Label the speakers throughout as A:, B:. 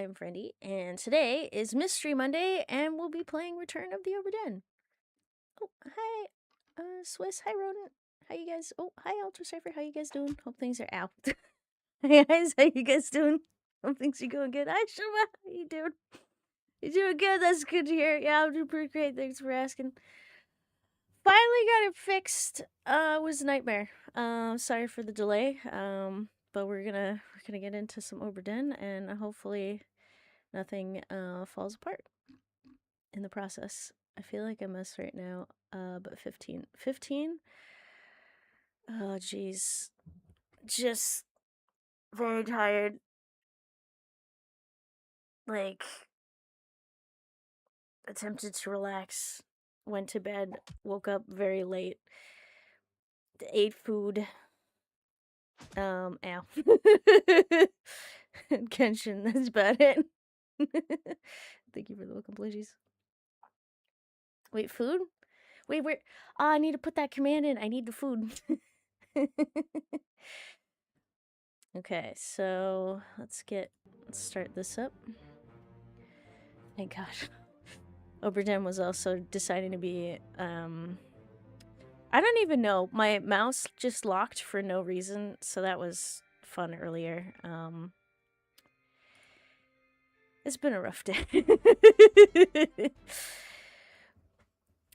A: I'm Friendy, and today is Mystery Monday, and we'll be playing Return of the Obra Dinn. Oh, hi, Swiss. Hi, Rodent. How you guys? Oh, hi, Ultra Cipher. How you guys doing? Hope things are out. Hey guys, how you guys doing? Hope things are going good. Hi, Shuma. How you doing? You doing good? That's good to hear. Yeah, I'm doing pretty great. Thanks for asking. Finally got it fixed. It was a nightmare. Sorry for the delay. But we're gonna get into some Obra Dinn, and hopefully nothing falls apart in the process. I feel like a mess right now. But 15. 15? Oh, jeez. Just very tired. Like, attempted to relax. Went to bed. Woke up very late. Ate food. Ow. Kenshin, that's about it. Thank you for the welcome, please. Wait, food? Wait, where? Oh, I need to put that command in. I need the food. Okay, so let's start this up. Thank God. Obra Dinn was also deciding to be, I don't even know. My mouse just locked for no reason, so that was fun earlier. It's been a rough day.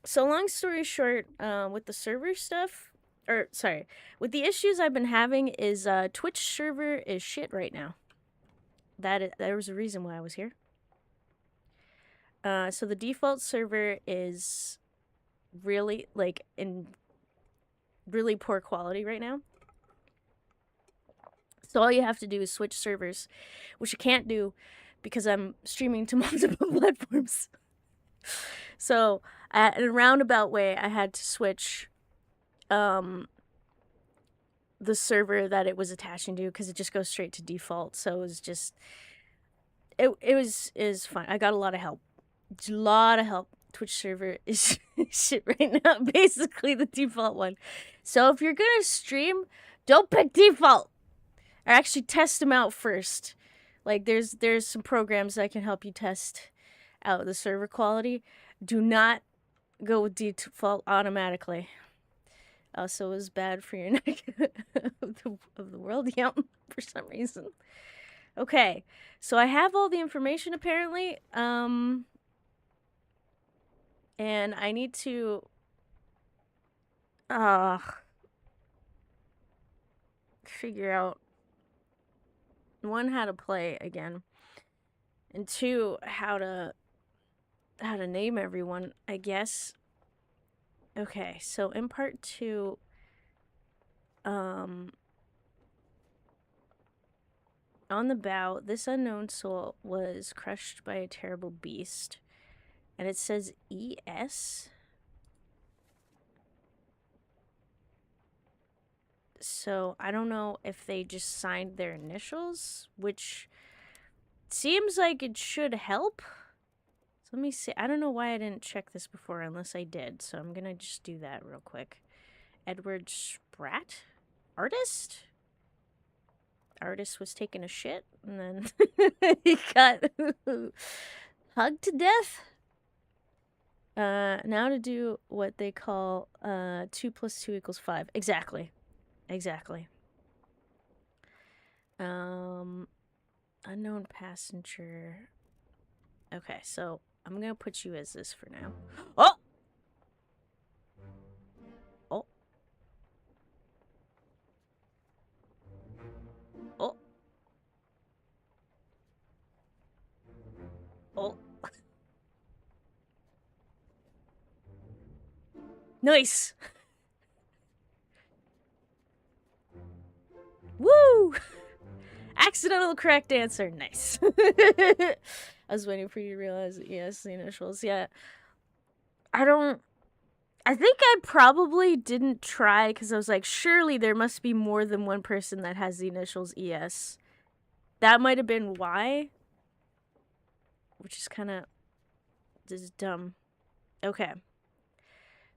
A: So long story short, with the server stuff, with the issues I've been having is Twitch server is shit right now. There was a reason why I was here. So the default server is really in really poor quality right now. So all you have to do is switch servers, which you can't do because I'm streaming to multiple platforms. So in a roundabout way, I had to switch the server that it was attaching to because it just goes straight to default. So it was just is fun. I got a lot of help. Twitch server is shit right now. Basically the default one. So if you're gonna stream, don't pick default. Or actually test them out first. Like there's some programs that can help you test out the server quality. Do not go with default automatically. Also is bad for your neck of the world. Yep, for some reason. Okay, so I have all the information apparently. And I need to figure out, one, how to play again, and two, how to name everyone, I guess. Okay, so in part 2, on the bow, this unknown soul was crushed by a terrible beast, and it says ES. So I don't know if they just signed their initials, which seems like it should help. So let me see. I don't know why I didn't check this before unless I did. So I'm going to just do that real quick. Edward Spratt? Artist? Artist was taking a shit and then he got hugged to death. Now to do what they call 2 + 2 = 5. Exactly. Unknown passenger. Okay, so I'm gonna put you as this for now. Oh! Oh. Oh. Oh. Nice! Woo! Accidental correct answer. Nice. I was waiting for you to realize that, yes, the initials. Yeah. I think I probably didn't try because I was like, surely there must be more than one person that has the initials ES. That might have been why. Which is kind of just dumb. Okay.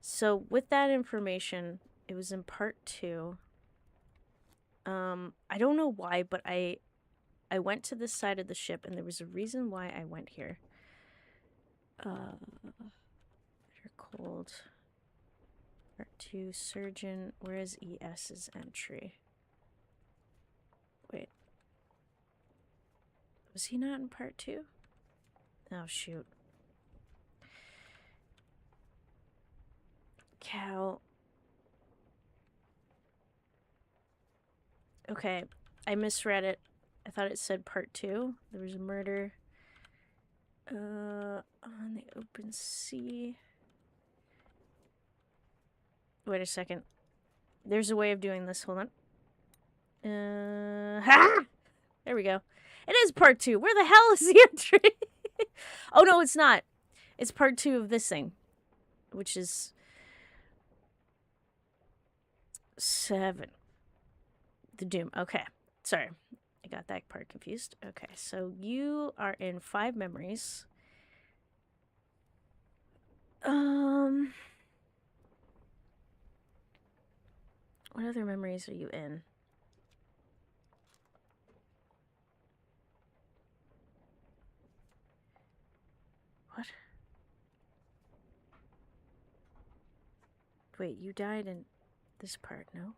A: So with that information, it was in part 2. I don't know why, but I I went to this side of the ship, and there was a reason why I went here. Bitter cold. Part 2, surgeon. Where is ES's entry? Wait. Was he not in part 2? Oh, shoot. Cow. Okay, I misread it. I thought it said part 2. There was a murder. On the open sea. Wait a second. There's a way of doing this. Hold on. Ha! There we go. It is part 2. Where the hell is the entry? Oh, no, it's not. It's part 2 of this thing. Which is 7. The Doom. Okay. Sorry. I got that part confused. Okay, so you are in 5 memories. What other memories are you in? What? Wait, you died in this part, no?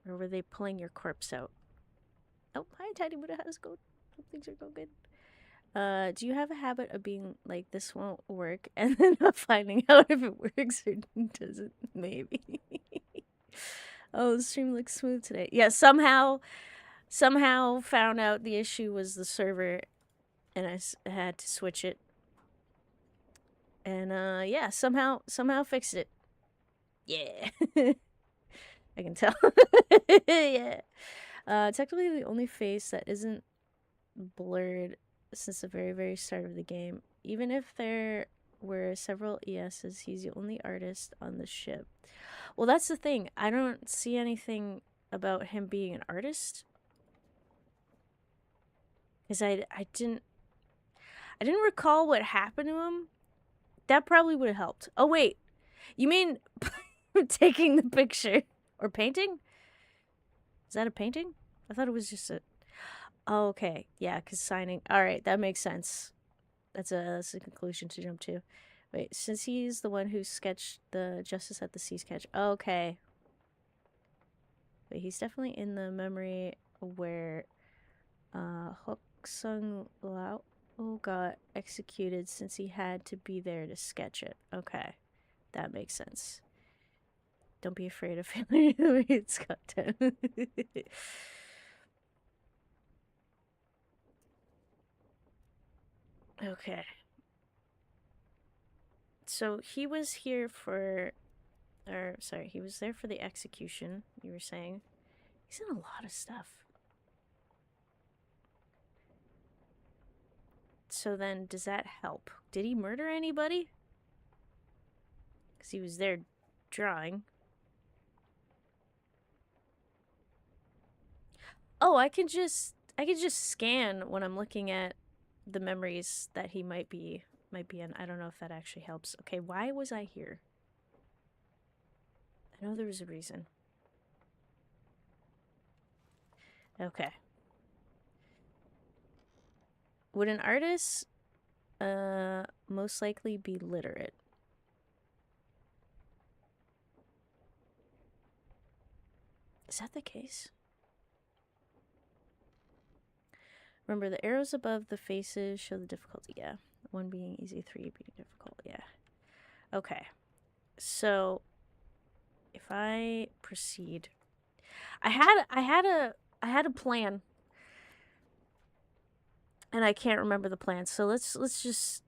A: Or were they pulling your corpse out? Oh, hi, Tiny Buddha. How's it going? Hope things are going good. Do you have a habit of being like, this won't work, and then not finding out if it works or doesn't? Maybe. Oh, the stream looks smooth today. Yeah, somehow found out the issue was the server, and I had to switch it. And yeah, somehow fixed it. Yeah. I can tell. Yeah. Technically the only face that isn't blurred since the very, very start of the game. Even if there were several ESs, he's the only artist on the ship. Well, that's the thing. I don't see anything about him being an artist. Because I didn't recall what happened to him. That probably would have helped. Oh, wait. You mean taking the picture? Or painting? Is that a painting? I thought it was just a... Oh, okay. Yeah, because signing... Alright, that makes sense. That's a conclusion to jump to. Wait, since he's the one who sketched the Justice at the Sea sketch. Okay. Wait, he's definitely in the memory where Hook Sung Lao got executed since he had to be there to sketch it. Okay. That makes sense. Don't be afraid of failure the way it's got down. Okay. So he was here for... Or, sorry, he was there for the execution, you were saying. He's in a lot of stuff. So then, does that help? Did he murder anybody? Because he was there drawing. Oh, I can just scan when I'm looking at the memories that he might be in. I don't know if that actually helps. Okay, why was I here? I know there was a reason. Okay. Would an artist most likely be literate? Is that the case? Remember, the arrows above the faces show the difficulty. Yeah. 1 being easy, 3 being difficult. Yeah. Okay. So, if I proceed... I had a plan. And I can't remember the plan. So let's just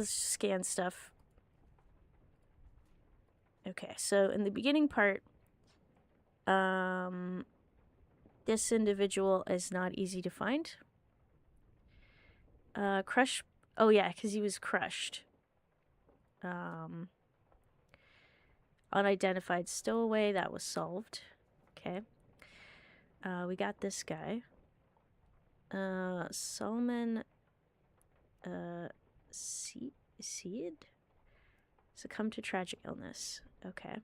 A: scan stuff. Okay, so in the beginning part, this individual is not easy to find. Crush. Oh yeah, because he was crushed. Unidentified stowaway, that was solved. Okay. We got this guy. Solomon Seed succumbed to tragic illness. Okay.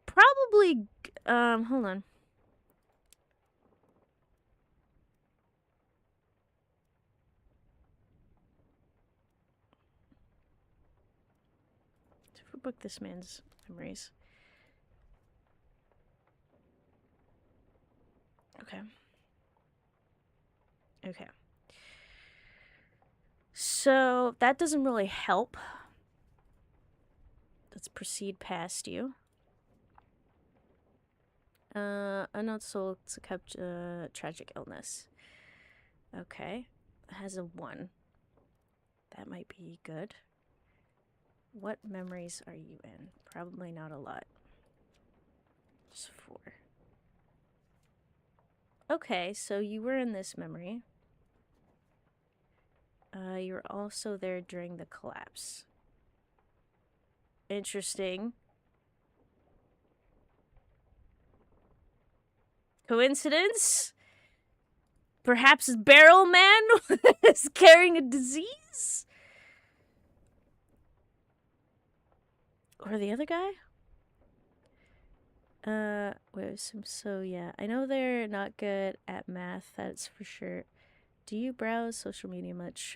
A: Probably hold on. book this man's memories. Okay. Okay. So that doesn't really help. Let's proceed past you. Unknown soul succumbed to tragic illness. Okay. Has a 1. That might be good. What memories are you in? Probably not a lot. Just 4. Okay, so you were in this memory. You were also there during the collapse. Interesting. Coincidence? Perhaps Barrel Man is carrying a disease? Or the other guy? Wait, so yeah. I know they're not good at math, that's for sure. Do you browse social media much?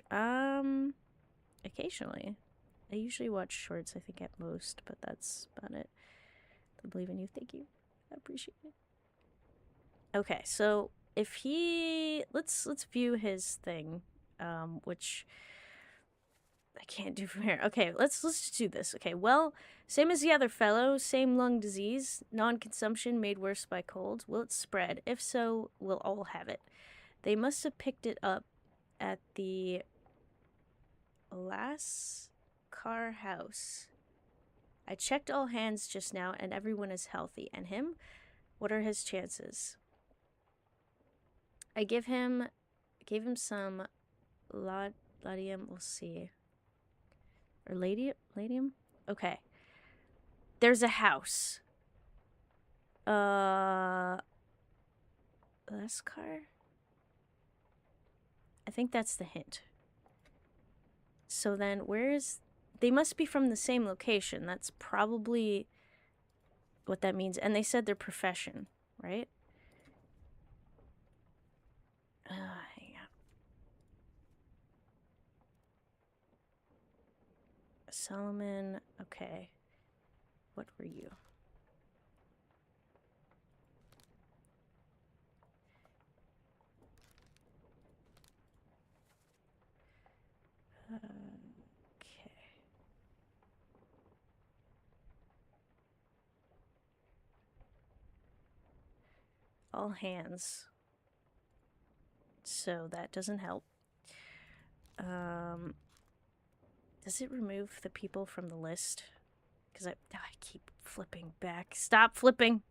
A: Occasionally. I usually watch shorts, I think, at most, but that's about it. I believe in you. Thank you. I appreciate it. Okay, so if he... Let's view his thing, which... I can't do from here. Okay, let's just do this. Okay, well, same as the other fellow, same lung disease, non-consumption made worse by cold. Will it spread? If so, we'll all have it. They must have picked it up at the last car house. I checked all hands just now, and everyone is healthy. And him? What are his chances? I gave him some laudanum. We'll see. Or ladium? Okay. There's a house. Last car? I think that's the hint. So then where's... They must be from the same location. That's probably what that means. And they said their profession, right? Hang on. Solomon. Okay. What were you? Okay. All hands. So that doesn't help. Does it remove the people from the list? Because I keep flipping back. Stop flipping!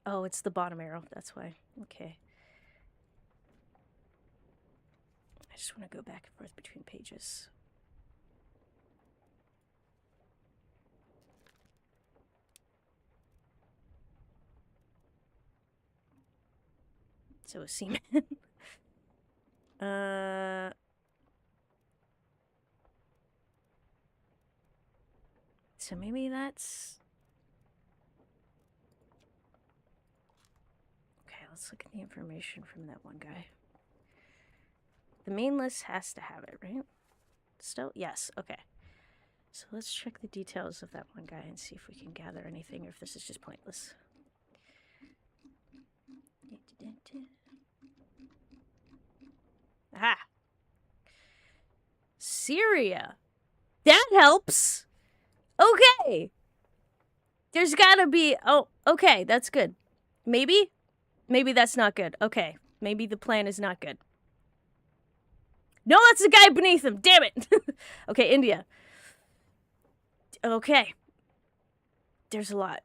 A: Oh, it's the bottom arrow. That's why. Okay. I just want to go back and forth between pages. So a seaman. So maybe that's... Okay, let's look at the information from that one guy. The main list has to have it, right? Still? Yes, okay. So let's check the details of that one guy and see if we can gather anything or if this is just pointless. Aha! Syria! That helps! Okay! There's gotta be... Oh, okay, that's good. Maybe? Maybe that's not good. Okay, maybe the plan is not good. No, that's the guy beneath him! Damn it! Okay, India. Okay. There's a lot.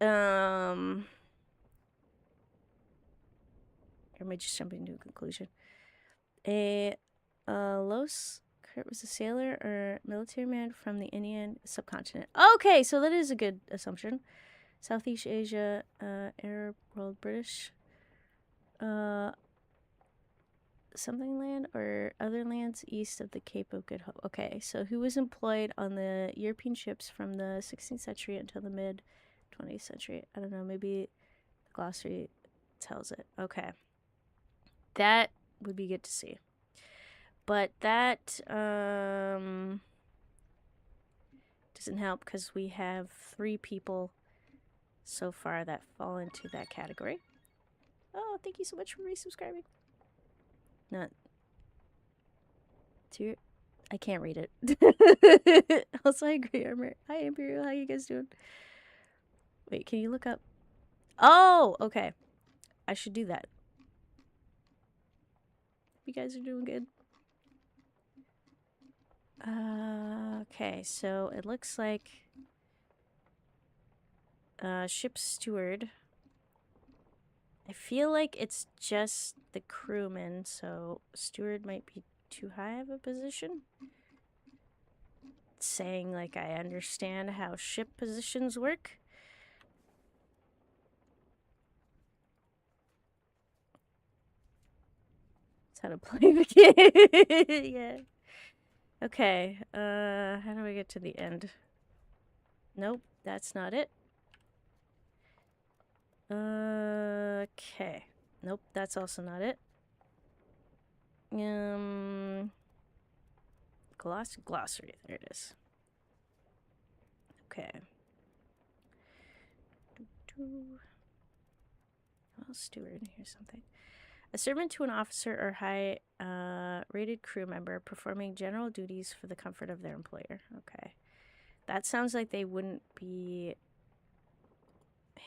A: Or am I just jumping to a conclusion? Los Kurt was a sailor or military man from the Indian subcontinent. Okay, so that is a good assumption. Southeast Asia, Arab world, British, something land or other lands east of the Cape of Good Hope. Okay, so who was employed on the European ships from the 16th century until the mid 20th century? I don't know, maybe the glossary tells it. Okay. That would be good to see. But that doesn't help because we have 3 people so far that fall into that category. Oh, thank you so much for resubscribing. Not to I can't read it. Also, I agree, Armor. Hi, Imperial. How you guys doing? Wait, can you look up? Oh, okay. I should do that. You guys are doing good. Okay, so it looks like ship steward. I feel like it's just the crewman, so steward might be too high of a position. Saying like I understand how ship positions work. That's how to play the game. Yeah. Okay, how do I get to the end? Nope, that's not it. Okay. Nope, that's also not it. Glossary, there it is. Okay. Well, steward, here's something. A servant to an officer or high rated crew member performing general duties for the comfort of their employer. Okay. That sounds like they wouldn't be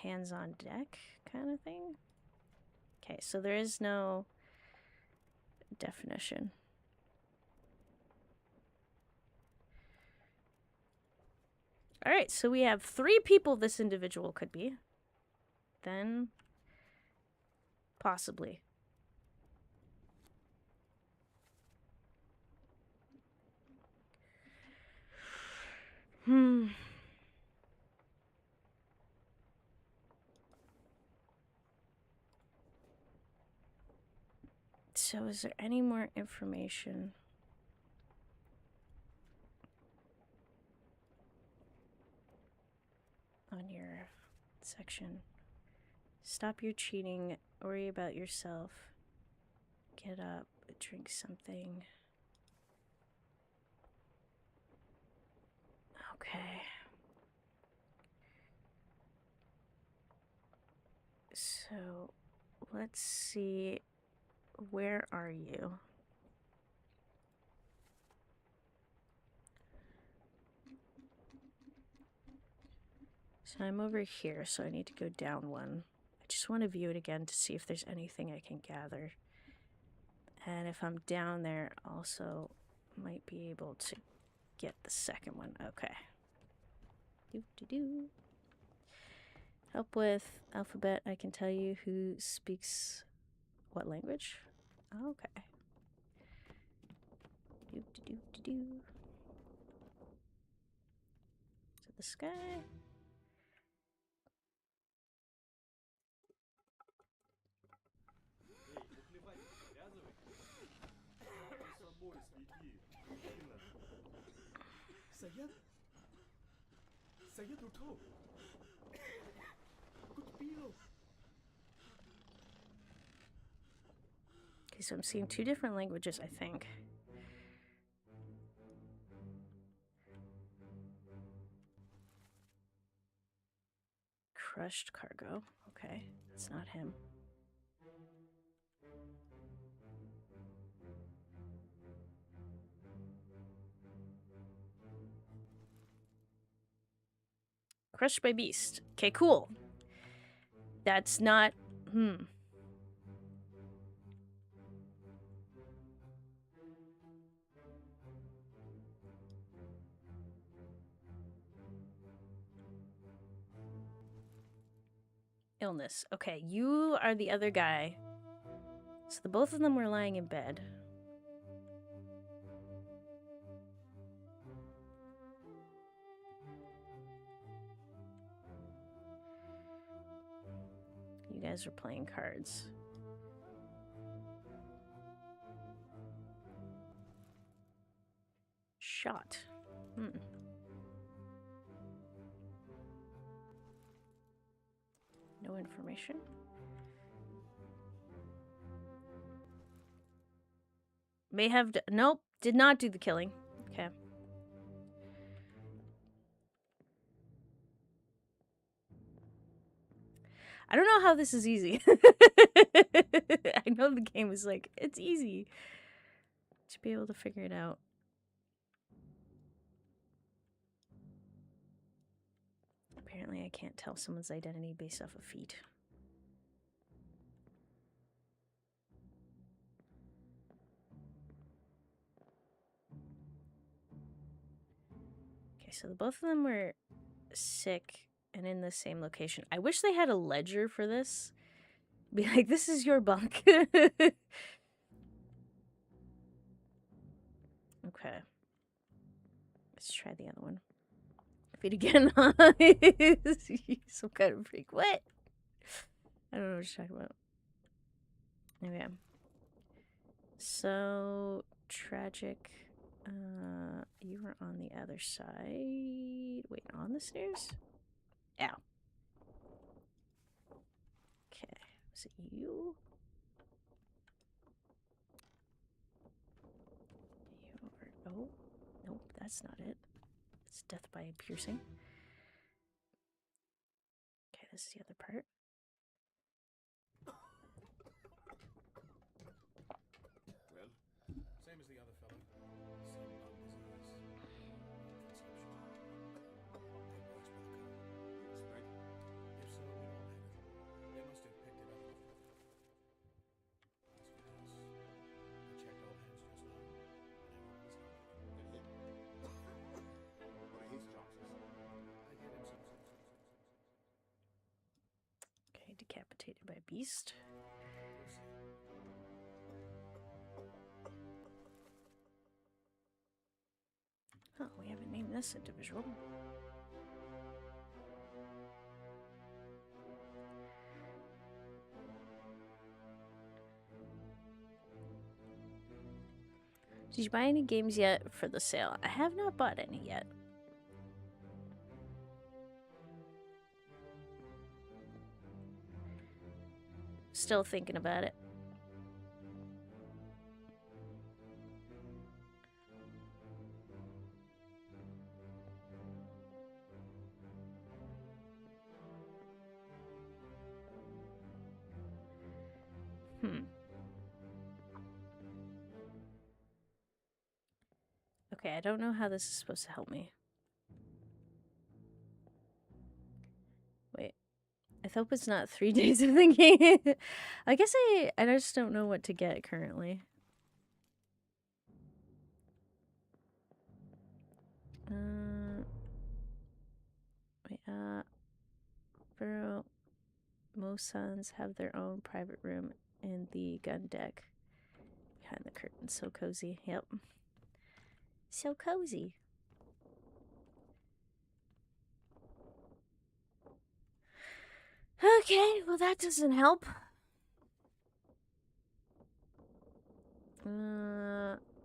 A: hands on deck kind of thing. Okay, so there is no definition. All right, so we have 3 people this individual could be. Then possibly. So is there any more information? On your section. Stop your cheating. Worry about yourself. Get up. Drink something. Okay. So, let's see. Where are you? So I'm over here, so I need to go down 1. I just want to view it again to see if there's anything I can gather. And if I'm down there, also might be able to get the second one. Okay. Do. Help with alphabet. I can tell you who speaks what language. Okay. Do. To the sky. Okay, so I'm seeing 2 different languages, I think. Crushed cargo. Okay, that's not him. Crushed by beast. Okay, cool. That's not... Illness. Okay, you are the other guy. So the both of them were lying in bed. You guys are playing cards. Shot. No information. May have... Nope, did not do the killing. Okay. I don't know how this is easy. I know the game is like, it's easy to be able to figure it out. Apparently I can't tell someone's identity based off of feet. Okay, so both of them were sick and in the same location. I wish they had a ledger for this. Be like, this is your bunk. Okay. Let's try the other one. Feet again. Some kind of freak. What? I don't know what you're talking about. Okay. So, tragic. You were on the other side. Wait, on the stairs? Ow. Okay. Was it you? You over. Oh. Nope, that's not it. It's death by piercing. Okay, this is the other part.
B: Well, same as the other fellow. Some lung disease. Consumption. That works for the code. You expect? If so, we don't have it. They must have picked it up. Let's get us. I checked all hands just now. What are his chances? I get him some.
A: Okay, decapitated by a beast. Oh, we haven't named this individual. Did you buy any games yet for the sale? I have not bought any yet. Still thinking about it. Okay, I don't know how this is supposed to help me. Wait. I hope it's not 3 days of the game. I guess I just don't know what to get currently. Wait, Bro, most sons have their own private room in the gun deck. Behind the curtain. So cozy. Yep. So cozy. Okay, well that doesn't help.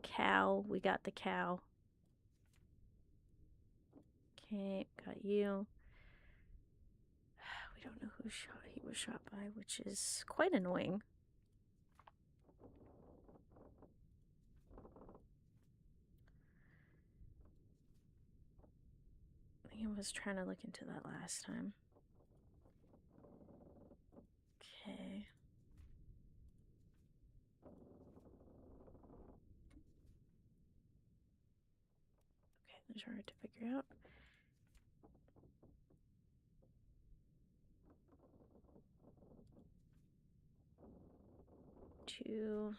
A: Cow. We got the cow. Okay, got you. We don't know who he was shot by, which is quite annoying. I think I was trying to look into that last time. Okay. Okay, those are hard to figure out. Two.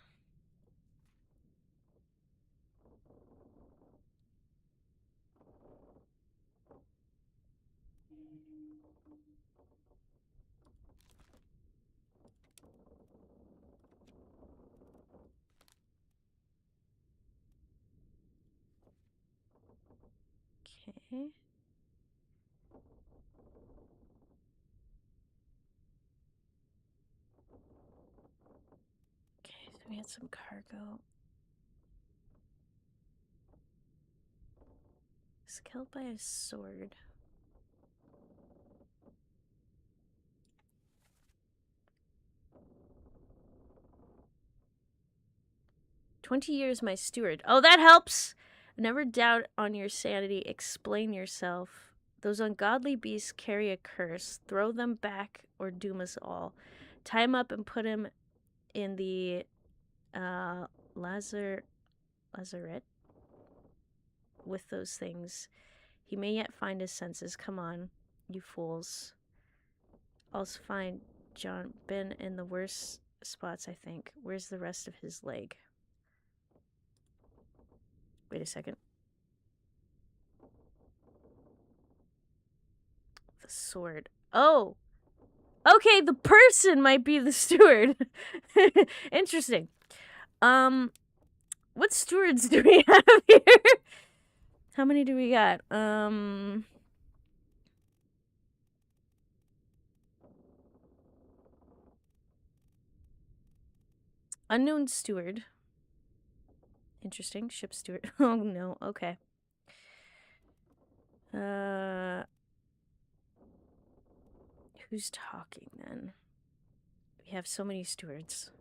A: Okay. Okay, so we had some cargo. Was killed by a sword. 20 years, my steward. Oh, that helps! Never doubt on your sanity. Explain yourself. Those ungodly beasts carry a curse. Throw them back or doom us all. Tie him up and put him in the lazaret with those things. He may yet find his senses. Come on, you fools. Also find John been in the worst spots, I think. Where's the rest of his leg? Wait a second. The sword. Oh! Okay, the person might be the steward. Interesting. What stewards do we have here? How many do we got? Unknown steward. Interesting. Ship steward. Oh no, okay. Who's talking then? We have so many stewards.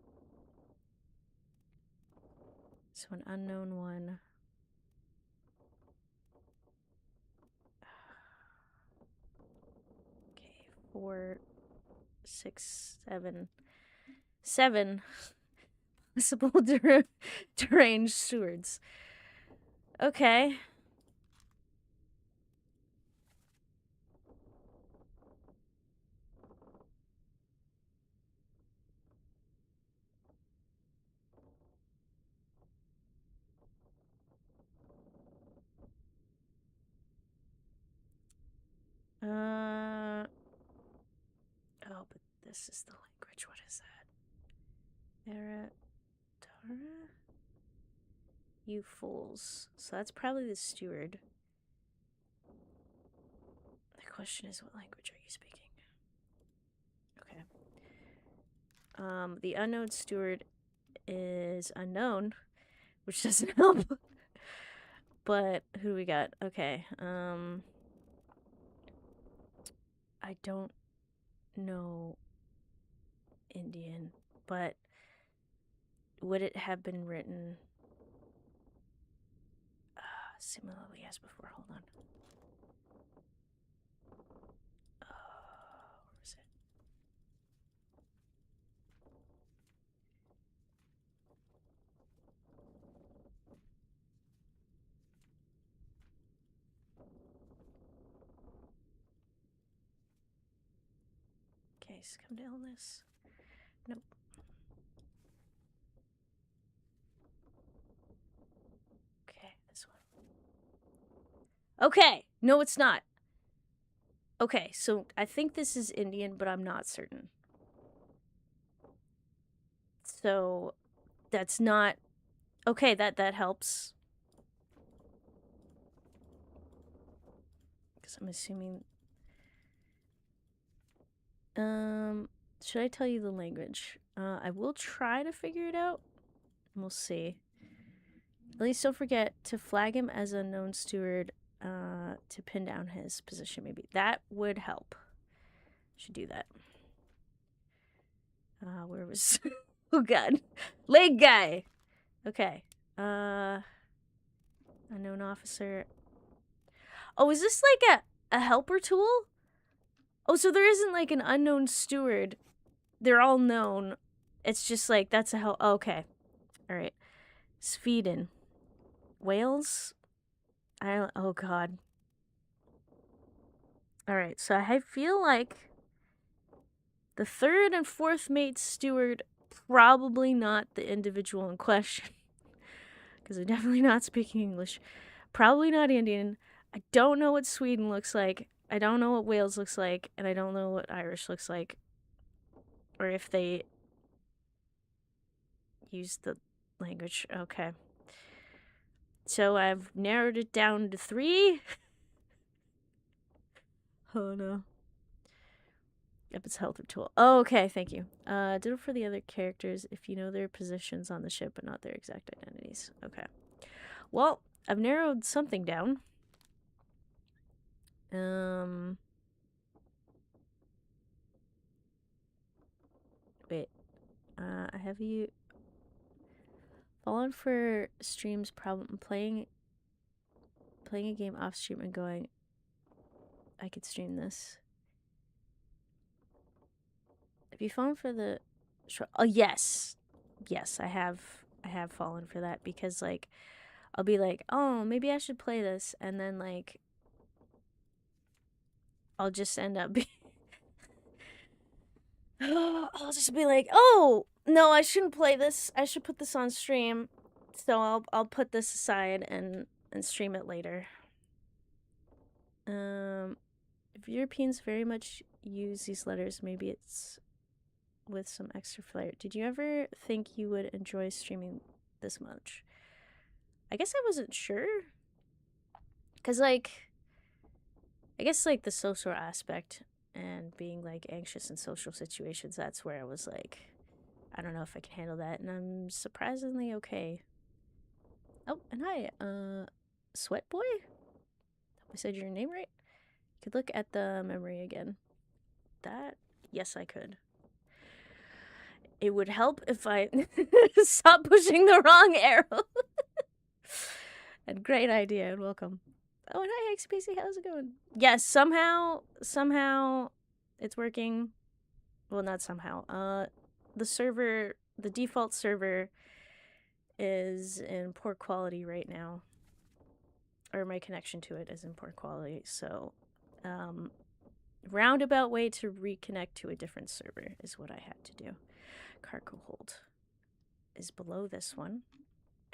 A: So an unknown one. Okay, 4, 6, 7. 7 possible deranged stewards. Okay. Oh, but this is the language. What is that? Eratara? You fools. So that's probably the steward. The question is, what language are you speaking? Okay. The unknown steward is unknown, which doesn't help. But who do we got? Okay. I don't know Indian, but would it have been written similarly as before? Hold on. Where is it? Case come to illness. Nope. Okay, this one. Okay, no, it's not. Okay, so I think this is Indian, but I'm not certain. So that's not okay. That helps. Because I'm assuming. Should I tell you the language? I will try to figure it out. We'll see. At least don't forget to flag him as a known steward. To pin down his position, maybe that would help. Should do that. Where was? Oh God, leg guy. Okay. Unknown officer. Oh, is this like a helper tool? Oh, so there isn't like an unknown steward. They're all known. It's just like that's a help. Oh, okay. All right. Sweden. Wales. Oh God. All right. So I feel like the third and fourth mate steward, probably not the individual in question, because they're definitely not speaking English. Probably not Indian. I don't know what Sweden looks like. I don't know what Wales looks like, and I don't know what Irish looks like, or if they use the language. Okay. So I've narrowed it down to 3. Oh no. Yep, it's helper tool. Oh, okay, thank you. Ditto for the other characters if you know their positions on the ship but not their exact identities. Okay. Well, I've narrowed something down. Wait. I have you. Fallen for streams problem playing a game off stream and going, I could stream this. Have you fallen for the oh yes. Yes, I have fallen for that because like I'll be like, oh, maybe I should play this, and then like I'll just end up I'll just be like, oh no, I shouldn't play this. I should put this on stream. So I'll put this aside and stream it later. If Europeans very much use these letters, maybe it's with some extra flair. Did you ever think you would enjoy streaming this much? I guess I wasn't sure. Cause like, I guess like the social aspect and being like anxious in social situations, that's where I was like, I don't know if I can handle that, and I'm surprisingly okay. Oh, and hi, Sweat Boy? I said your name right? You could look at the memory again. That? Yes, I could. It would help if I stop pushing the wrong arrow. And great idea, and welcome. Oh, and hi, XPC, how's it going? Yes, somehow, it's working. Well, not somehow. The default server is in poor quality right now. Or my connection to it is in poor quality, so roundabout way to reconnect to a different server is what I had to do. Cargo hold is below this one,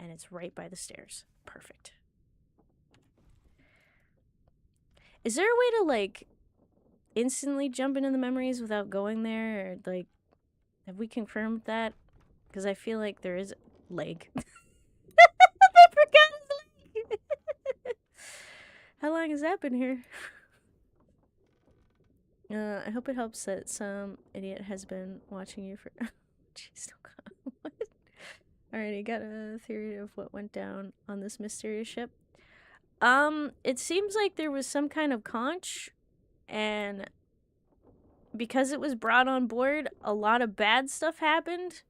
A: and it's right by the stairs. Perfect. Is there a way to like instantly jump into the memories without going there, or like have we confirmed that? Because I feel like there is leg. I forgot his leg. How long has that been here? I hope it helps that some idiot has been watching you for. Jeez, what? Alrighty, got a theory of what went down on this mysterious ship. It seems like there was some kind of conch, and because it was brought on board, a lot of bad stuff happened.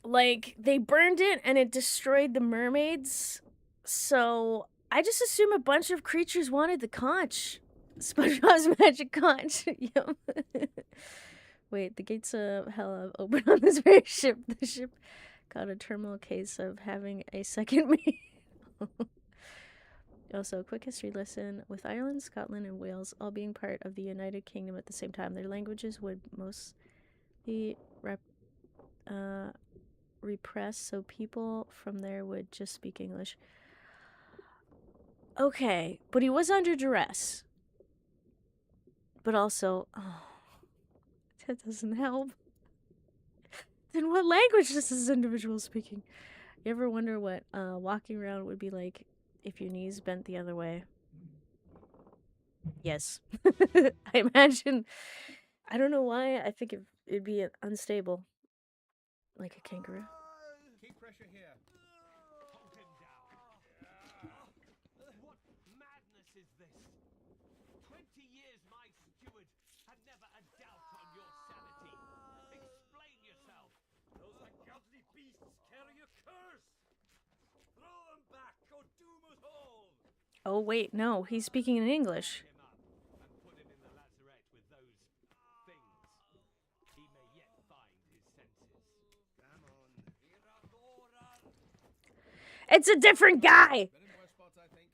A: Like, they burned it and it destroyed the mermaids. So, I just assume a bunch of creatures wanted the conch. SpongeBob's magic conch. Yum. Wait, the gates of hell have opened on this very ship. The ship got a terminal case of having a second meal. Also, a quick history lesson. With Ireland, Scotland, and Wales all being part of the United Kingdom at the same time, their languages would mostly repressed, so people from there would just speak English. Okay, but he was under duress. But also, oh, that doesn't help. Then what language is this individual speaking? You ever wonder what walking around would be like if your knees bent the other way? Yes. I imagine. I don't know why. I think it'd be unstable. Like a kangaroo.
B: Keep pressure here.
C: Hold him down. What madness is this? 20 years my steward had never a doubt on your sanity. Explain yourself.
D: Those ungodly beasts carry a curse. Throw them back or doom us all.
A: Oh wait, no, he's speaking in English.
C: Him up and put him in the lazarette with those things. He may yet find his senses.
D: Come on.
A: It's a different guy!
B: Been in worse spots, I think.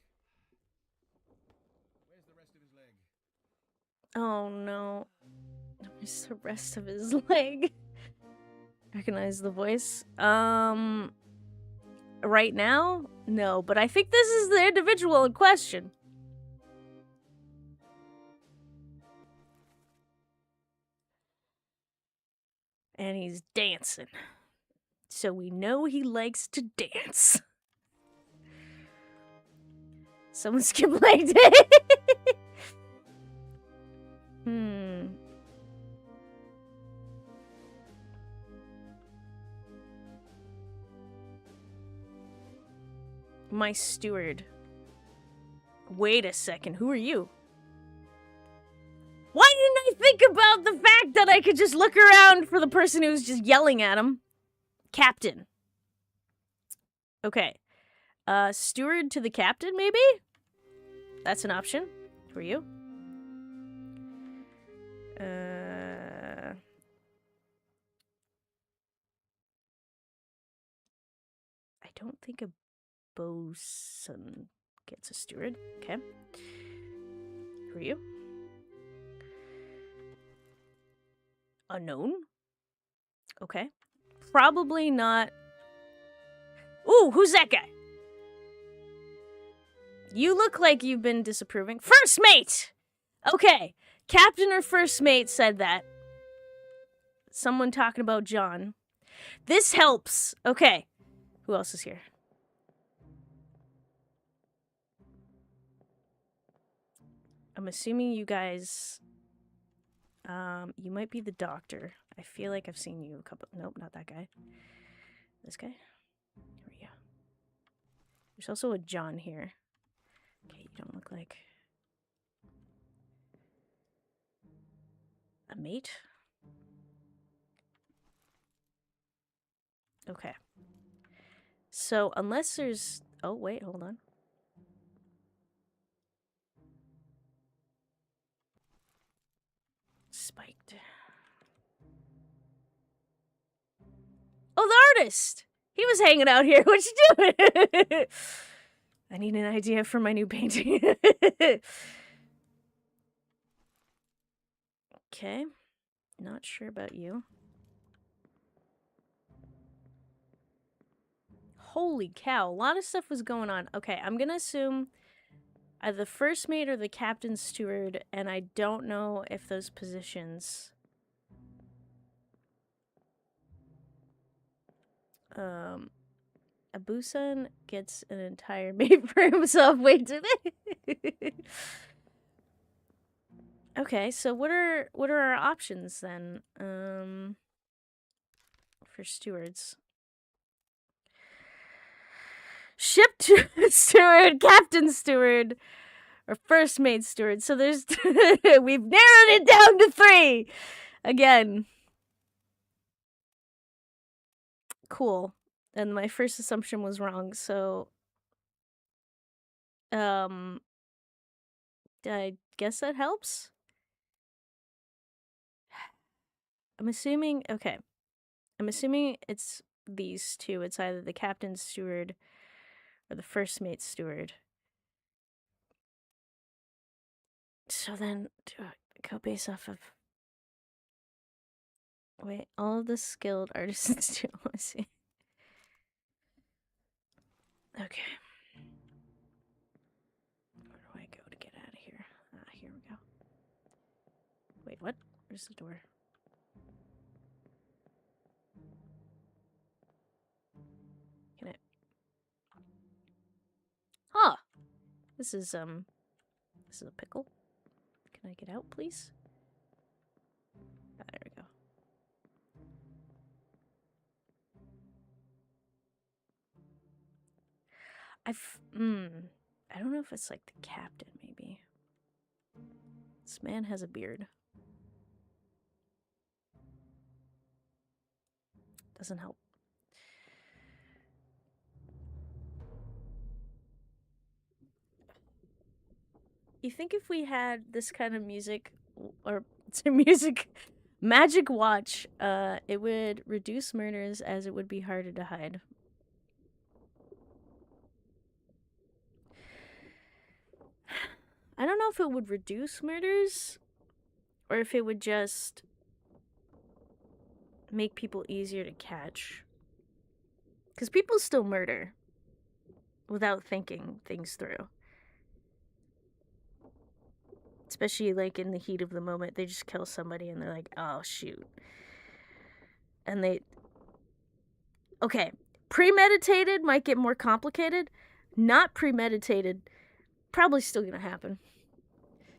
B: Where's the rest of his leg?
A: Oh no. Where's the rest of his leg? Recognize the voice. Right now? No, but I think this is the individual in question. And he's dancing. So we know he likes to dance. Someone skip leg day. My steward. Wait a second, who are you? Why didn't I think about the fact that I could just look around for the person who's just yelling at him. Captain. Okay. Steward to the captain, maybe? That's an option for you. I don't think a bosun gets a steward. Okay. Who are you? Unknown? Okay. Probably not. Ooh, who's that guy? You look like you've been disapproving. First mate! Okay. Captain or first mate said that. Someone talking about John. This helps. Okay. Who else is here? I'm assuming you guys... you might be the doctor. I feel like I've seen you a couple... Nope, not that guy. This guy? Here we go. There's also a John here. Okay, you don't look like... a mate? Okay. So, unless there's... Oh, wait, hold on. Spiked. Oh, the artist! He was hanging out here. What you doing? I need an idea for my new painting. Okay. Not sure about you. Holy cow, a lot of stuff was going on. Okay, I'm gonna assume either the first mate or the captain's steward, and I don't know if those positions... Abusan gets an entire mate for himself. Wait, do they? Okay, so what are our options then? For stewards. Ship steward, captain steward, or first mate steward. So there's we've narrowed it down to 3. Again. Cool. And my first assumption was wrong, so I guess that helps. I'm assuming it's these two. It's either the captain's steward or the first mate steward. So then, go based off of... Wait, all of the skilled artisans too. Let's see. Okay. Where do I go to get out of here? Ah, here we go. Wait, what? Where's the door? Can I... Huh! This is a pickle. Can I get out, please? Ah, there we go. I don't know if it's like the captain, maybe. This man has a beard. Doesn't help. You think if we had this kind of music, or magic watch, it would reduce murders as it would be harder to hide. I don't know if it would reduce murders, or if it would just make people easier to catch. Because people still murder without thinking things through. Especially, like, in the heat of the moment, they just kill somebody and they're like, oh, shoot. And they... Okay, premeditated might get more complicated. Not premeditated, probably still gonna happen.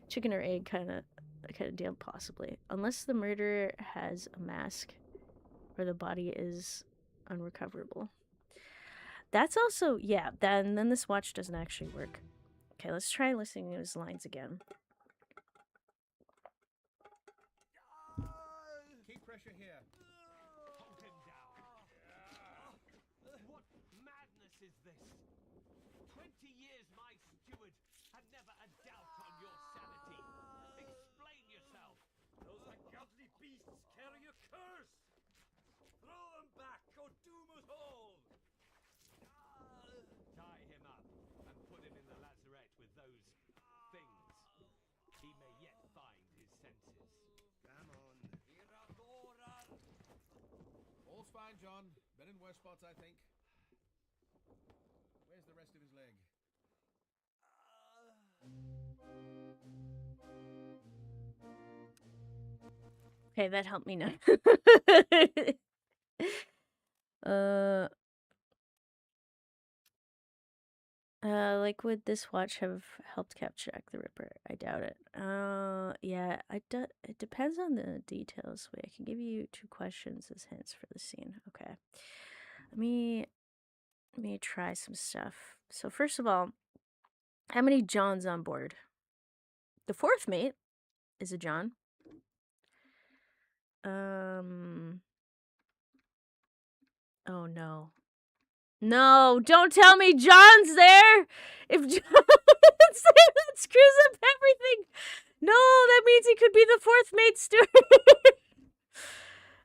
A: Chicken or egg kind of deal, possibly. Unless the murderer has a mask or the body is unrecoverable. That's also, yeah, then this watch doesn't actually work. Okay, let's try listening to his lines again.
C: Hold him down. What madness is this? 20 years my steward, and never a doubt on your sanity. Explain yourself.
D: Those ungodly beasts carry a curse! Throw them back, or doom us all!
C: Tie him up and put him in the lazarette with those things. He may yet find his senses.
D: Come on.
B: All's fine, John. Been in worse spots, I think. Where's the rest of his leg?
A: Okay, that helped me know. Like, would this watch have helped capture Jack the Ripper? I doubt it. Yeah, it depends on the details. Wait, I can give you 2 questions as hints for the scene. Okay. Let me try some stuff. So first of all, how many Johns on board? The 4th mate is a John. Oh no. No, don't tell me John's there! If John's there, that screws up everything! No, that means he could be the 4th mate steward!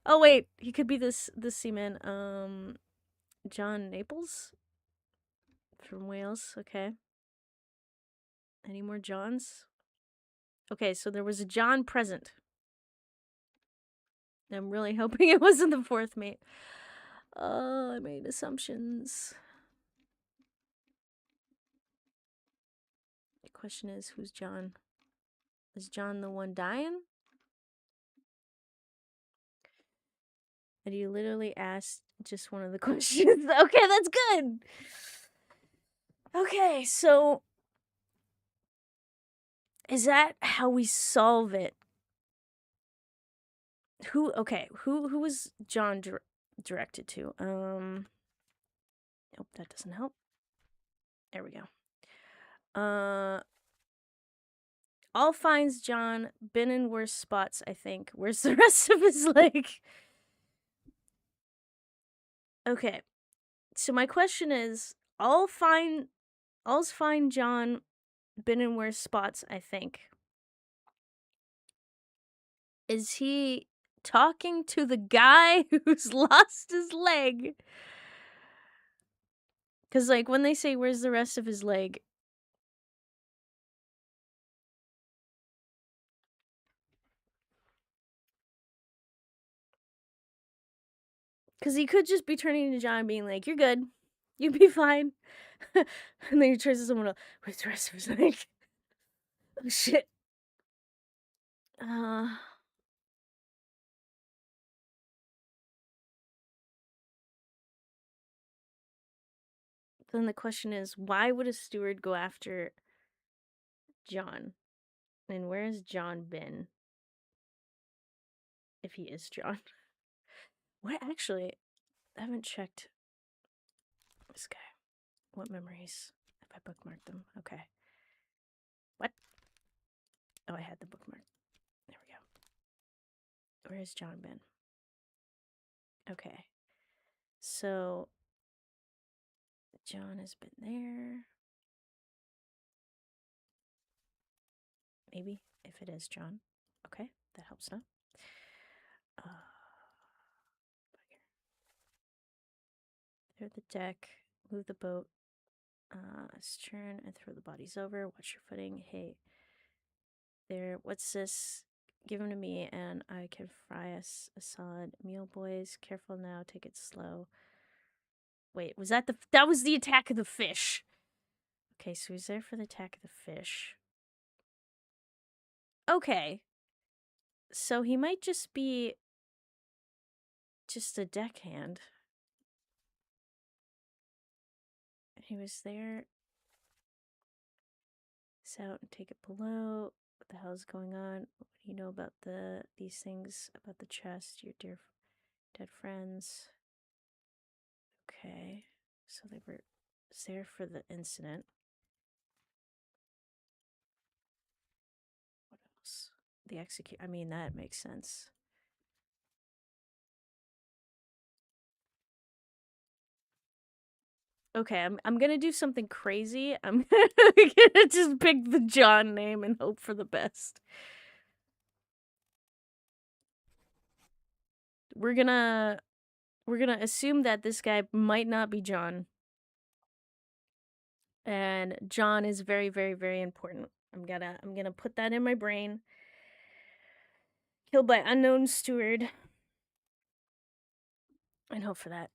A: Oh wait, he could be the seaman. John Naples? From Wales, okay. Any more Johns? Okay, so there was a John present. I'm really hoping it wasn't the 4th mate. Oh, I made assumptions. The question is, who's John? Is John the one dying? And you literally asked just one of the questions. Okay, that's good. Okay, so is that how we solve it? Who was John directed to? Nope, that doesn't help. There we go. All finds John, been in worse spots, I think. Where's the rest of his leg? Okay. So my question is, all's fine John, been in worse spots, I think. Is he talking to the guy who's lost his leg? Because, like, when they say, where's the rest of his leg? Because he could just be turning to John and being like, you're good. You'd be fine. And then he turns to someone else, where's the rest of his leg? Oh, shit. Then the question is, why would a steward go after John? And where has John been? If he is John. What actually? I haven't checked this guy. What memories? If I bookmarked them. Okay. What? Oh, I had the bookmark. There we go. Where has John been? Okay. So John has been there. Maybe, if it is John. Okay, that helps now. Clear the deck, move the boat, stern and throw the bodies over. Watch your footing. Hey, there, what's this? Give them to me and I can fry us a solid meal, boys. Careful now, take it slow. Wait, was that that was the attack of the fish. Okay, so he's there for the attack of the fish. Okay. So he might just be just a deckhand. He was there. Out and take it below. What the hell is going on? What do you know about these things about the chest? Your dear dead friends. Okay, so they were there for the incident. What else? The execute. I mean, that makes sense. Okay, I'm gonna do something crazy. I'm gonna just pick the John name and hope for the best. We're gonna assume that this guy might not be John. And John is very, very, very important. I'm gonna put that in my brain. Killed by unknown steward. And hope for that.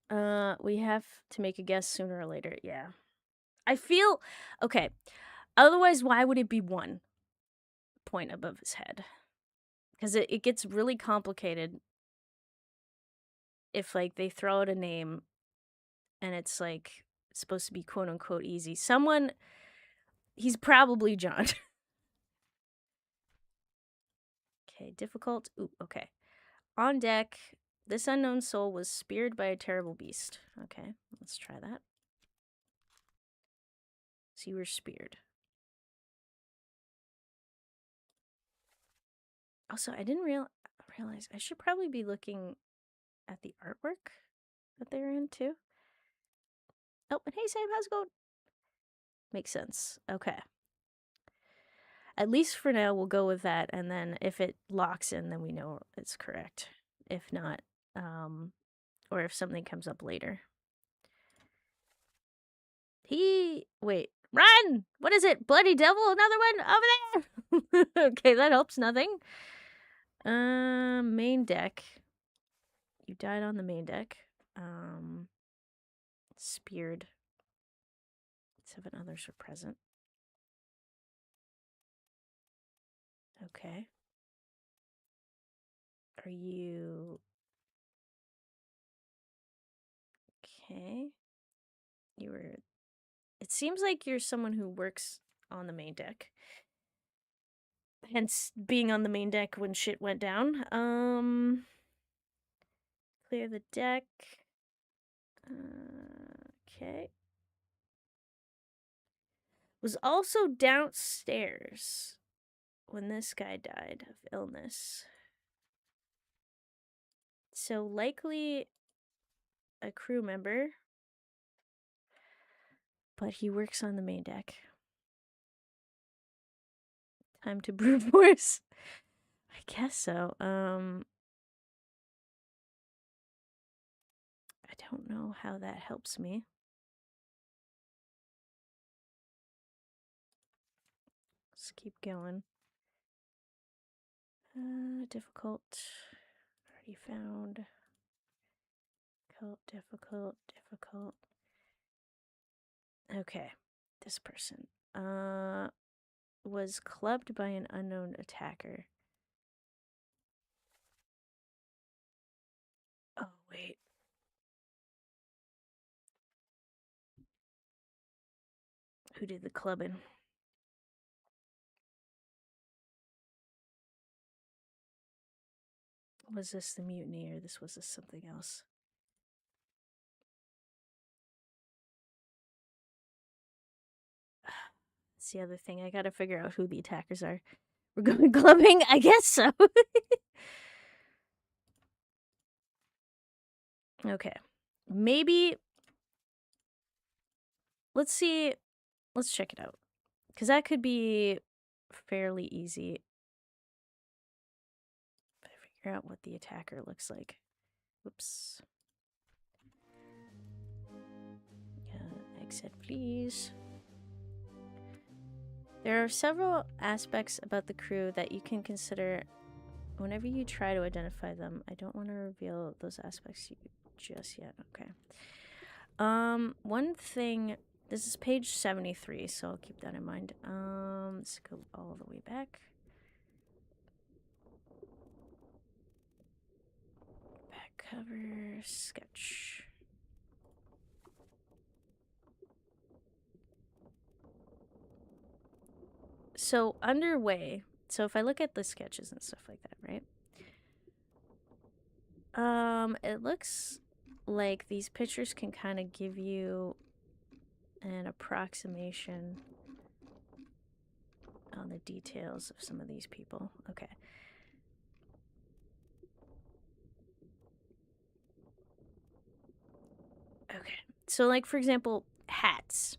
A: We have to make a guess sooner or later. Yeah. I feel okay. Otherwise, why would it be 1 point above his head? Because it gets really complicated if like they throw out a name and it's like supposed to be quote unquote easy. He's probably John. Okay, difficult. Ooh, okay. On deck, this unknown soul was speared by a terrible beast. Okay, let's try that. So you were speared. Also, I didn't realize I should probably be looking at the artwork that they're in too. Oh, and hey Sam, how's it going? Makes sense. Okay. At least for now, we'll go with that, and then if it locks in, then we know it's correct. If not, or if something comes up later. Wait, run! What is it? Bloody devil? Another one over there? Okay, that helps nothing. Main deck. You died on the main deck. Speared. 7 others were present. Okay. Are you... Okay. You were... It seems like you're someone who works on the main deck. Hence, being on the main deck when shit went down. Clear the deck. Okay. Was also downstairs when this guy died of illness. So likely a crew member, but he works on the main deck. Time to brute force. I guess so. I don't know how that helps me. Let's keep going. Difficult. Already found. Difficult. Okay. This person. Was clubbed by an unknown attacker. Oh, wait. Who did the clubbing? Was this the mutiny or was this something else? That's the other thing. I gotta figure out who the attackers are. We're going clubbing? I guess so. Okay. Maybe... Let's see. Let's check it out. Because that could be fairly easy. If I figure out what the attacker looks like. Whoops. Exit, please. There are several aspects about the crew that you can consider whenever you try to identify them. I don't want to reveal those aspects just yet. Okay. One thing... This is page 73, so I'll keep that in mind. Let's go all the way back. Back cover, sketch. So, underway. So, if I look at the sketches and stuff like that, right? It looks like these pictures can kind of give you an approximation on the details of some of these people. Okay. Okay. So, like, for example, mates.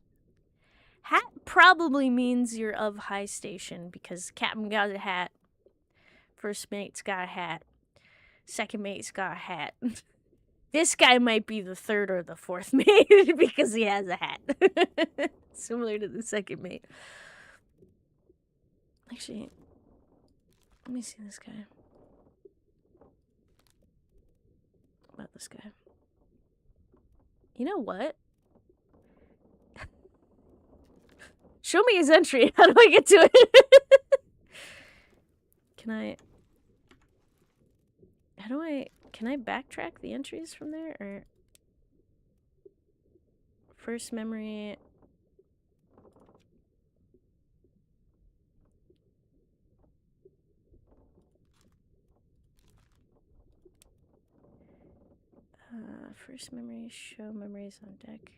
A: Hat probably means you're of high station because captain got a hat. First mate's got a hat. Second mate's got a hat. This guy might be the third or the fourth mate because he has a hat. Similar to the second mate. Actually, let me see this guy. What about this guy? You know what? Show me his entry. How do I get to it? Can I backtrack the entries from there? Or first memory... first memory, show memories on deck.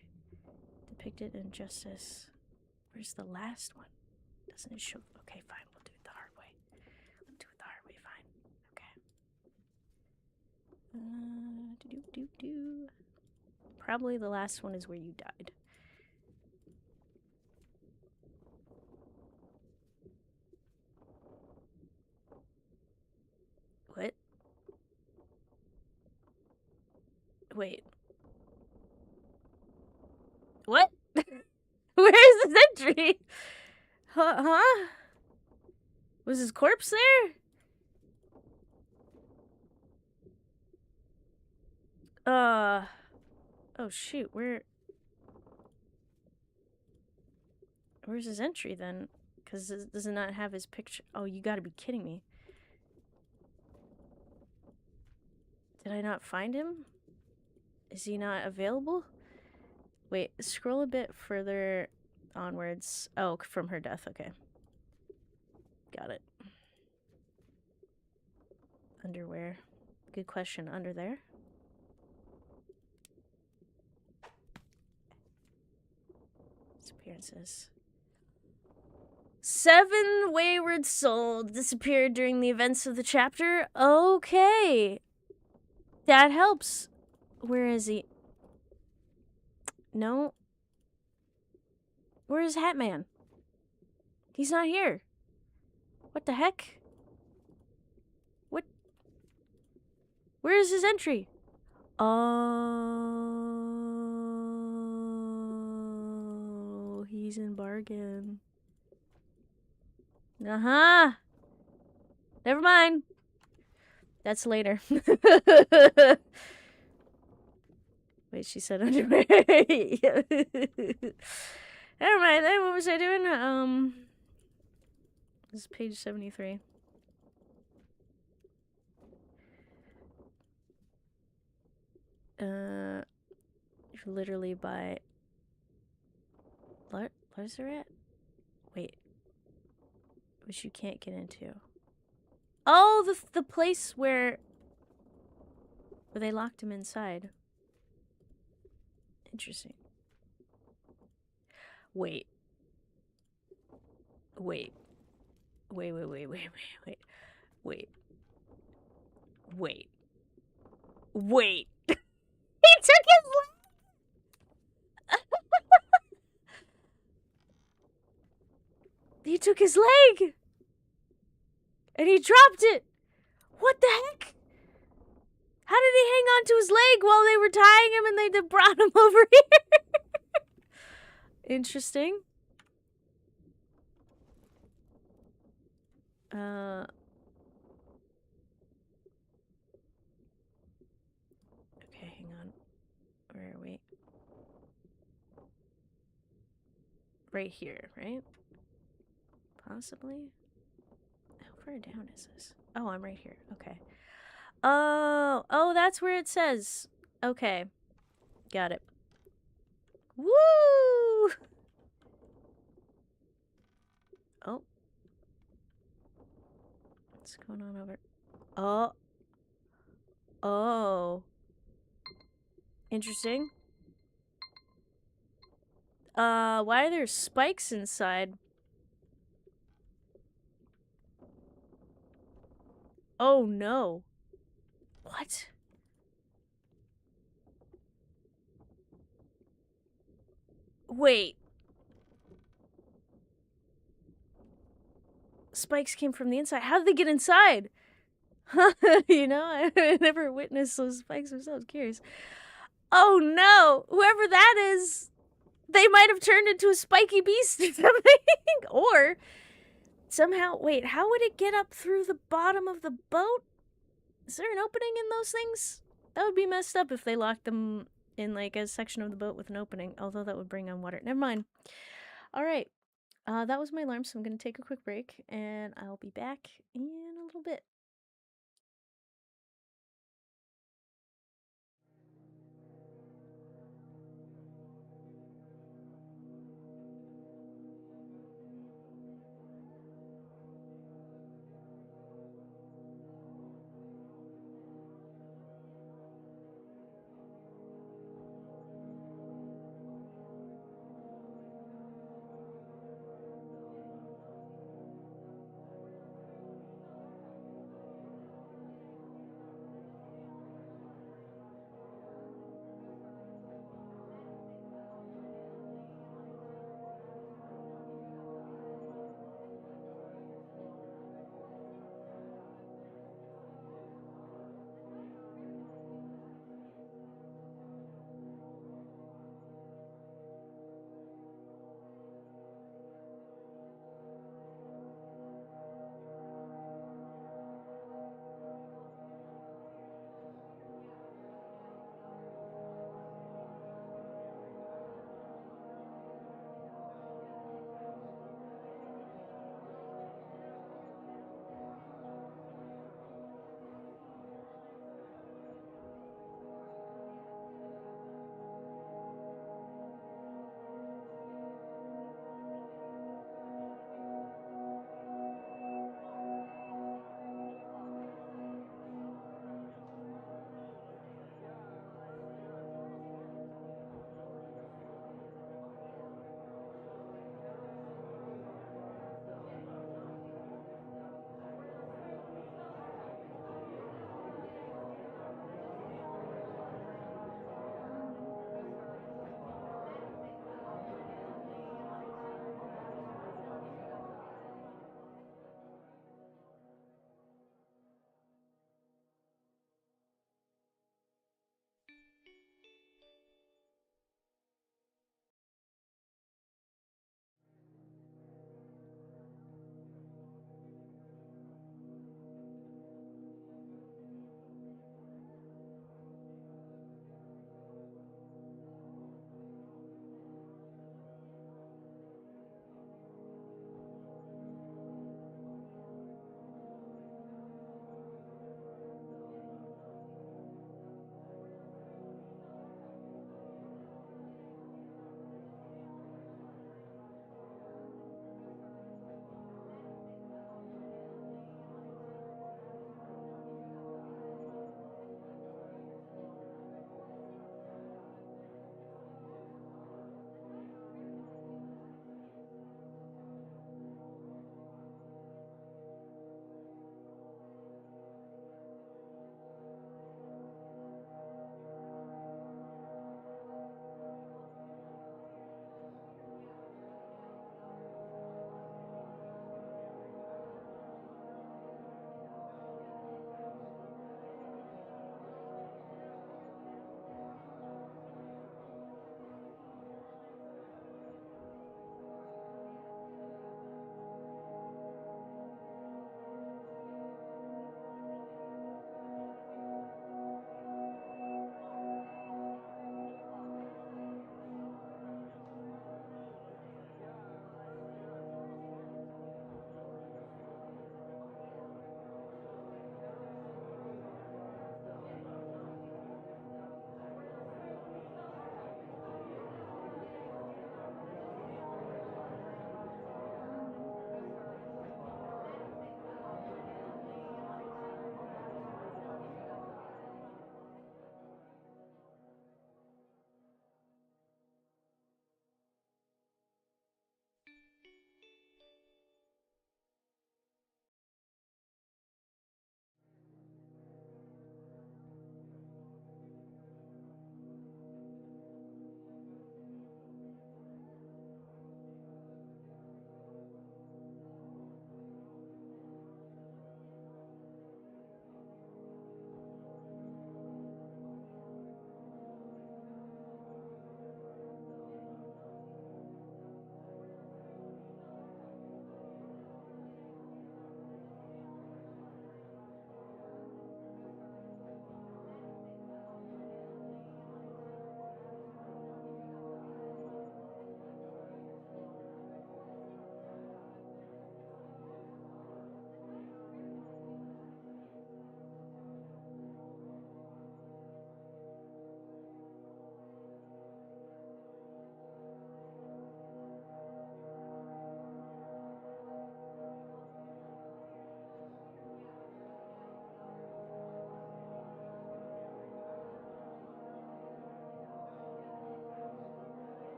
A: Depicted injustice. Where's the last one? Doesn't it show? Okay, fine. We'll do it the hard way. We'll do it the hard way, fine. Okay. Probably the last one is where you died. What? Wait. What? Where's his entry? Huh? Was his corpse there? Oh shoot, where's his entry then? Because does it not have his picture? Oh, you gotta be kidding me. Did I not find him? Is he not available? Wait, scroll a bit further onwards. Oh, from her death, okay. Got it. Underwear. Good question. Under there? Disappearances. 7 wayward souls disappeared during the events of the chapter. Okay. That helps. Where is he? No. Where is Hatman? He's not here. What the heck? What? Where is his entry? Oh, he's in bargain. Uh-huh. Never mind. That's later. Wait, she said underwear. Never mind. Then what was I doing? This is page 73. Literally by Lazaret? Wait. Which you can't get into. Oh, the place where they locked him inside. Interesting. Wait. Wait. Wait. He took his leg! He took his leg! And he dropped it! What the heck? How did he hang on to his leg while they were tying him and they brought him over here? Interesting. Okay, hang on. Where are we? Right here, right? Possibly? How far down is this? Oh, I'm right here. Okay. Oh, that's where it says. Okay. Got it. Woo! Oh. What's going on over? Oh. Interesting. Why are there spikes inside? Oh no. What? Wait. Spikes came from the inside. How did they get inside? You know, I never witnessed those spikes myself. I was curious. Oh no! Whoever that is, they might have turned into a spiky beast or something. Or somehow, wait, how would it get up through the bottom of the boat? Is there an opening in those things? That would be messed up if they locked them in like a section of the boat with an opening. Although that would bring on water. Never mind. All right. That was my alarm, so I'm going to take a quick break, and I'll be back in a little bit.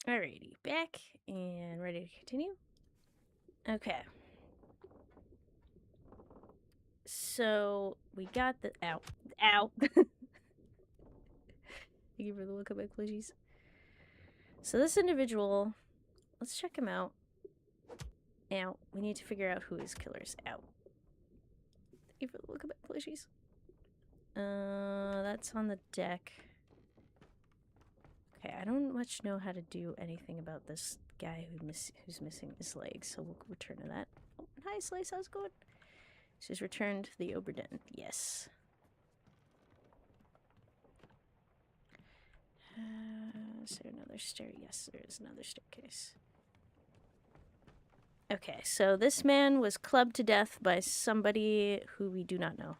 A: Alrighty, back and ready to continue. Okay. So we got the ow. Thank you for the look at my plushies. So this individual, let's check him out. Ow. We need to figure out who his killer is. Ow. Thank you for the look at my plushies. That's on the deck. Okay, I don't much know how to do anything about this guy who's missing his legs, so we'll return to that. Oh, hi, Slice, how's it going? She's returned the Obra Dinn. Yes. Is there another stair? Yes, there is another staircase. Okay, so this man was clubbed to death by somebody who we do not know.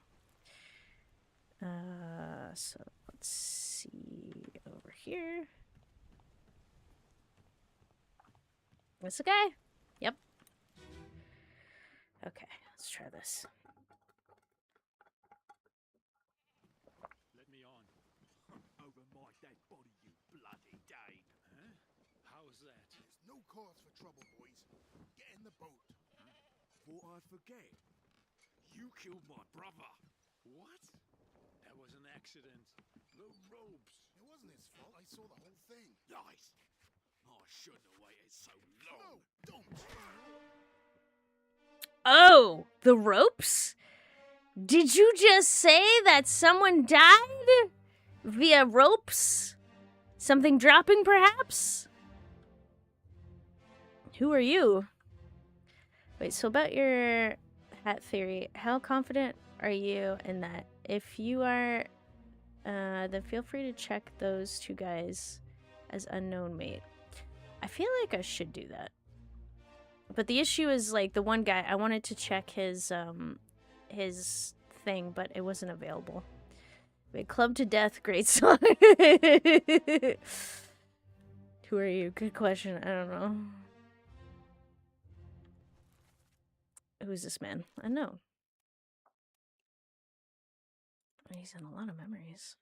A: So let's see over here. That's the guy? Yep. Okay, let's try this.
C: Let me on. Over my dead body, you bloody Dane.
B: Huh? How's that?
E: There's no cause for trouble, boys. Get in the boat.
C: Thought I'd forget. You killed my brother.
B: What? That was an accident.
C: The ropes.
E: It wasn't his fault. I saw the whole thing.
C: Nice. I shouldn't have waited so
E: No,
C: long.
E: don't.
A: Oh, the ropes? Did you just say that someone died? Via ropes? Something dropping, perhaps? Who are you? Wait, so about your hat theory, how confident are you in that? If you are, then feel free to check those two guys as unknown mate. I feel like I should do that. But the issue is, like, the one guy, I wanted to check his thing, but it wasn't available. Wait, club to death, great song. Who are you? Good question. I don't know. Who's this man? I know. He's in a lot of memories.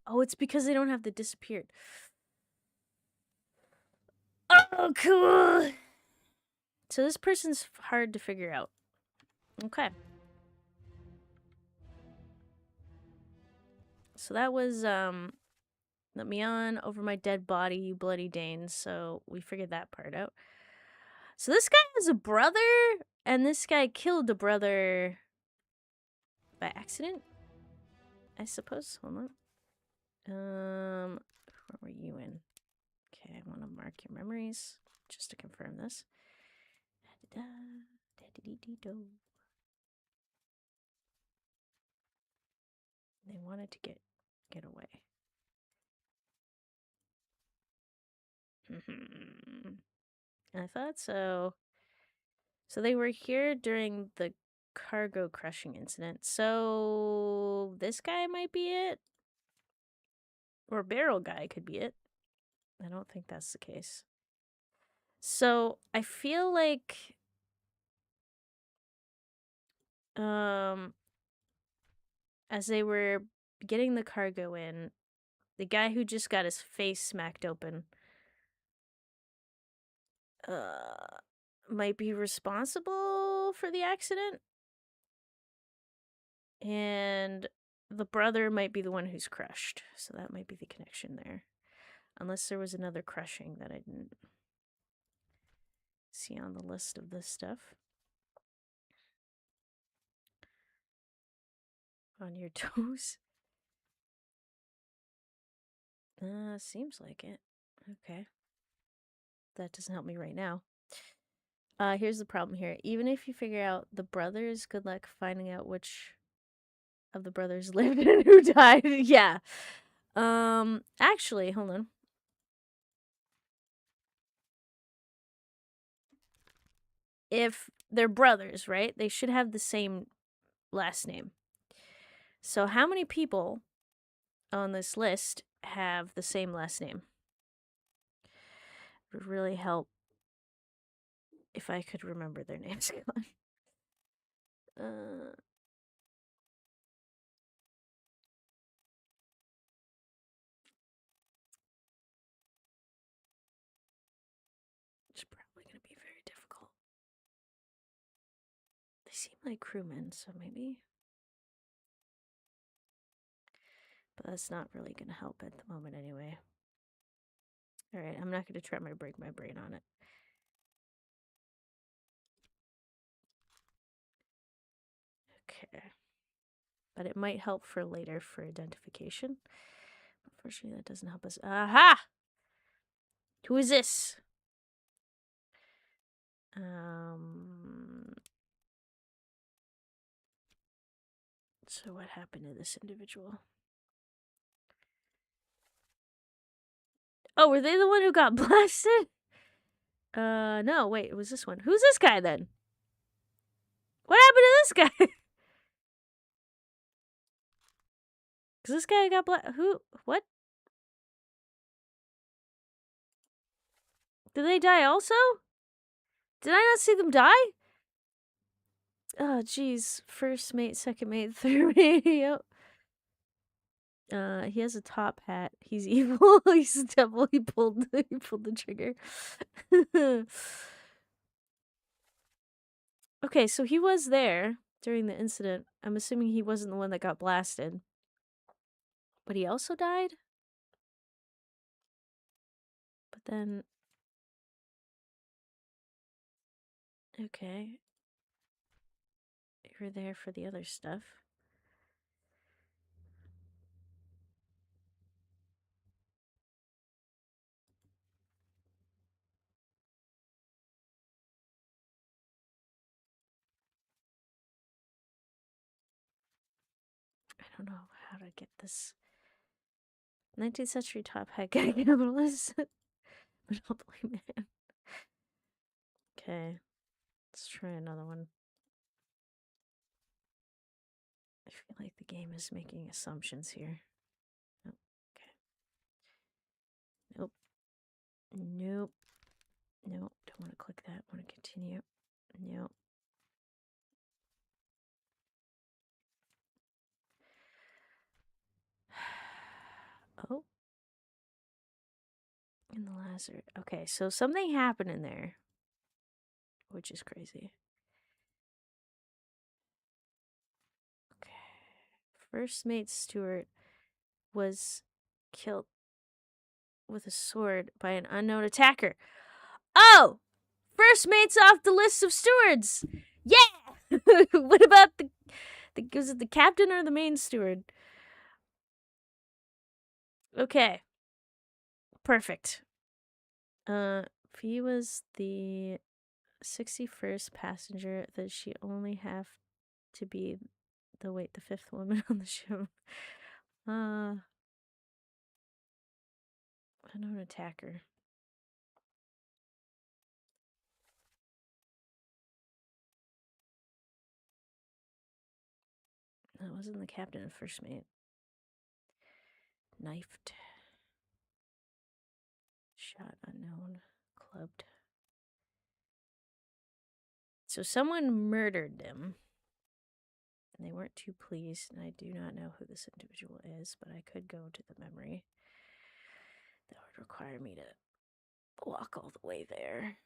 A: Oh, it's because they don't have the disappeared. Oh, cool. So this person's hard to figure out. Okay. So that was, let me on over my dead body, you bloody Dane. So we figured that part out. So this guy has a brother, and this guy killed a brother by accident, I suppose. Hold on. Where were you in? Okay, I want to mark your memories just to confirm this. They wanted to get away. I thought so. So they were here during the cargo crushing incident. So this guy might be it. Or barrel guy could be it. I don't think that's the case. So I feel like as they were getting the cargo in, the guy who just got his face smacked open might be responsible for the accident. And the brother might be the one who's crushed. So that might be the connection there. Unless there was another crushing that I didn't see on the list of this stuff. On your toes? Seems like it. Okay. That doesn't help me right now. Here's the problem here. Even if you figure out the brothers, good luck finding out which of the brothers lived and who died. Yeah. Actually, hold on. If they're brothers, right? They should have the same last name. So how many people on this list have the same last name? It would really help if I could remember their names. seem like crewmen, so maybe. But that's not really going to help at the moment anyway. Alright, I'm not going to try to break my brain on it. Okay. But it might help for later for identification. Unfortunately, that doesn't help us. Aha! Who is this? So what happened to this individual? Oh, were they the one who got blasted? No, wait, it was this one. Who's this guy then? What happened to this guy? Cause this guy got who? What? Did they die also? Did I not see them die? Oh, jeez. First mate, second mate, third mate. Yep. He has a top hat. He's evil. He's a devil. He pulled the trigger. Okay, so he was there during the incident. I'm assuming he wasn't the one that got blasted. But he also died? But then... Okay. You were there for the other stuff. I don't know how to get this 19th century top hat guy capitalist Monopoly man. Okay, let's try another one. I feel like the game is making assumptions here. Oh, okay. Nope. Nope. Nope. Don't want to click that. Want to continue. Nope. Oh. In the Lazarus. Okay, so something happened in there, which is crazy. Okay. First mate Stewart was killed with a sword by an unknown attacker. Oh! First mate's off the list of stewards! Yeah! What about was it the captain or the main steward? Okay. Perfect. He was the 61st passenger, that she only have to be the fifth woman on the ship. Unknown attacker. That wasn't the captain and first mate. Knifed. Shot unknown. Clubbed. So someone murdered them. And they weren't too pleased, and I do not know who this individual is, but I could go to the memory. That would require me to walk all the way there.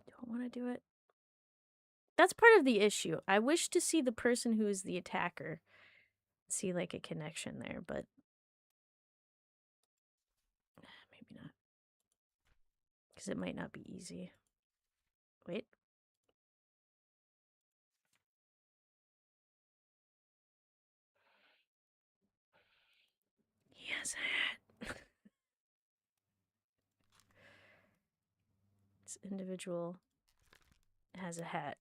A: Don't want to do it. That's part of the issue. I wish to see the person who is the attacker. See, like, a connection there, but maybe not. Because it might not be easy. Wait. He has a hat. This individual has a hat.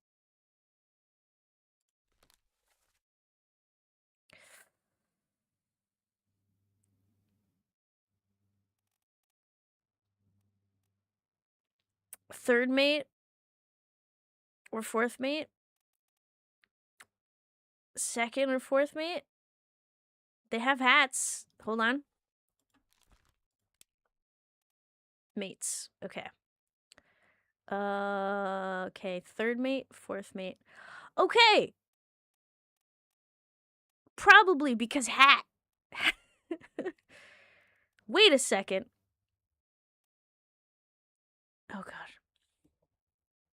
A: Third mate or fourth mate? Second or fourth mate? They have hats. Hold on. Mates. Okay. Okay. Third mate, fourth mate. Okay. Probably because hat. Wait a second. Oh, God.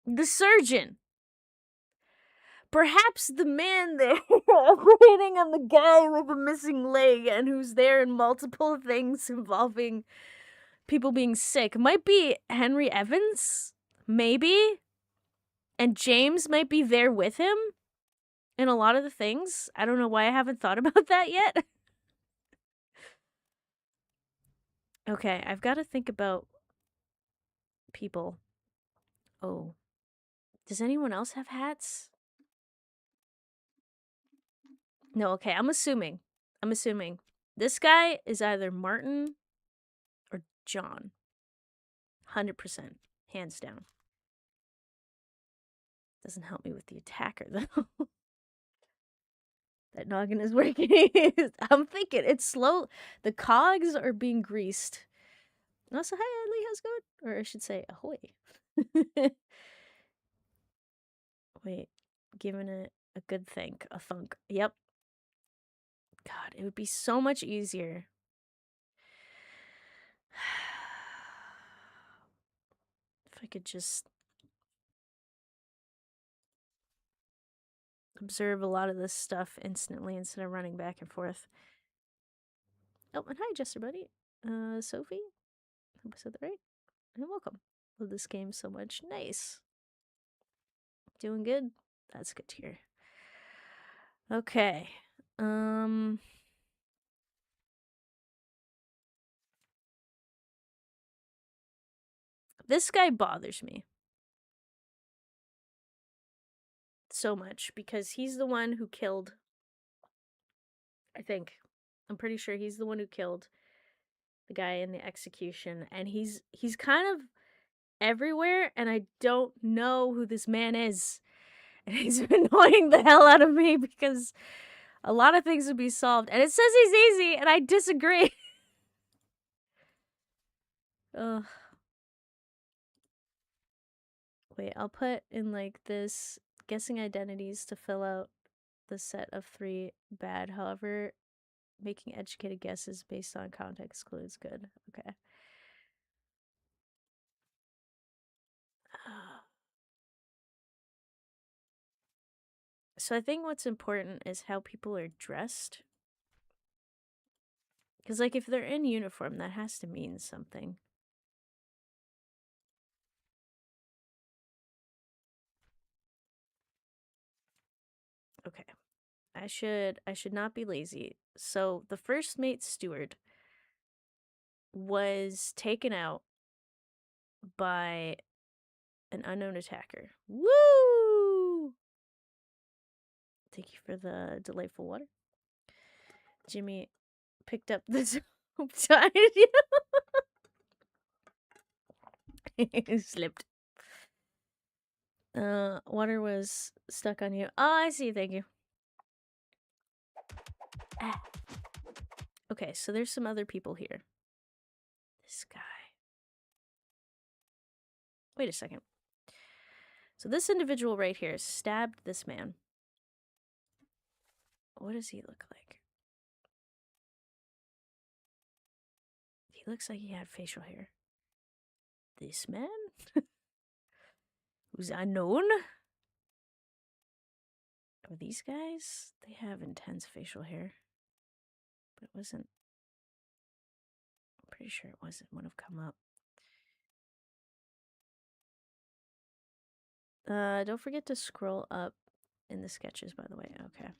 A: The surgeon. perhaps the man there operating on the guy with a missing leg and who's there in multiple things involving people being sick might be Henry Evans, maybe, and James might be there with him in a lot of the things. I don't know why I haven't thought about that yet. Okay, I've got to think about people. Oh, does anyone else have hats? No, okay, I'm assuming. This guy is either Martin or John. 100%. Hands down. Doesn't help me with the attacker, though. That noggin is working. I'm thinking it's slow. The cogs are being greased. Also, hi, Adley, how's it going? Or I should say, ahoy. Wait, giving it a good think. A thunk. Yep. God, it would be so much easier. If I could just observe a lot of this stuff instantly instead of running back and forth. Oh, and hi, Jester Buddy. Sophie. Hope I said that right. And welcome. Love this game so much. Nice. Doing good? That's good to hear. Okay. This guy bothers me so much because he's the one who killed, I think. I'm pretty sure he's the one who killed the guy in the execution, and he's kind of everywhere, and I don't know who this man is. And he's annoying the hell out of me because a lot of things would be solved. And it says he's easy, and I disagree. Ugh. Wait, I'll put in like this guessing identities to fill out the set of 3 bad. However, making educated guesses based on context clues good. Okay. So I think what's important is how people are dressed. Because, like, if they're in uniform, that has to mean something. Okay. I should not be lazy. So the first mate steward was taken out by an unknown attacker. Woo! Thank you for the delightful water. Jimmy picked up this tied you. Slipped. Water was stuck on you. Oh, I see. Thank you. Ah. Okay, so there's some other people here. This guy. Wait a second. So this individual right here stabbed this man. What does he look like? He looks like he had facial hair. This man? Who's unknown? Are these guys? They have intense facial hair. But it wasn't... I'm pretty sure it wasn't one have come up. Don't forget to scroll up in the sketches, by the way. Okay.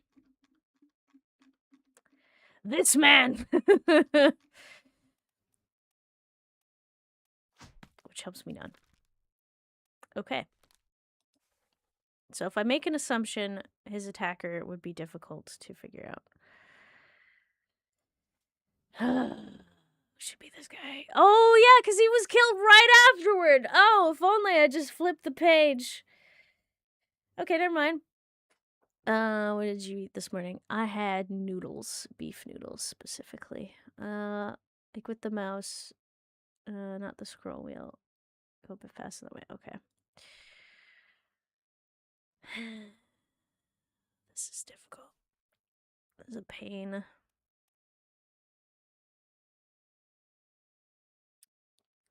A: This man! Which helps me none. Okay. So if I make an assumption, his attacker would be difficult to figure out. Should be this guy. Oh, yeah, because he was killed right afterward. Oh, if only I just flipped the page. Okay, never mind. What did you eat this morning? I had noodles. Beef noodles, specifically. Like with the mouse. Not the scroll wheel. Go a bit faster that way. Okay. This is difficult. This is a pain.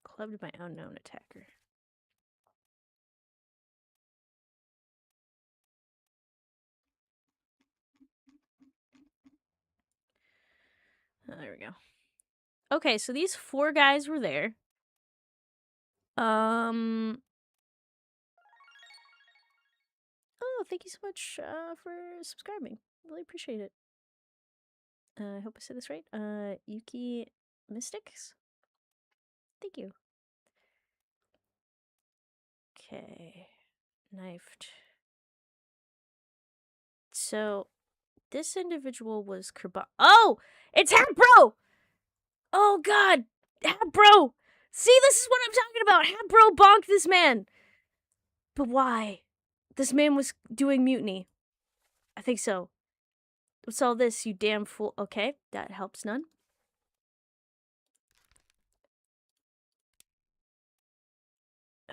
A: Clubbed by unknown attacker. Oh, there we go. Okay, so these 4 guys were there. Oh, thank you so much for subscribing. Really appreciate it. I hope I said this right. Yuki Mystics? Thank you. Okay. Knifed. So, this individual was Oh! It's Hat Bro! Oh, God! Hat Bro! See, this is what I'm talking about! Hat Bro bonked this man! But why? This man was doing mutiny. I think so. What's all this, you damn fool? Okay, that helps none.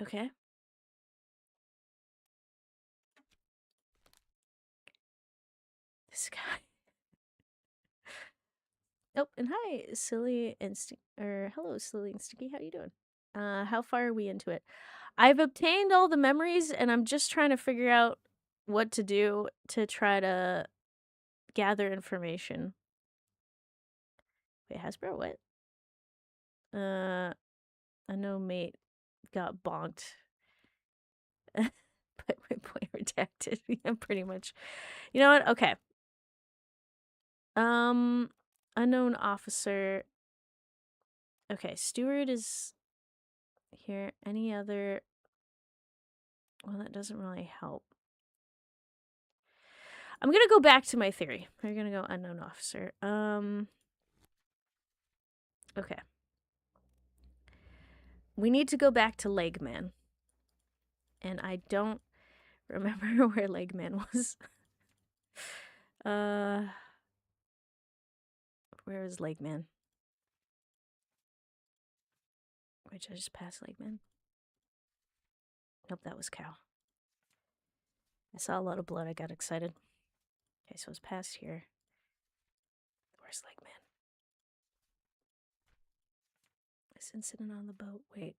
A: Okay. This guy. Oh, and hi, Silly and hello, Silly and Sticky. How you doing? How far are we into it? I've obtained all the memories, and I'm just trying to figure out what to do to try to gather information. Wait, Hasbro, what? Unknown mate got bonked. But my point redacted. Yeah, pretty much. You know what? Okay. Unknown officer. Okay, steward is here. Any other? Well, that doesn't really help. I'm gonna go back to my theory. We're gonna go unknown officer. Okay. We need to go back to Legman. And I don't remember where Legman was. Where is Legman? Wait, did I just pass Legman? Nope, that was Cow. I saw a lot of blood, I got excited. Okay, so it's past here. Where's Legman? This incident on the boat. Wait,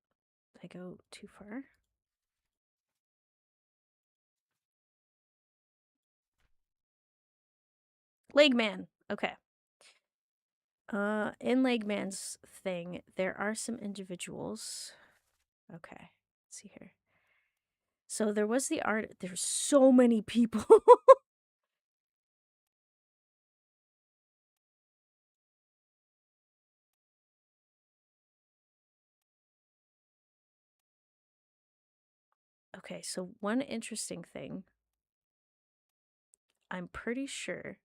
A: did I go too far? Legman. Okay. In Legman's thing, there are some individuals. Okay, let's see here. So there was the art. There's so many people. Okay, so one interesting thing. I'm pretty sure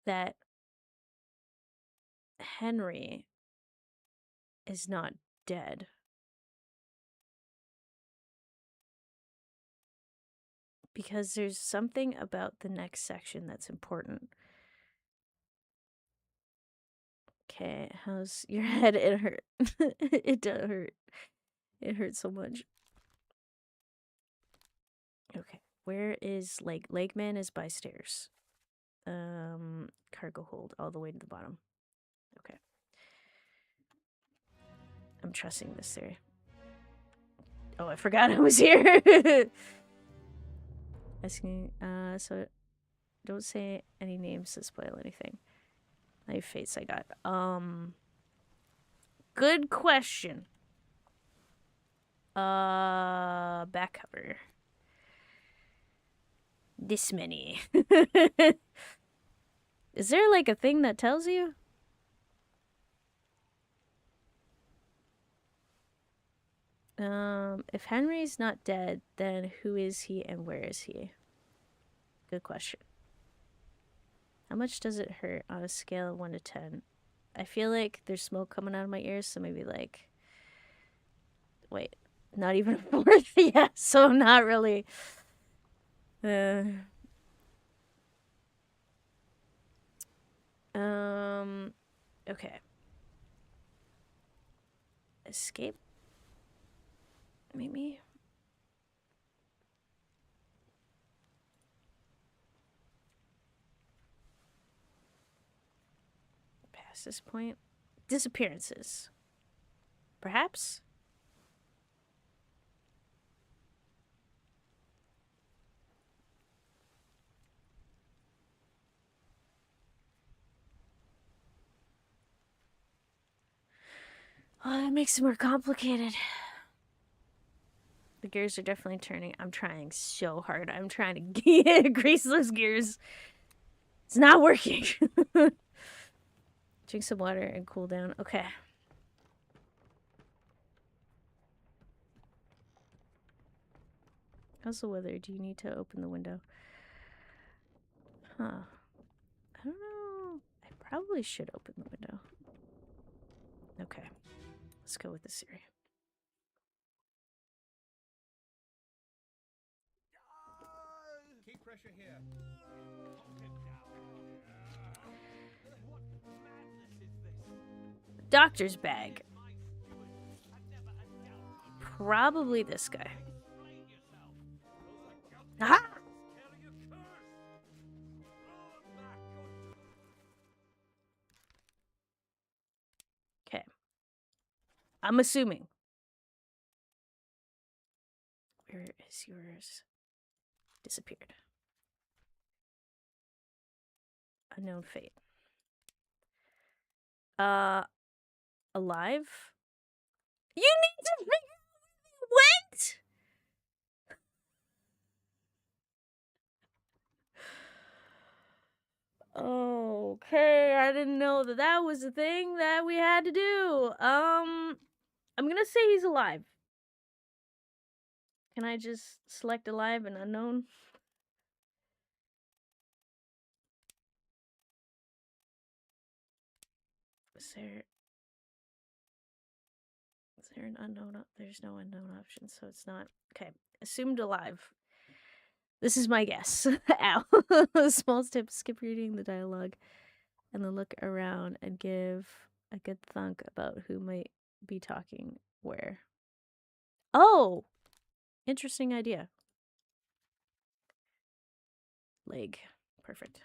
A: that Henry is not dead. Because there's something about the next section that's important. Okay, how's your head? It hurt. It does hurt. It hurts so much. Okay, where is Legman is by stairs. Cargo hold all the way to the bottom. Okay. I'm trusting this theory. Oh, I forgot I was here. Asking, so don't say any names to spoil anything. My face I got. Good question. Back cover. This many. Is there like a thing that tells you? If Henry's not dead, then who is he and where is he? Good question. How much does it hurt on a scale of 1 to 10? I feel like there's smoke coming out of my ears, so maybe like... Wait, not even a fourth? Yeah, so not really. Okay. Escape? Maybe? Past this point? Disappearances. Perhaps? Oh, that makes it more complicated. The gears are definitely turning. I'm trying so hard. I'm trying to grease those gears. It's not working. Drink some water and cool down. Okay. How's the weather? Do you need to open the window? Huh. I don't know. I probably should open the window. Okay. Let's go with the Siri.
B: Keep pressure here.
C: Hold him down. What madness is this?
A: Doctor's bag.
C: My steward had never a doubt on your
A: Probably this guy.
C: explain yourself.
A: Aha!
D: Carry your curse! Throw them back, go
A: Okay. I'm assuming. Where is yours? Disappeared. Unknown fate. Alive? You need to figure out where they went! Okay, I didn't know that that was a thing that we had to do. I'm gonna say he's alive. Can I just select alive and unknown? Is there an unknown? There's no unknown option, so it's not. Okay, assumed alive. This is my guess. Ow. Small step, skip reading the dialogue and then look around and give a good thunk about who might be talking where. Oh! Interesting idea. Leg. Perfect.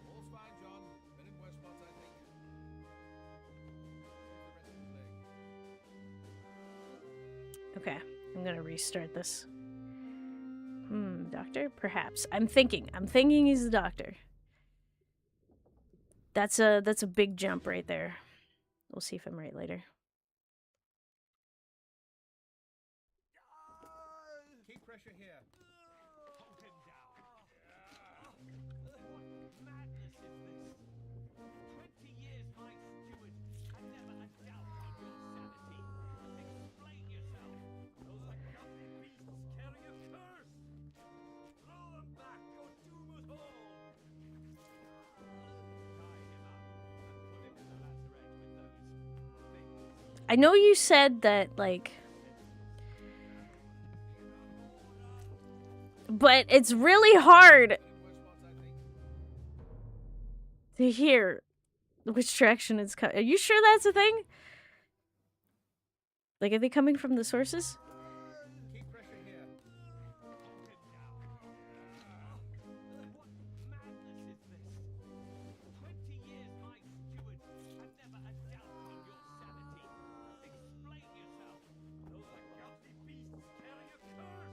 B: All's fine, John. Been in worse spots, I think. The rest of his leg.
A: Okay, I'm gonna restart this. Doctor? Perhaps. I'm thinking he's the doctor. That's a big jump right there. We'll see if I'm right later.
B: Keep pressure here.
C: Hold him down. What madness is this? 20 years my steward had never a doubt on your sanity. Explain yourself.
D: Those ungodly beasts carry a curse! Throw them back, go doom us all!
C: Tie him up and put him in the lazaret with those things.
A: I know you said that, like... But it's really hard
B: Been in worse spots, I think.
A: to hear which direction it's coming. Are you sure that's a thing? Like, are they coming from the sources?
B: Keep pressure here.
C: Hold him down. What madness is this? 20 years my steward had never a doubt on your sanity. Explain yourself.
D: Those ungodly beasts carry a curse!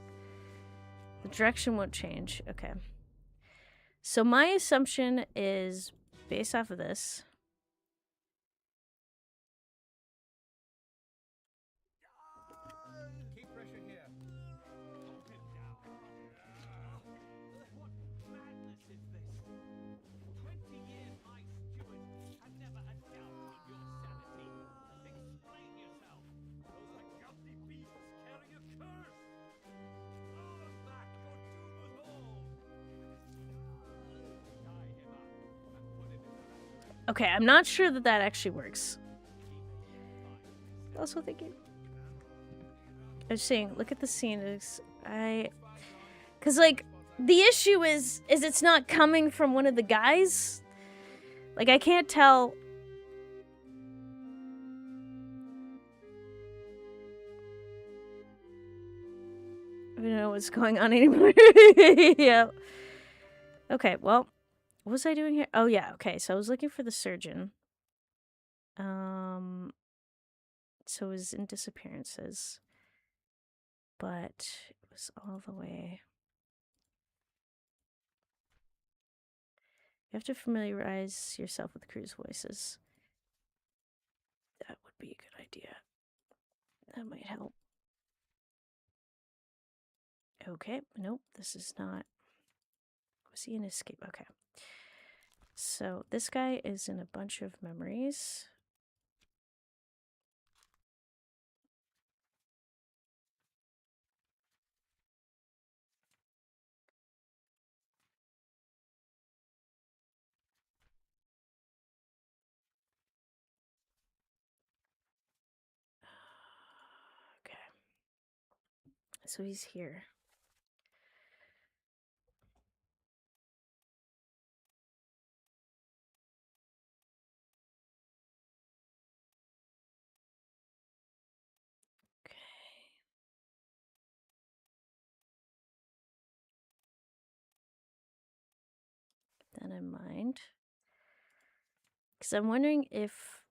A: The direction won't change. Okay. So my assumption is based off of this.
B: Keep pressure here.
C: Hold him down. What madness is this? 20 years my steward had never a doubt on your sanity. Explain yourself.
D: Those ungodly beasts carry a curse! Throw them back, go doom us all!
C: Tie him up and put him in the lazaret.
A: Okay, I'm not sure that that actually works. Also thinking. I was saying, look at the scene. Cause like the issue is it's not coming from one of the guys. Like I can't tell. I don't know what's going on anymore. Yeah. Okay, well, what was I doing here? Oh yeah, okay. So I was looking for the surgeon. So it was in disappearances. but it was all the way. You have to familiarize yourself with cruise voices. That would be a good idea. That might help. Okay, nope, this is not. Was he in escape? Okay. So this guy is in a bunch of memories. Okay. So he's here. Okay. Keep that in mind. Because I'm wondering if,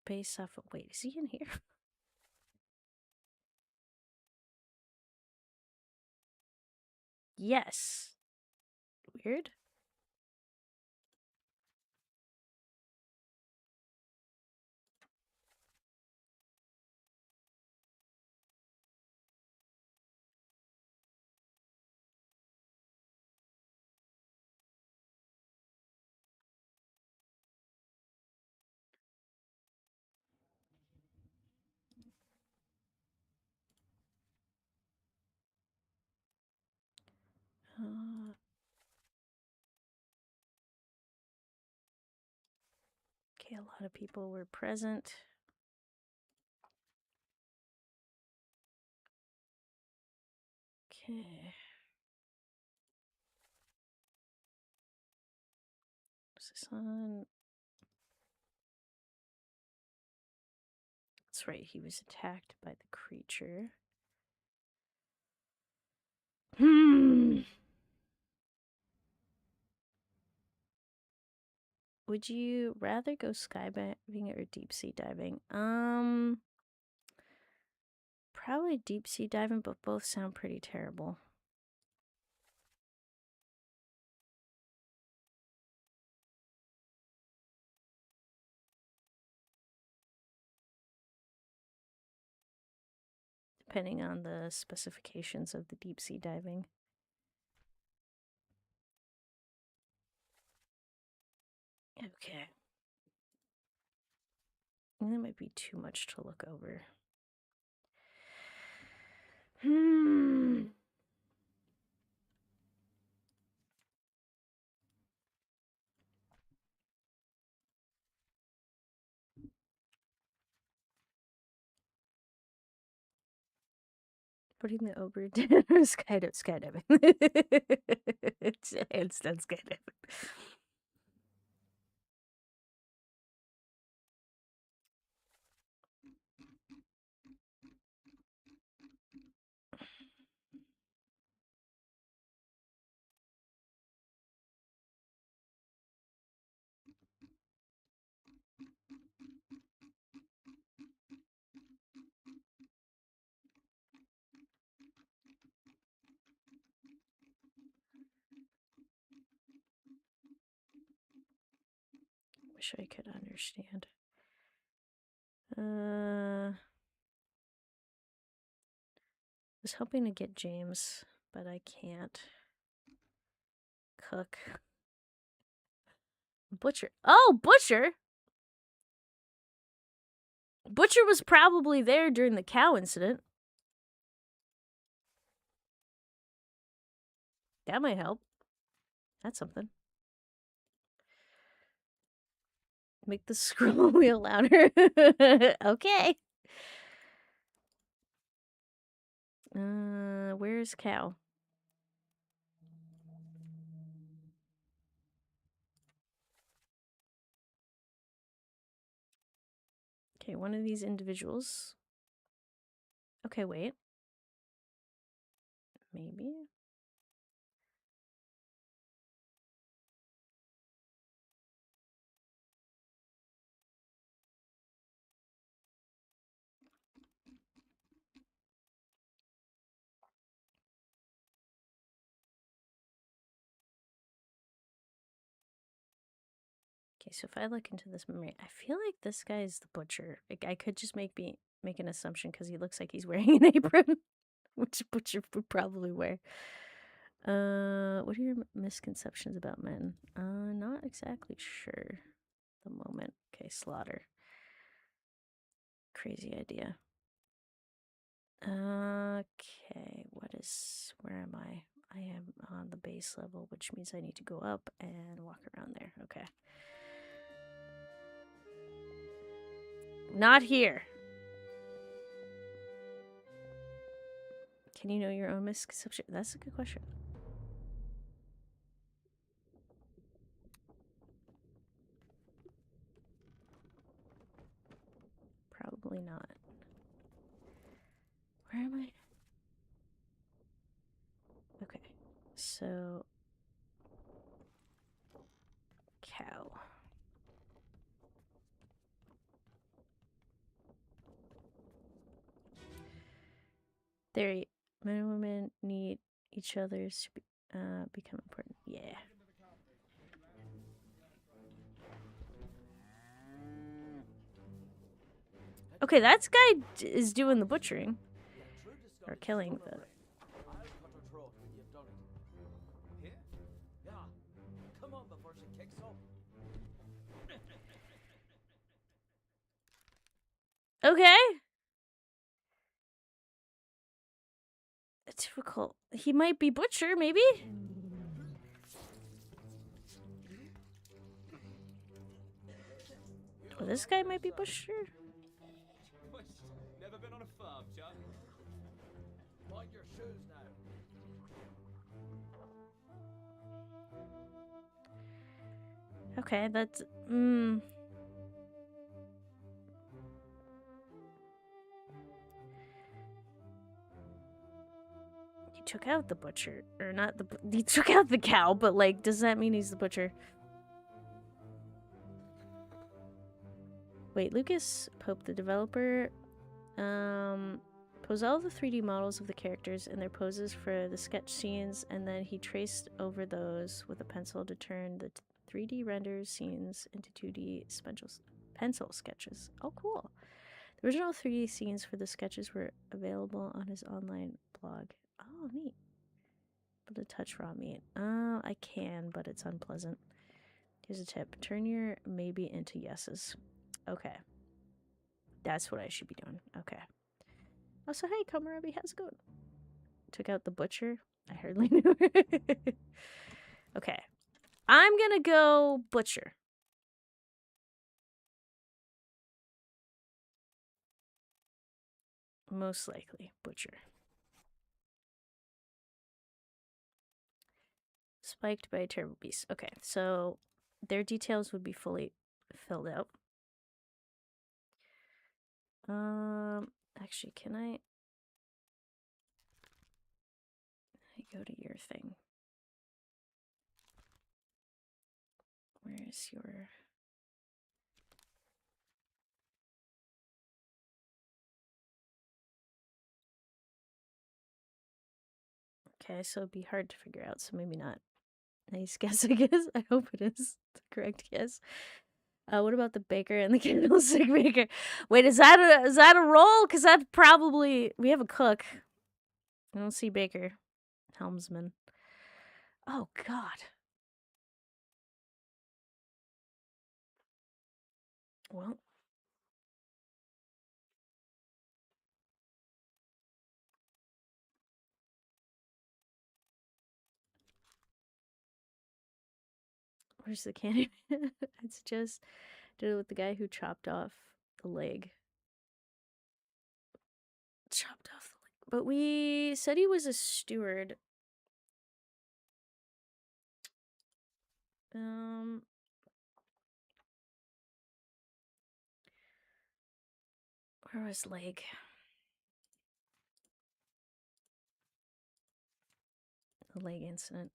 A: based off of, wait, is he in here? Yes. Weird. Okay, a lot of people were present. Okay. What's this on? That's right, he was attacked by the creature. Would you rather go skydiving or deep sea diving? Probably deep sea diving, but both sound pretty terrible. Depending on the specifications of the deep sea diving. Okay. And that might be too much to look over. Putting the Obra Dinn or skydiving. It's done skydiving. Wish I could understand. Was hoping to get James, but I can't. Cook. Butcher. Oh, Butcher! Butcher was probably there during the cow incident. That might help. That's something. Make the scroll wheel louder. Okay. Where's cow? Okay, one of these individuals. Okay, wait. Maybe. Okay, so if I look into this memory, I feel like this guy is the butcher. Like, I could just make an assumption because he looks like he's wearing an apron, which a butcher would probably wear. What are your misconceptions about men? Not exactly sure. The moment. Okay, slaughter. Crazy idea. Okay, where am I? I am on the base level, which means I need to go up and walk around there. Okay. Not here. Can you know your own misconception? That's a good question. Probably not. Where am I? Okay. So, cow. Men and women need each other to become important. Yeah. Okay, that guy is doing the butchering. Or killing the...
D: I'll cut her throat when you've done it. Here? Yeah. Come on before she kicks up.
A: Okay. Difficult. He might be butcher, maybe? Oh, this guy might be butcher.
C: Never been on a farm, John?
D: Mind your shoes now.
A: Okay, that's... He took out the butcher. Or not the... He took out the cow, but, like, does that mean he's the butcher? Wait, Lucas Pope, the developer, posed all the 3D models of the characters and their poses for the sketch scenes, and then he traced over those with a pencil to turn the 3D renders scenes into 2D pencil sketches. Oh, cool. The original 3D scenes for the sketches were available on his online blog. Oh, neat. Able to touch raw meat. I can, but it's unpleasant. Here's a tip. Turn your maybe into yeses. Okay. That's what I should be doing. Okay. Oh, so hey, Komarabi, how's it going? Took out the butcher. I hardly knew. Okay. I'm gonna go butcher. Most likely, butcher. Spiked by a terrible beast. Okay, so their details would be fully filled out. Actually, can I go to your thing? Where's your... Okay, so it'd be hard to figure out, so maybe not. Nice guess, I guess. I hope it is the correct guess. What about the baker and the candlestick maker? Wait, is that a role? Because that's probably... We have a cook. I don't see baker. Helmsman. Oh, God. Well. Where's the candy? I'd suggest did it with the guy who chopped off the leg. Chopped off the leg. But we said he was a steward. Where was leg? The leg incident.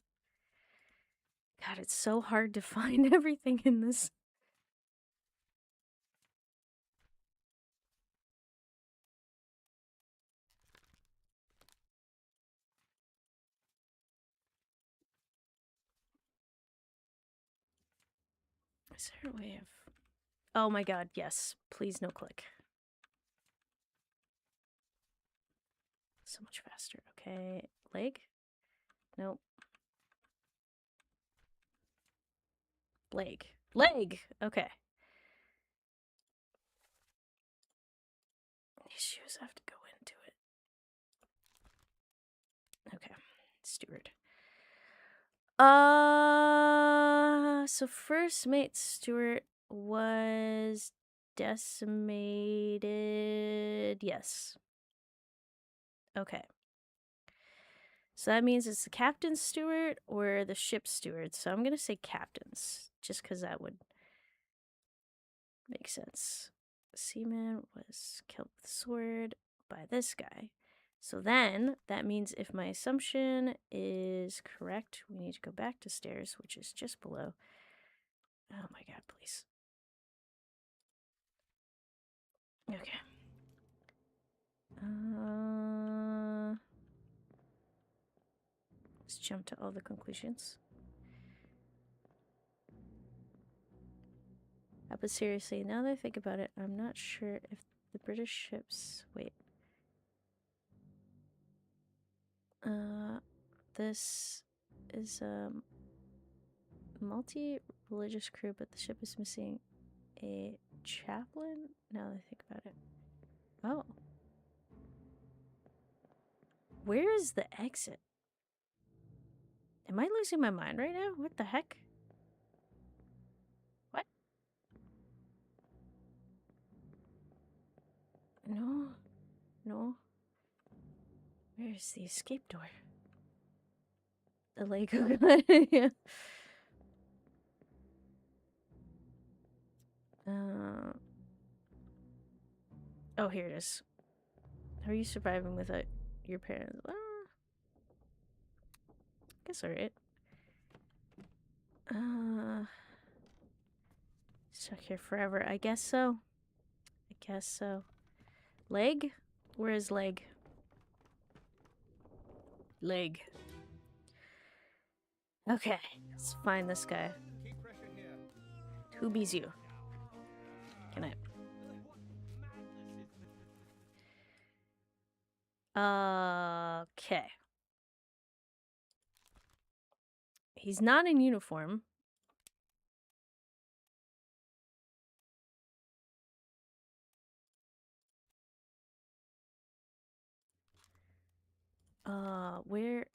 A: God, it's so hard to find everything in this. Is there a way of... Oh my god, yes. Please no click. So much faster. Okay. Leg? Nope. Leg. Leg! Okay. These shoes have to go into it. Okay. Steward. So first mate Stewart was decimated. Yes. Okay. So that means it's the captain's steward or the ship's steward. So I'm going to say captain's, just because that would make sense. Seaman was killed with a sword by this guy. So then that means if my assumption is correct, we need to go back to stairs, which is just below. Oh my god, please. Okay. Let's jump to all the conclusions. But seriously, now that I think about it, I'm not sure if the British ships... Wait. This is a multi-religious crew, but the ship is missing a chaplain? Now that I think about it. Oh. Where is the exit? Am I losing my mind right now? What the heck? What? No. No. Where's the escape door? The Lego gun. Yeah. Oh, here it is. How are you surviving without your parents? Guess alright. Stuck here forever. I guess so. I guess so. Leg? Where is leg? Leg. Okay, let's find this guy.
B: Keep pressure here.
A: Who bees you? Can I? Okay. He's not in uniform. Where?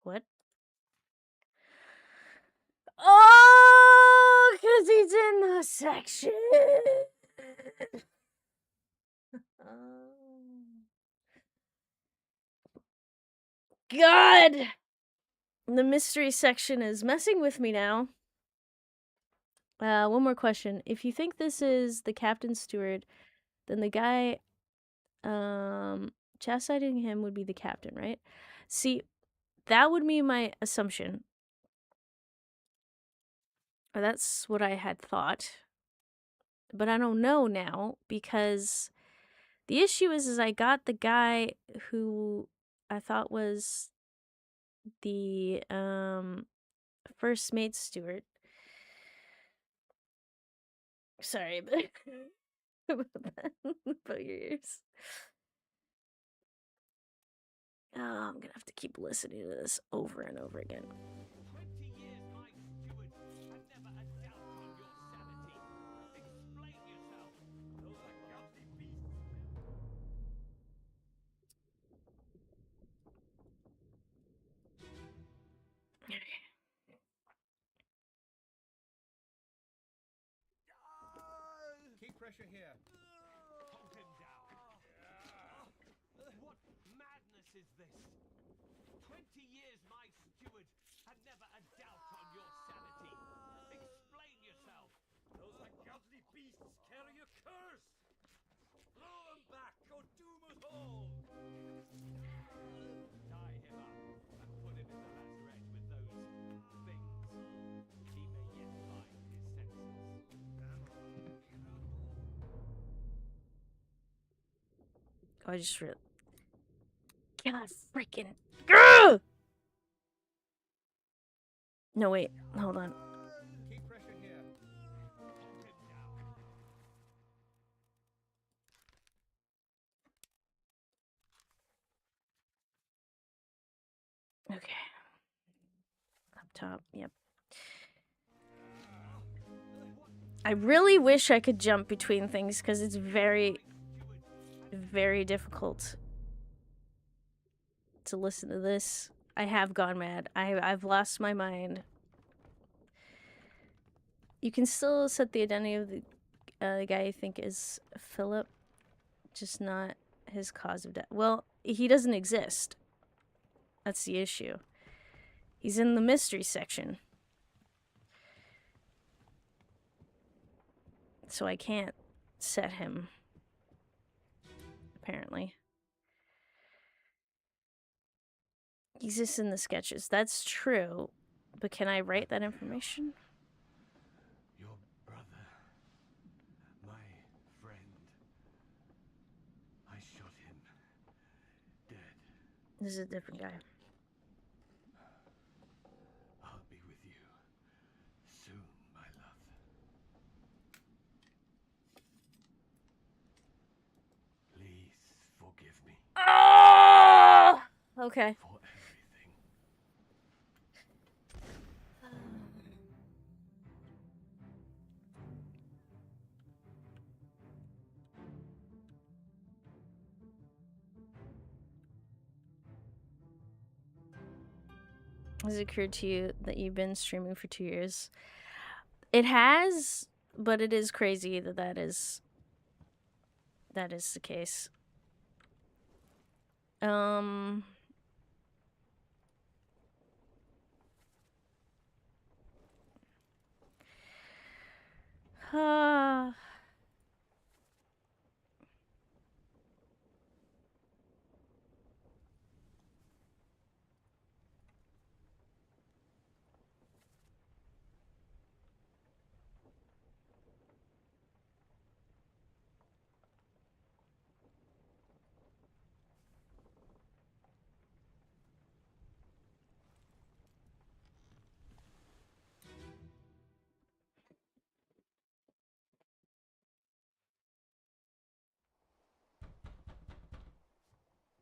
A: What? Oh, because he's in the section. God! The mystery section is messing with me now. One more question. If you think this is the captain's steward, then the guy chastising him would be the captain, right? See, that would be my assumption. Or that's what I had thought. But I don't know now because the issue is I got the guy who I thought was the first mate steward. Sorry, but about your ears. Oh, I'm gonna have to keep listening to this over and over again.
C: 20 years my steward had never a doubt on your sanity. Explain yourself.
D: Those are ghastly beasts.
B: Keep pressure here.
C: Hold him down. What madness is this? 20 years my steward had never a doubt on your sanity. Explain yourself.
D: Those are ghastly beasts carry a curse. Throw them back or doom us all.
C: Tie him up and put him in the lazarette with those things. He may yet find his senses.
A: Oh, I just really... God freaking... Grr! No, wait. Hold on.
B: Keep pressure here.
A: Okay. Up top, yep. I really wish I could jump between things because it's very, very difficult to listen to this. I have gone mad. I've lost my mind. You can still set the identity of the guy you think is Philip, just not his cause of death. Well, he doesn't exist. That's the issue. He's in the mystery section. So I can't set him, apparently. He exists in the sketches. That's true. But can I write that information?
C: Your brother, my friend. I shot him dead.
A: This is a different guy.
C: I'll be with you soon, my love. Please forgive me
A: Oh! Okay.
C: for everything.
A: Has it occurred to you that you've been streaming for 2 years? It has, but it is crazy that that is the case.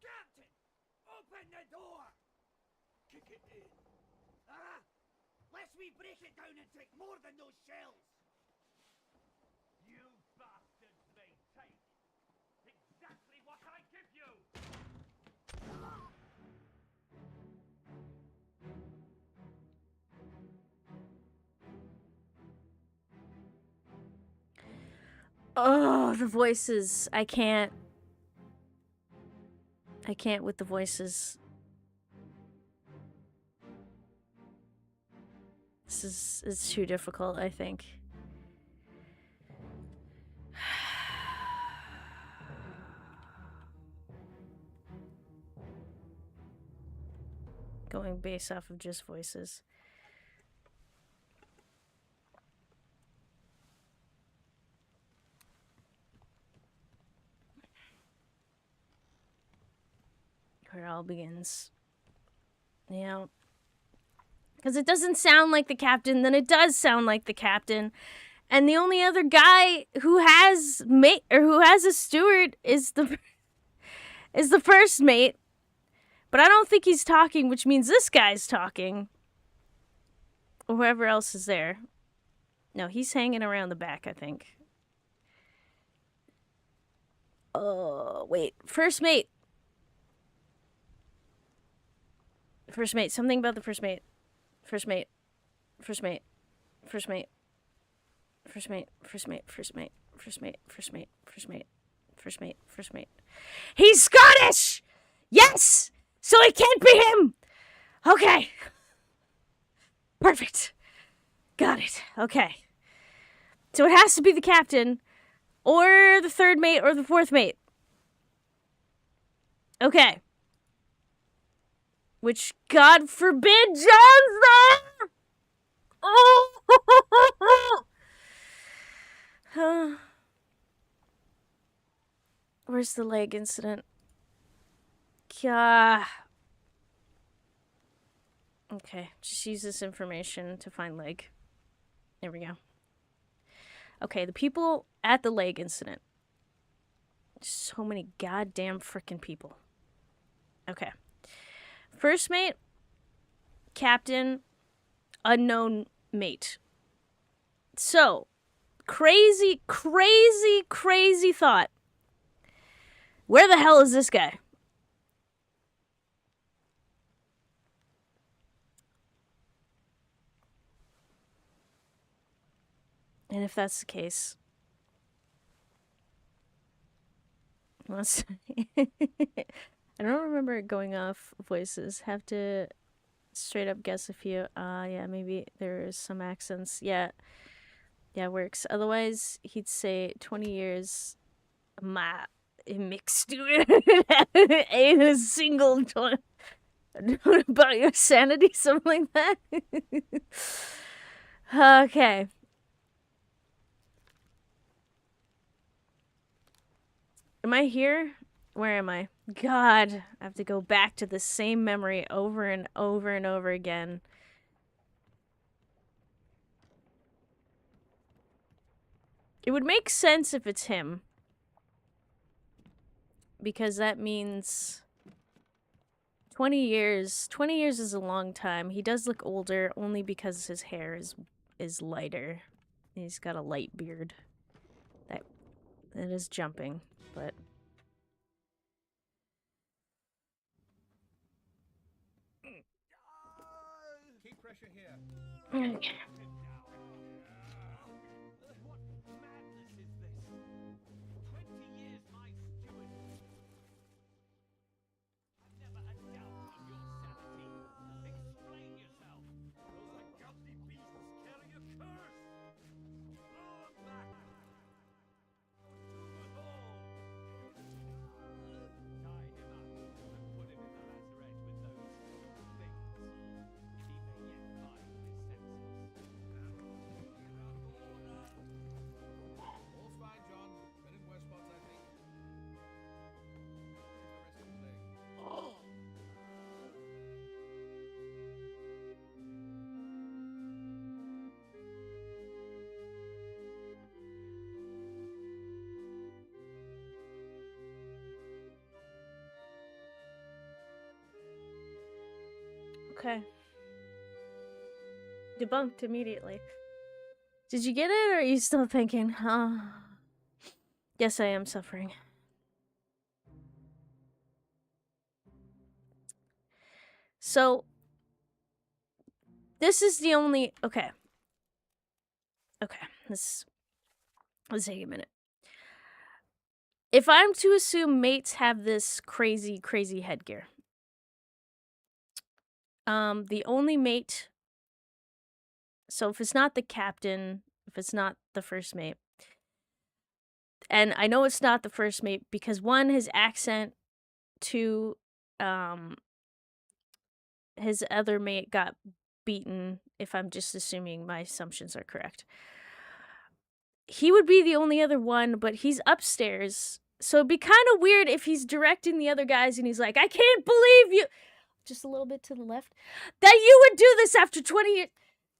D: Captain! Open the door! Kick it in. Ah! Lest we break it down and take more than those shells!
C: You bastards may take exactly what I give you!
A: Oh, the voices. I can't with the voices. It's too difficult, I think. Going based off of just voices. Where it all begins. Yeah. Because it doesn't sound like the captain, then it does sound like the captain. And the only other guy who has mate or who has a steward is the first mate. But I don't think he's talking, which means this guy's talking. Or whoever else is there. No, he's hanging around the back, I think. Oh, wait. First mate. First mate. Something about the first mate. First mate. First mate. First mate. First mate. First mate. First mate. First mate. First mate. First mate. First mate. First mate. He's Scottish! Yes! So it can't be him! Okay. Perfect. Got it. Okay. So it has to be the captain, or the third mate, or the fourth mate. Okay. Which, God forbid, John's there! Oh! Where's the leg incident? God. Okay, just use this information to find leg. There we go. Okay, the people at the leg incident. So many goddamn freaking people. Okay. First mate, captain, unknown mate. So, crazy thought. Where the hell is this guy? And if that's the case, let's I don't remember it going off voices. Have to straight up guess a few. Yeah, maybe there's some accents. Yeah, works. Otherwise, he'd say 20 years. My mixed student ain't a single time about your sanity, something like that. Okay. Am I here? Where am I? God, I have to go back to the same memory over and over and over again. It would make sense if it's him. Because that means 20 years. 20 years is a long time. He does look older only because his hair is lighter. He's got a light beard. That is jumping, but
B: Keep pressure here.
A: okay.
C: What madness is this? 20 years my steward. I've never a doubt on your sanity. Explain yourself.
D: Those ungodly beasts carry a curse! Throw them back!
C: Tie him up and put him in the lazaret with those things. He may yet find his senses.
B: All's fine, John. Been in worse spots, I think. Here's the rest of the leg.
A: Okay. Debunked immediately. Did you get it, or are you still thinking, yes, I am suffering. So, this is the only... Okay. Let's take a minute. If I'm to assume mates have this crazy headgear, the only mate... So if it's not the captain, if it's not the first mate, and I know it's not the first mate because one, his accent, two, his other mate got beaten, if I'm just assuming my assumptions are correct. He would be the only other one, but he's upstairs. So it'd be kind of weird if he's directing the other guys and he's like, I can't believe you, just a little bit to the left, that you would do this after 20 years.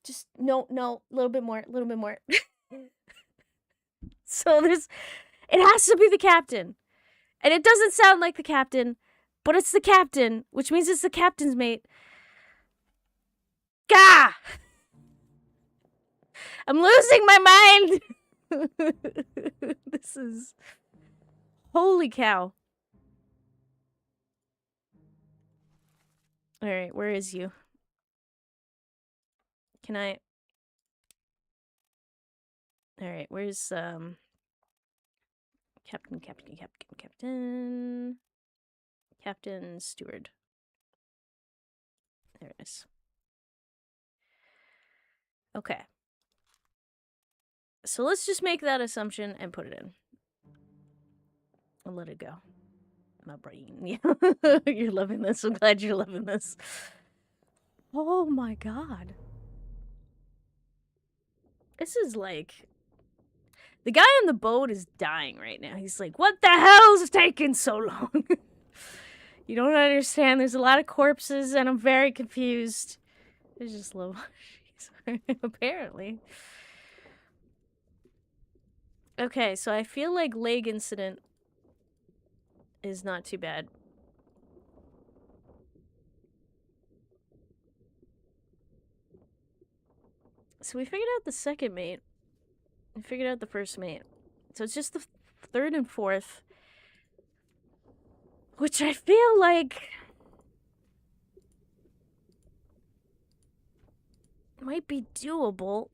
A: Just, no, a little bit more. So it has to be the captain. And it doesn't sound like the captain, but it's the captain, which means it's the captain's mate. Gah! I'm losing my mind! This is... Holy cow. Alright, where is you? Can I... Alright, where's, Captain Steward. There it is. Okay. So let's just make that assumption and put it in. I'll let it go. My brain. You're loving this. I'm glad you're loving this. Oh my god. This is like... The guy on the boat is dying right now. He's like, what the hell's taking so long? You don't understand. There's a lot of corpses, and I'm very confused. There's just low apparently. Okay, so I feel like leg incident is not too bad. So we figured out the second mate. We figured out the first mate. So it's just the third and fourth. Which I feel like might be doable.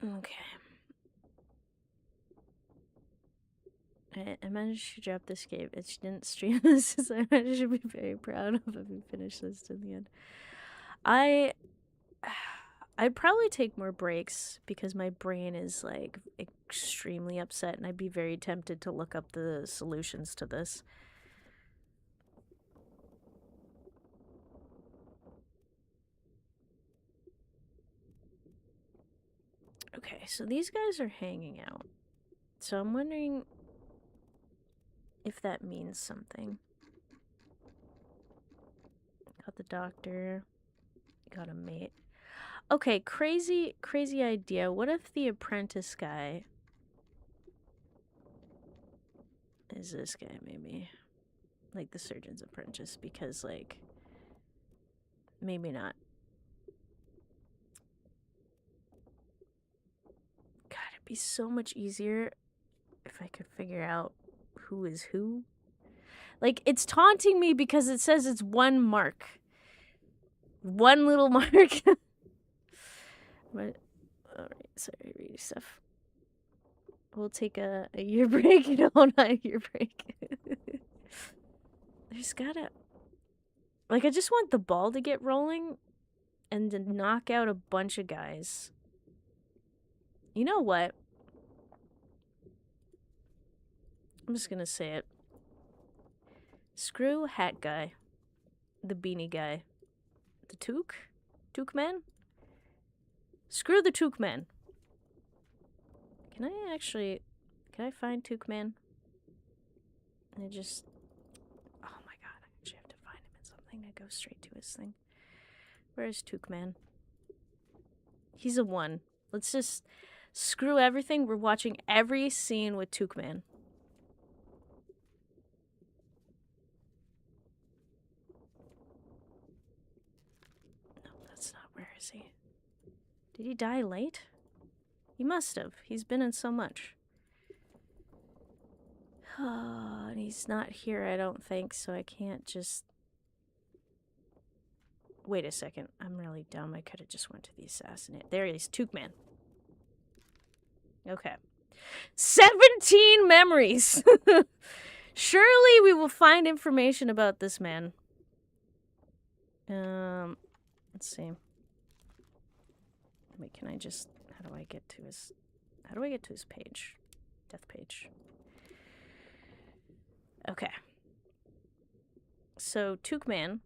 A: Okay. I managed to drop this game, and she didn't stream this, so I should be very proud of if we finish this in the end. I'd probably take more breaks because my brain is like extremely upset, and I'd be very tempted to look up the solutions to this. Okay, so these guys are hanging out. So I'm wondering if that means something. Got the doctor. Got a mate. Okay, crazy idea. What if the apprentice guy is this guy, maybe? Like the surgeon's apprentice, because, like, maybe not. God, it'd be so much easier if I could figure out who is who. Like, it's taunting me because it says it's one mark. One little mark. But, alright, sorry, reading stuff. We'll take a year break. No, not a year break. There's gotta... Like, I just want the ball to get rolling and to knock out a bunch of guys. You know what? I'm just gonna say it. Screw hat guy. The beanie guy. The toque? Toque man? Screw the toque man. Can I find toque man? I just... Oh my god, I actually have to find him in something to go straight to his thing. Where is toque man? He's a 1. Let's just screw everything. We're watching every scene with toque man. No, that's not. Where is he? Did he die late? He must have. He's been in so much. And he's not here, I don't think, so I can't just... Wait a second. I'm really dumb. I could have just went to the assassinate. There he is. Toque man. Okay. 17 memories! Surely we will find information about this man. Let's see. Wait, can I just... How do I get to his page? Death page. Okay. So, Toque man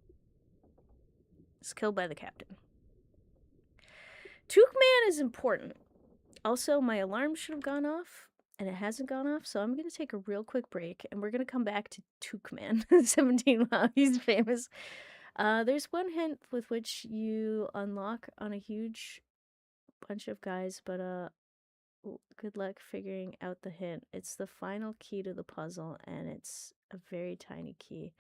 A: is killed by the captain. Toque man is important. Also, my alarm should have gone off, and it hasn't gone off, so I'm going to take a real quick break, and we're going to come back to Toque man. 17, wow, he's famous. There's one hint with which you unlock on a huge bunch of guys, but good luck figuring out the hint. It's the final key to the puzzle, and it's a very tiny key.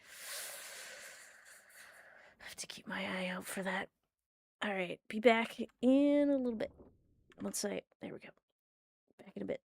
A: I have to keep my eye out for that. Alright, be back in a little bit. Let's say, there we go. Back in a bit.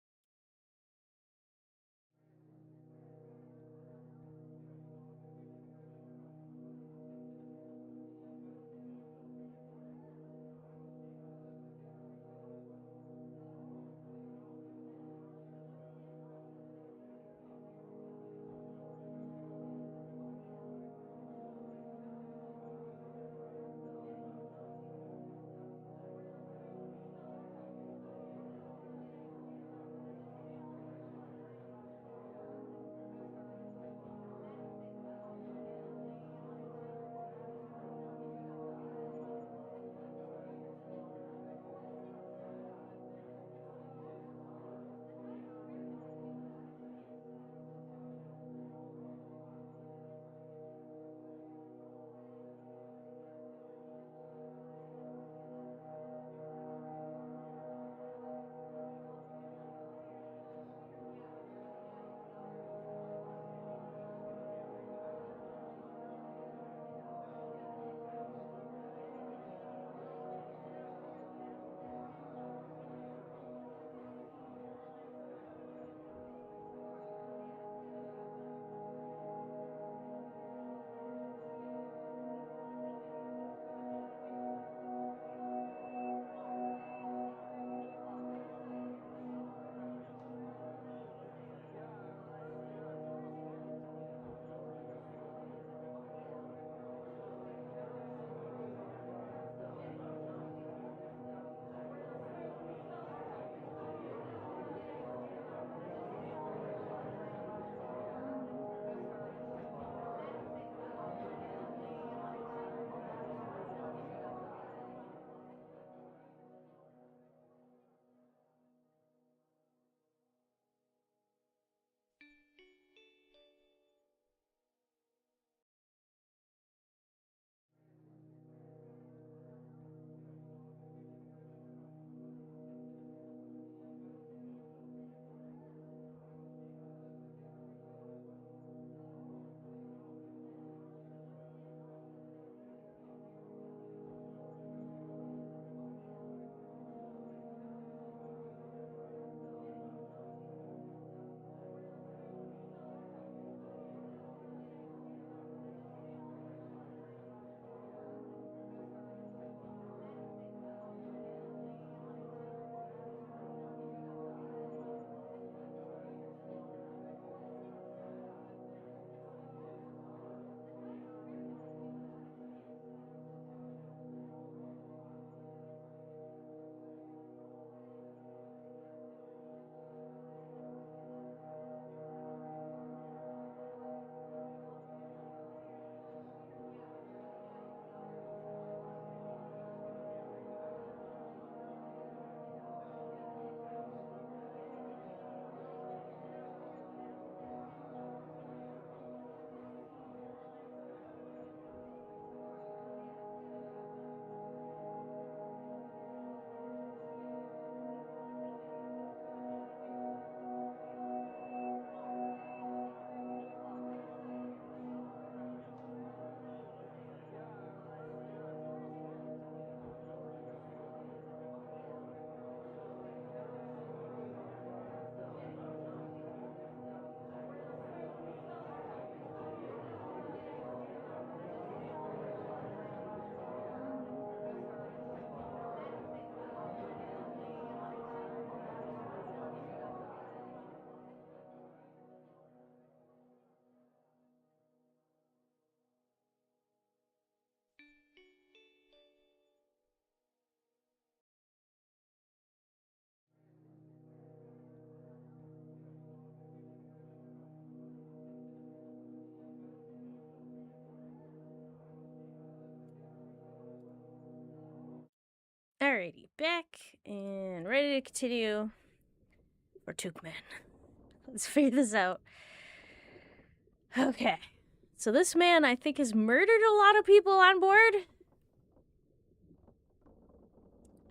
A: Alrighty, back and ready to continue. Or Tukman. Let's figure this out. Okay. So this man, I think, has murdered a lot of people on board.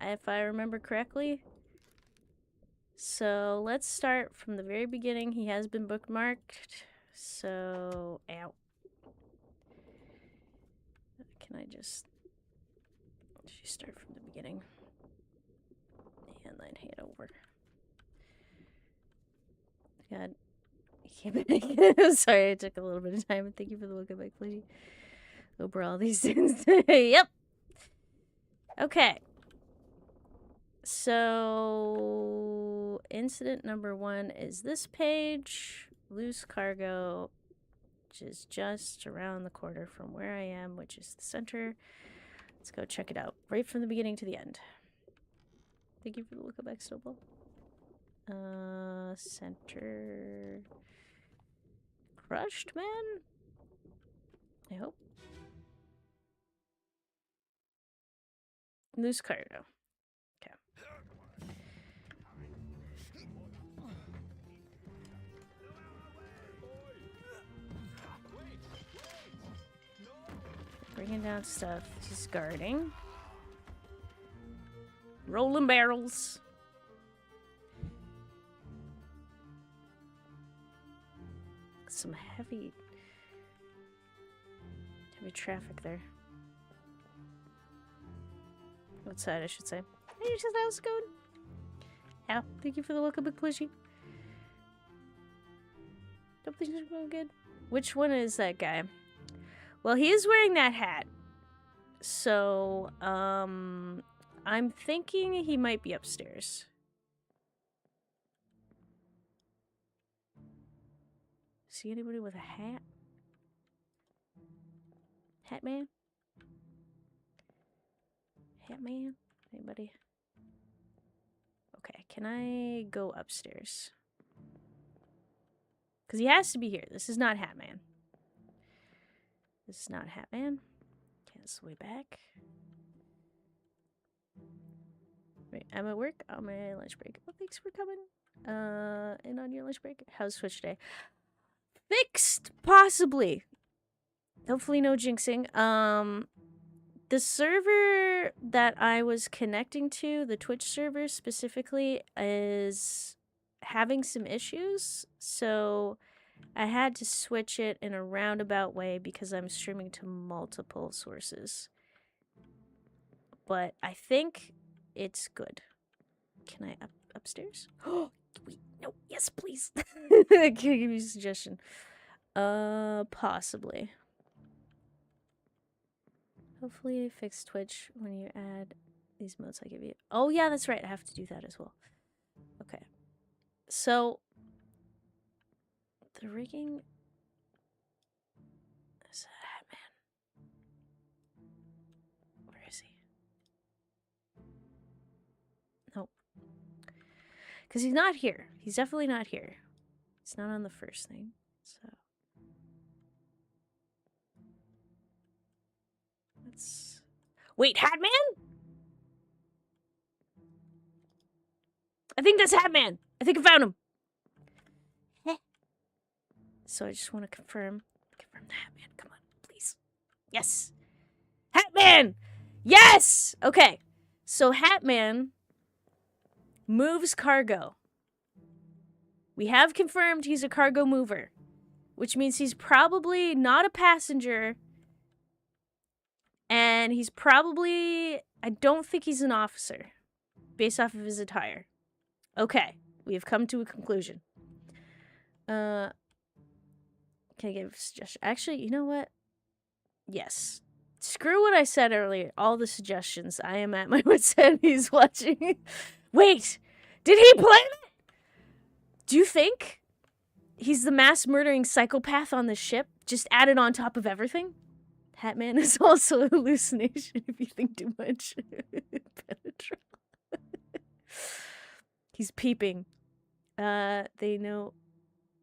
A: If I remember correctly. So let's start from the very beginning. He has been bookmarked. So, ow. Can I just start from the beginning? And then head over. God. Sorry, it took a little bit of time. Thank you for the welcome back, please. Over all these things. Yep. Okay. So, incident number 1 is this page. Loose cargo, which is just around the corner from where I am, which is the center. Let's go check it out. Right from the beginning to the end. Thank you for the welcome back, Snowball. Center. Crushed, man? I hope. Loose cargo. Okay. Bringing down stuff. He's guarding. Rolling barrels. Some heavy traffic there. Outside, I should say. Hey, just how's it going? Yeah, thank you for the welcome, big plushie. Hope things are going good. Which one is that guy? Well, he is wearing that hat. So, I'm thinking he might be upstairs. See anybody with a hat? Hat man? Hat man? Anybody? Okay, can I go upstairs? Because he has to be here. This is not Hat Man. This is not Hat Man. Okay, this is way back. Wait, I'm at work on my lunch break. Oh, thanks for coming. And on your lunch break. How's Switch today? Fixed, possibly. Hopefully no jinxing. The server that I was connecting to, the Twitch server specifically, is having some issues. So I had to switch it in a roundabout way because I'm streaming to multiple sources. But I think it's good. Can I upstairs? Oh, wait, no, yes, please. Can I give you a suggestion? Possibly. Hopefully I fix Twitch when you add these modes I give you. Oh yeah, that's right. I have to do that as well. Okay. So the rigging is a Hat Man. Where is he? Nope. Because he's not here. He's definitely not here. He's not on the first thing. So let's wait, Hat Man? I think that's Hat Man. I think I found him. So I just want to confirm the Hat Man. Come on, please. Yes. Hat Man! Yes! Okay. So Hat Man moves cargo. We have confirmed he's a cargo mover, which means he's probably not a passenger. And he's probably, I don't think he's an officer based off of his attire. Okay. We have come to a conclusion. Can I give a suggestion? Actually, you know what? Yes. Screw what I said earlier. All the suggestions. I am at my wit's end. He's watching. Wait! Did he plan it? Do you think he's the mass murdering psychopath on the ship? Just added on top of everything? Hat Man is also a hallucination if you think too much. Benadryl. He's peeping. They know.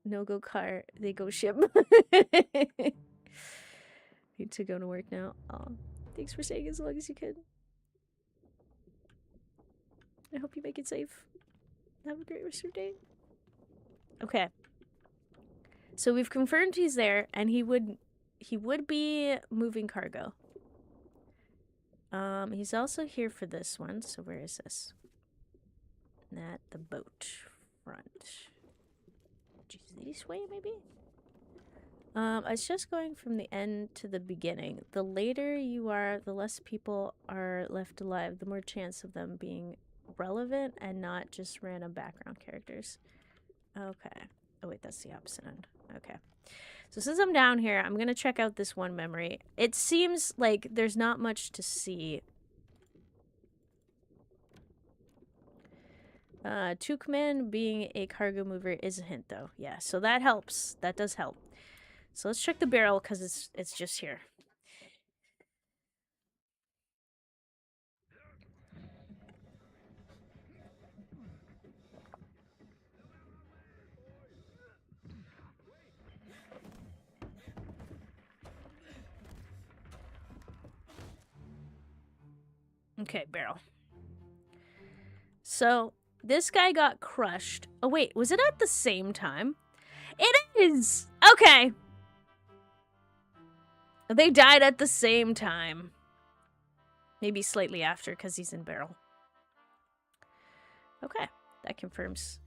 A: No go car, they go ship. Need to go to work now. Oh, thanks for staying as long as you could. I hope you make it safe. Have a great rest of your day. Okay. So we've confirmed he's there, and he would be moving cargo. He's also here for this one. So where is this? At the boat front. This way, maybe? It's just going from the end to the beginning. The later you are, the less people are left alive, the more chance of them being relevant and not just random background characters. Okay. Oh, wait, that's the opposite end. Okay. So since I'm down here, I'm going to check out this one memory. It seems like there's not much to see. Tukman being a cargo mover is a hint, though. Yeah, so that helps. That does help. So let's check the barrel, because it's just here. Okay, barrel. So, this guy got crushed. Oh, wait, was it at the same time? It is! Okay. They died at the same time. Maybe slightly after, because he's in barrel. Okay, that confirms.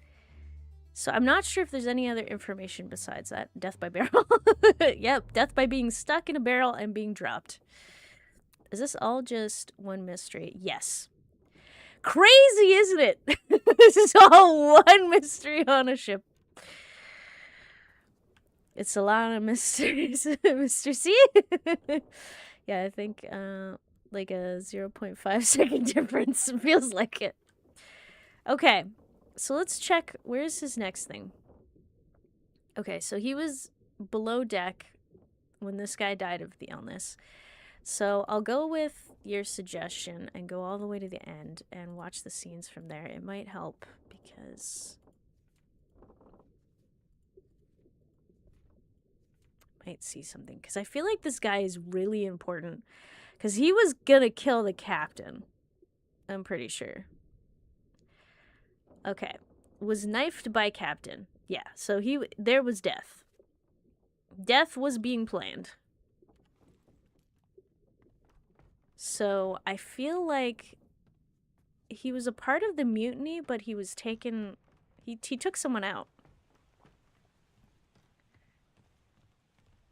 A: So I'm not sure if there's any other information besides that. Death by barrel. Yep, death by being stuck in a barrel and being dropped. Is this all just one mystery? Yes. Crazy, isn't it? This is all one mystery on a ship. It's a lot of mysteries, Mr. C. Yeah, I think like a 0.5 second difference feels like it. Okay, so let's check. Where's his next thing? Okay, so he was below deck when this guy died of the illness. So I'll go with your suggestion and go all the way to the end and watch the scenes from there. It might help because... might see something. Because I feel like this guy is really important. Because he was gonna kill the captain. I'm pretty sure. Okay. Was knifed by captain. Yeah, so there was death. Death was being planned. So I feel like he was a part of the mutiny, but he was taken... He took someone out.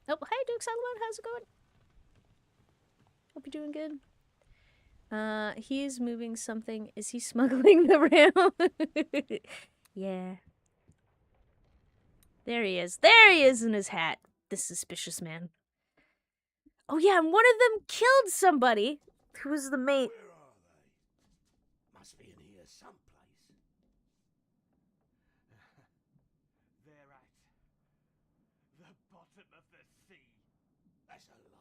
A: Oh, hi, Duke Solomon. How's it going? Hope you're doing good. He's moving something. Is he smuggling the ram? Yeah. There he is. There he is in his hat. The suspicious man. Oh, yeah, and one of them killed somebody. Who was the mate?
D: Where are they? Must be in here someplace.
C: They're at the bottom of the sea.
D: That's a lie.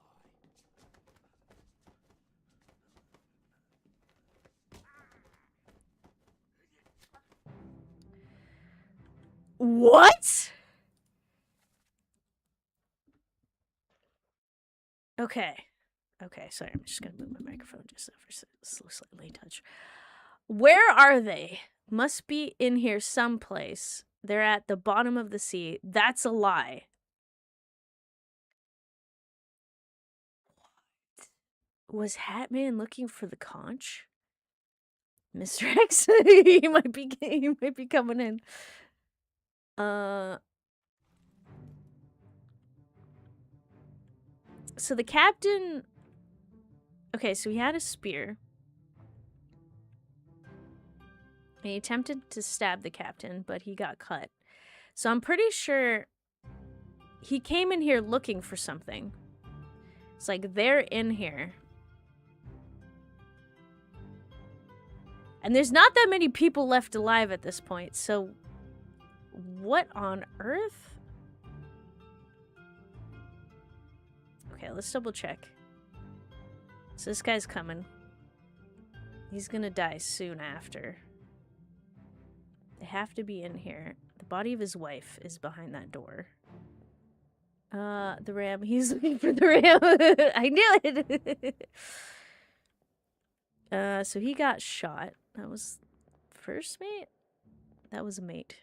A: What? Okay. Okay, sorry, I'm just gonna move my microphone just for a slightly touch. Where are they? Must be in here someplace. They're at the bottom of the sea. That's a lie. What? Was Hatman looking for the conch? Mr. X? he might be coming in. So the captain... Okay, so he had a spear. And he attempted to stab the captain, but he got cut. So I'm pretty sure he came in here looking for something. It's like, they're in here. And there's not that many people left alive at this point, so... What on earth? Okay, let's double check. So this guy's coming. He's gonna die soon after. They have to be in here. The body of his wife is behind that door. The ram. He's looking for the ram. I knew it! So he got shot. That was first mate? That was a mate.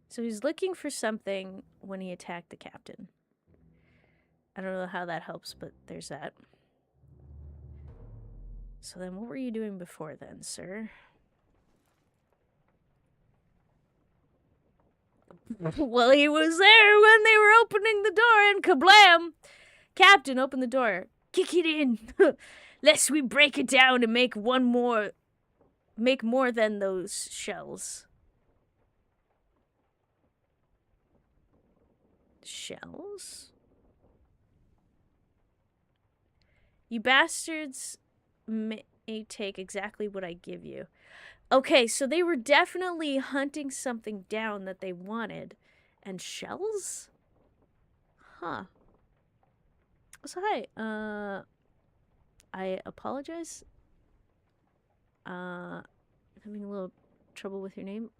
A: So he's looking for something when he attacked the captain. I don't know how that helps, but there's that. So then what were you doing before then, sir? Well, he was there when they were opening the door, and kablam! Captain, open the door. Kick it in, lest we break it down and make more than those shells. Shells? You bastards may take exactly what I give you. Okay, so they were definitely hunting something down that they wanted. And shells? Huh. So hi, I apologize. Having a little trouble with your name.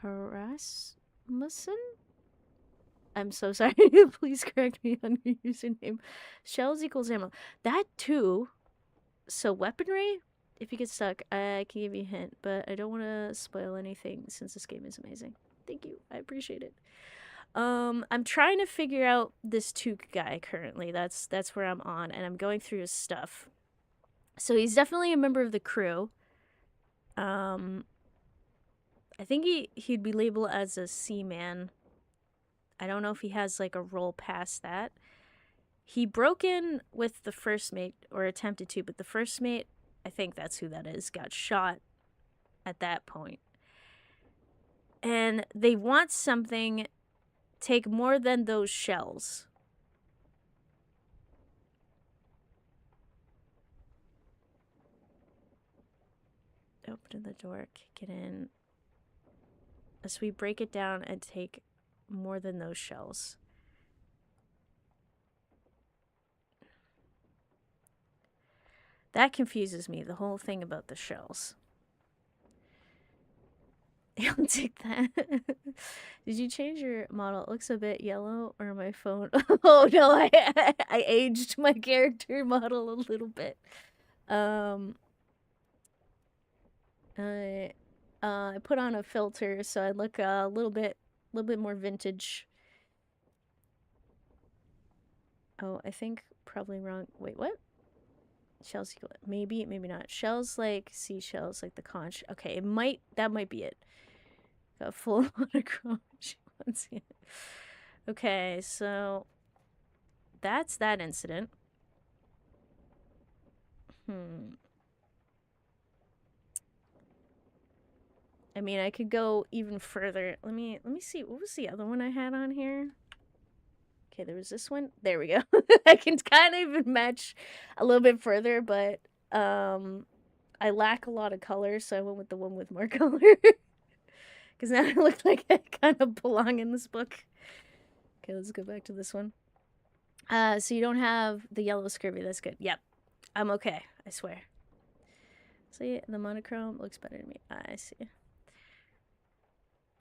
A: Erasmussen? I'm so sorry. Please correct me on your username. Shells equals ammo. That too. So weaponry? If you get stuck, I can give you a hint, but I don't want to spoil anything since this game is amazing. Thank you. I appreciate it. I'm trying to figure out this Took guy currently. That's where I'm on, and I'm going through his stuff. So he's definitely a member of the crew. I think he'd be labeled as a seaman. I don't know if he has like a role past that. He broke in with the first mate, or attempted to, but the first mate, I think that's who that is, got shot at that point. And they want something, take more than those shells. Open the door, kick it in. As we break it down and take more than those shells. That confuses me, the whole thing about the shells. I'll take that. Did you change your model? It looks a bit yellow, or my phone? Oh no, I aged my character model a little bit. I put on a filter so I look a little bit more vintage. Oh, I think probably wrong. Wait, what? Shells equal, maybe not. Shells like seashells, like the conch. Okay, that might be it. Got full monochrome. She wants it. Okay, so that's that incident. I mean, I could go even further. Let me see. What was the other one I had on here? Okay, there was this one. There we go. I can kind of even match a little bit further, but I lack a lot of color, so I went with the one with more color. Because now I look like I kind of belong in this book. Okay, let's go back to this one. So you don't have the yellow scurvy. That's good. Yep. I'm okay. I swear. See, the monochrome looks better to me. I see.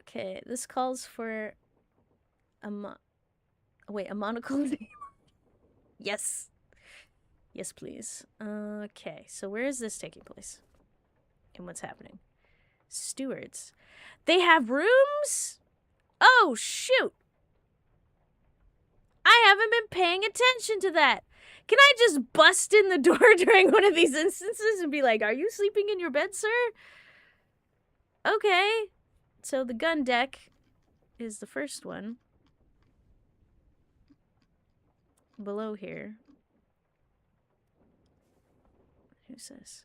A: Okay, this calls for a monocle name. Yes. Yes, please. Okay, so where is this taking place? And what's happening? Stewards. They have rooms? Oh, shoot. I haven't been paying attention to that. Can I just bust in the door during one of these instances and be like, are you sleeping in your bed, sir? Okay. So the gun deck is the first one. Below here. Who's this?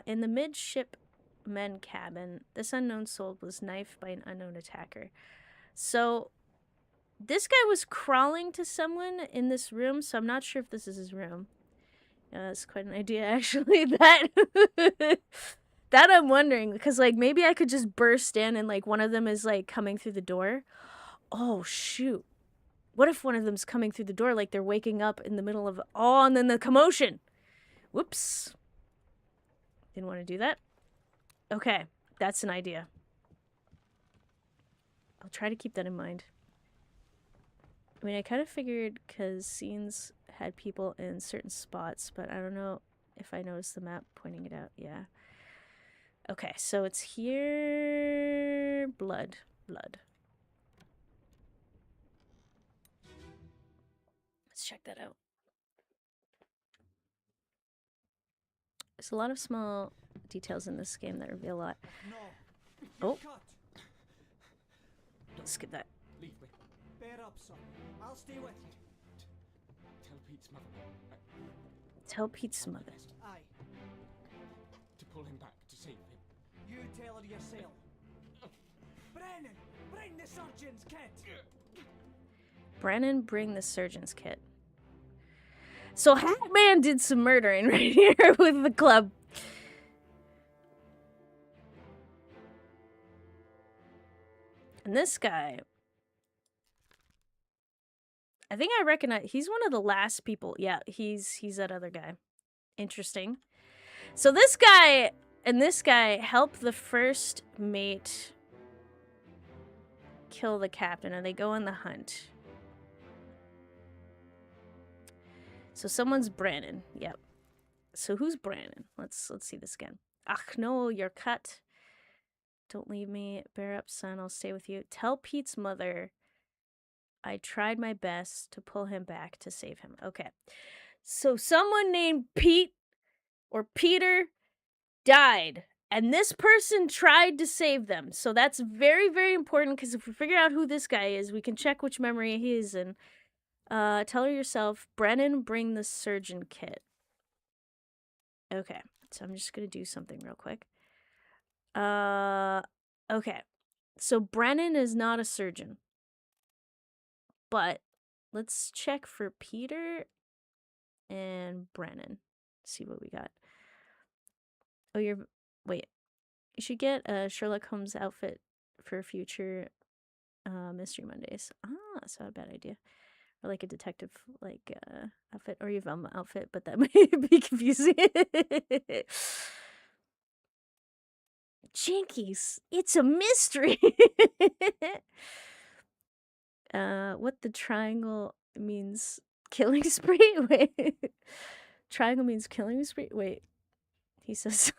A: In the midshipmen cabin, this unknown soul was knifed by an unknown attacker. So this guy was crawling to someone in this room, so I'm not sure if this is his room. That's quite an idea, actually. That I'm wondering, because, like, maybe I could just burst in and, like, one of them is, like, coming through the door. Oh, shoot. What if one of them's coming through the door, like they're waking up in the middle of... Oh, and then the commotion. Whoops. Didn't want to do that. Okay. That's an idea. I'll try to keep that in mind. I mean, I kind of figured because scenes had people in certain spots, but I don't know if I noticed the map pointing it out. Yeah. Okay, so it's here. Blood. Blood. Let's check that out. There's a lot of small details in this game that reveal a lot.
D: No.
A: Oh.
D: Cut.
A: Let's skip that.
C: Leave me.
D: Bear up, son. I'll stay with you.
C: Tell Pete's mother
A: Tell Pete's mother.
D: Aye.
C: to pull him back to save him.
D: You tell her yourself. Brennan, bring the surgeon's kit.
A: Brennan, bring the surgeon's kit. So Hackman did some murdering right here with the club. And this guy, I think I recognize, he's one of the last people. Yeah, he's that other guy. Interesting. So this guy and this guy help the first mate kill the captain, and they go on the hunt. So someone's Brannon. Yep. So who's Brannon? Let's see this again. Ach no, you're cut. Don't leave me. Bear up, son. I'll stay with you. Tell Pete's mother I tried my best to pull him back to save him. Okay. So someone named Pete or Peter died, and this person tried to save them. So that's very, very important, because if we figure out who this guy is, we can check which memory he is in. Tell her yourself, Brennan, bring the surgeon kit. Okay, so I'm just gonna do something real quick. Okay. So Brennan is not a surgeon. But let's check for Peter and Brennan. See what we got. Oh, wait. You should get a Sherlock Holmes outfit for future Mystery Mondays. Ah, that's not a bad idea. Or like a detective outfit, or your Velma outfit, but that might be confusing. Jinkies, it's a mystery. What the triangle means killing spree? Wait. Triangle means killing spree? Wait. He says,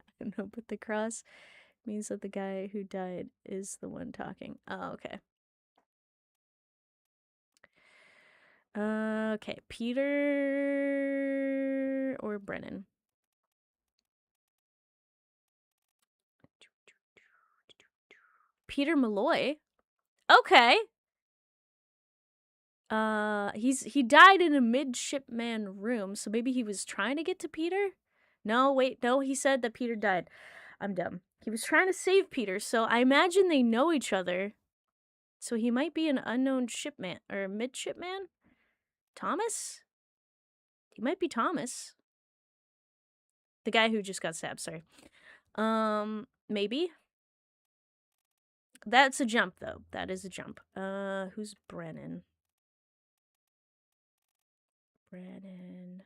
A: I don't know, but the cross means that the guy who died is the one talking. Oh, okay. Okay, Peter or Brennan? Peter Malloy? Okay. He died in a midshipman room, so maybe he was trying to get to Peter? No, wait, no, he said that Peter died. I'm dumb. He was trying to save Peter, so I imagine they know each other. So he might be an unknown shipman, or midshipman? Thomas? He might be Thomas. The guy who just got stabbed, sorry. Maybe? That's a jump, though. That is a jump. Who's Brennan? Brennan.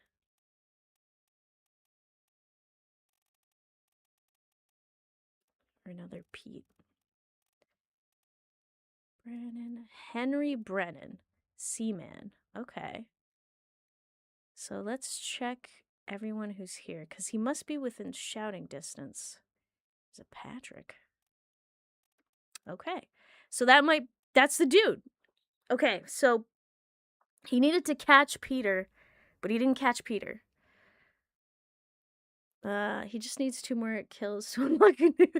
A: Or another Pete. Brennan. Henry Brennan. Seaman. Okay. So let's check everyone who's here, because he must be within shouting distance. Is it Patrick? Okay. So that's the dude. Okay, so he needed to catch Peter, but he didn't catch Peter. He just needs 2 more kills to unlock a new...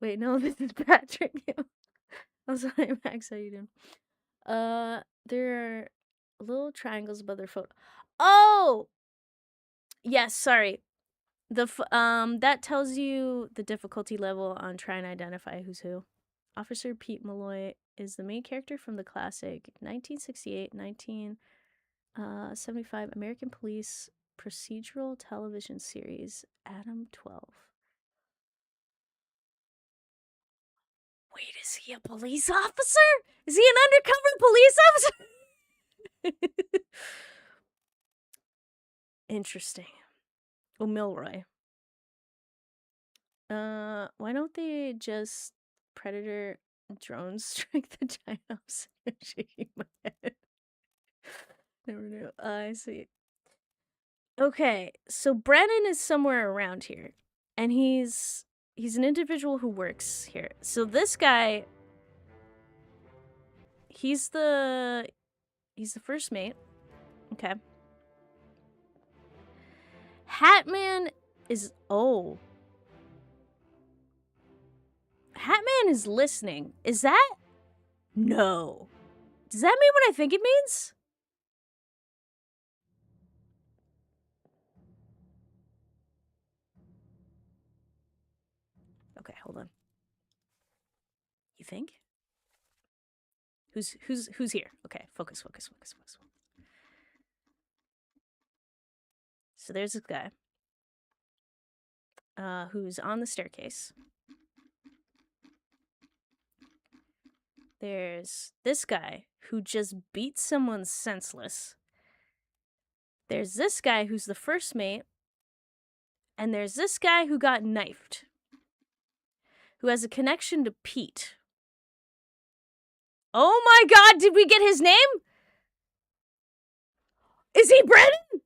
A: Wait, no, this is Patrick. I'm sorry, Max, how you doing? There are little triangles above their photo. Oh! Yes, sorry. That tells you the difficulty level on trying to identify who's who. Officer Pete Malloy is the main character from the classic 1968-1975 American Police procedural television series Adam 12. Wait, is he a police officer? Is he an undercover police officer? Interesting. Oh, Milroy. Why don't they just predator drones strike the giant house? I'm shaking my head. Never knew. I see. Okay, so Brennan is somewhere around here, and he's an individual who works here. So this guy, he's the first mate. Okay. Hatman is Hatman is listening. Is that? No. Does that mean what I think it means? Okay, hold on. You think? Who's here? Okay, focus. So there's this guy who's on the staircase. There's this guy who just beat someone senseless. There's this guy who's the first mate. And there's this guy who got knifed, who has a connection to Pete. Oh my god, did we get his name? Is he Brennan?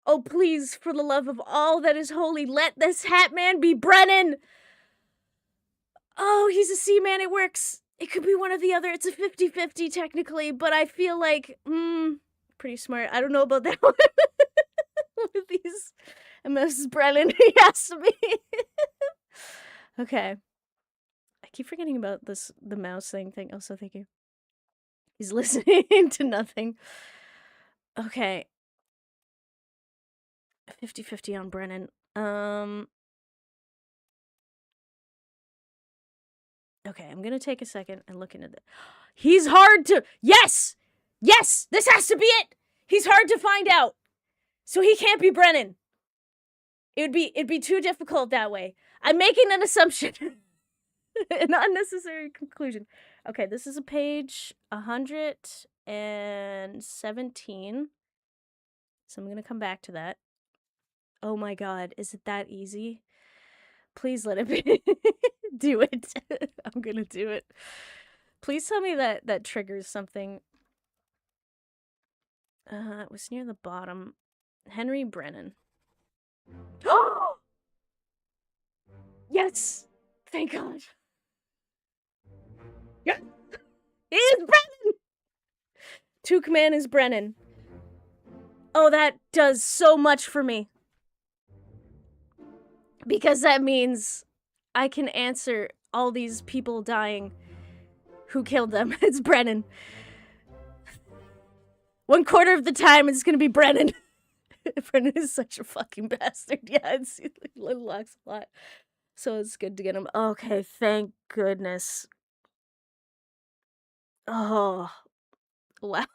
A: Oh, please, for the love of all that is holy, let this hat man be Brennan. Oh, he's a C-man, it works. It could be one or the other. It's a 50-50 technically, but I feel like, pretty smart. I don't know about that one. One of these. MS Brennan, he has to be. Okay. I keep forgetting about the mouse thing. Also, thank you. He's listening to nothing. Okay. 50-50 on Brennan. Okay, I'm gonna take a second and look into this. He's hard to... Yes! Yes! This has to be it! He's hard to find out! So he can't be Brennan. It'd be too difficult that way. I'm making an assumption. An unnecessary conclusion. Okay, this is a page 117. So I'm gonna come back to that. Oh my god, is it that easy? Please let it be. Do it. I'm gonna do it. Please tell me that triggers something. It was near the bottom. Henry Brennan. Oh! Yes! Thank God. Yes! It is Brennan! Tookman is Brennan. Oh, that does so much for me. Because that means I can answer all these people dying. Who killed them? It's Brennan. 1/4 of the time, it's gonna be Brennan. Brennan is such a fucking bastard. Yeah, it unlocks a lot. So it's good to get him. Okay, thank goodness. Oh. Wow.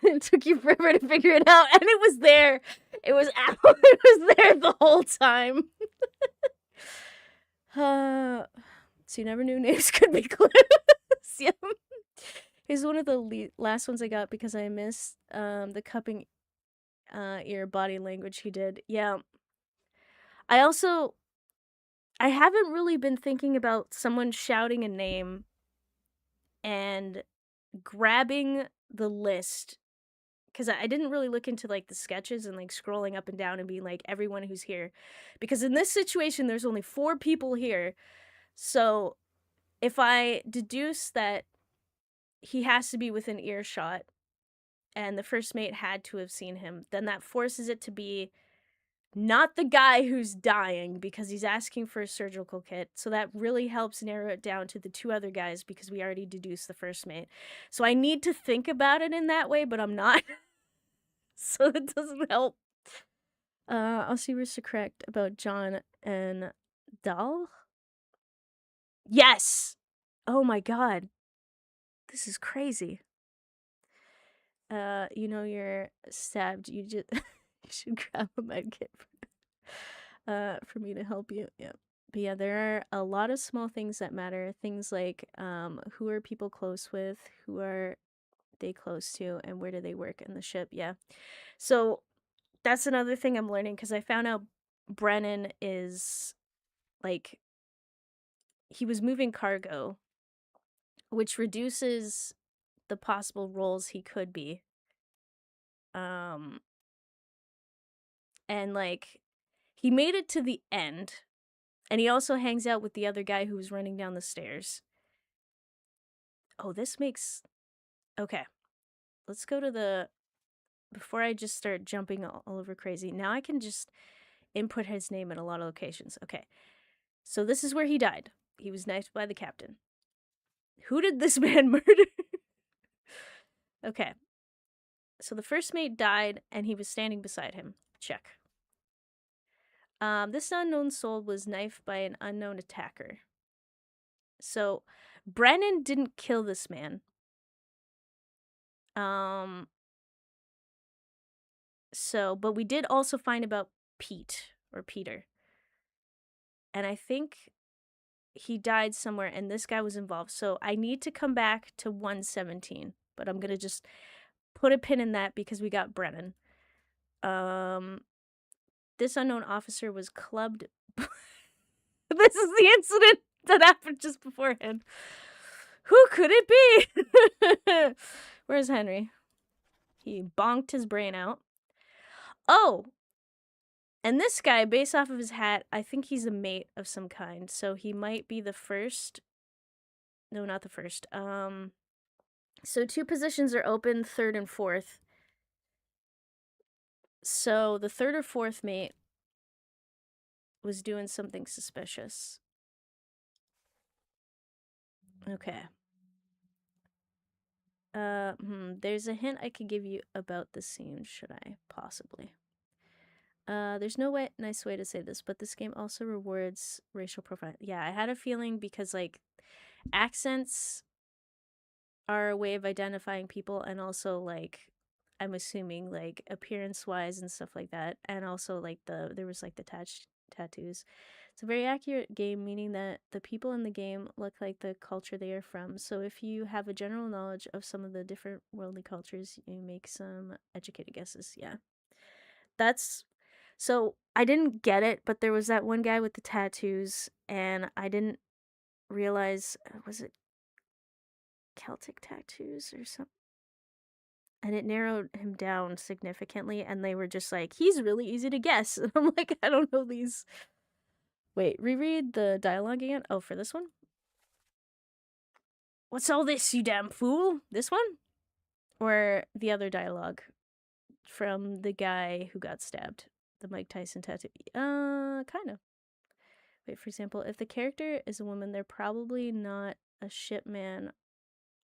A: It took you forever to figure it out, and it was there. It was out. It was there the whole time. So you never knew names could be clues. Yeah. Here's one of the last ones I got because I missed the cupping ear body language he did. Yeah. I haven't really been thinking about someone shouting a name and grabbing the list, because I didn't really look into like the sketches and like scrolling up and down and being like everyone who's here, because in this situation there's only 4 people here. So if I deduce that he has to be within earshot and the first mate had to have seen him, then that forces it to be not the guy who's dying because he's asking for a surgical kit. So that really helps narrow it down to the 2 other guys because we already deduced the first mate. So I need to think about it in that way, but I'm not. So it doesn't help. I'll see where's correct about John and Dahl. Yes! Oh my god. This is crazy. You know you're stabbed. You just... You should grab a medkit for me to help you. Yeah. But yeah, there are a lot of small things that matter. Things like who are people close with, who are they close to, and where do they work in the ship. Yeah. So that's another thing I'm learning, because I found out Brennan is like, he was moving cargo, which reduces the possible roles he could be. And like, he made it to the end, and he also hangs out with the other guy who was running down the stairs. Oh, this makes... Okay. Let's go to the... Before I just start jumping all over crazy, now I can just input his name in a lot of locations. Okay. So this is where he died. He was knifed by the captain. Who did this man murder? Okay. So the first mate died, and he was standing beside him. Check. This unknown soul was knifed by an unknown attacker. So Brennan didn't kill this man. But we did also find about Pete, or Peter. And I think he died somewhere, and this guy was involved. So I need to come back to 117, but I'm gonna just put a pin in that because we got Brennan. This unknown officer was clubbed. This is the incident that happened just beforehand. Who could it be? Where's Henry? He bonked his brain out. Oh! And this guy, based off of his hat, I think he's a mate of some kind. So he might be the first. No, not the first. So 2 positions are open, 3rd and 4th. So the 3rd or 4th mate was doing something suspicious. Okay. There's a hint I could give you about the scene, should I? Possibly. There's no nice way to say this, but this game also rewards racial profile. Yeah, I had a feeling because, like, accents are a way of identifying people, and also, like, I'm assuming, like, appearance-wise and stuff like that, and also, like, there was, like, the tattoos. It's a very accurate game, meaning that the people in the game look like the culture they are from. So if you have a general knowledge of some of the different worldly cultures, you make some educated guesses. Yeah. So I didn't get it, but there was that one guy with the tattoos, and I didn't realize, was it Celtic tattoos or something? And it narrowed him down significantly, and they were just like, he's really easy to guess. And I'm like, I don't know these. Wait, reread the dialogue again? Oh, for this one? What's all this, you damn fool? This one? Or the other dialogue from the guy who got stabbed? The Mike Tyson tattoo. Kind of. Wait, for example, if the character is a woman, they're probably not a ship man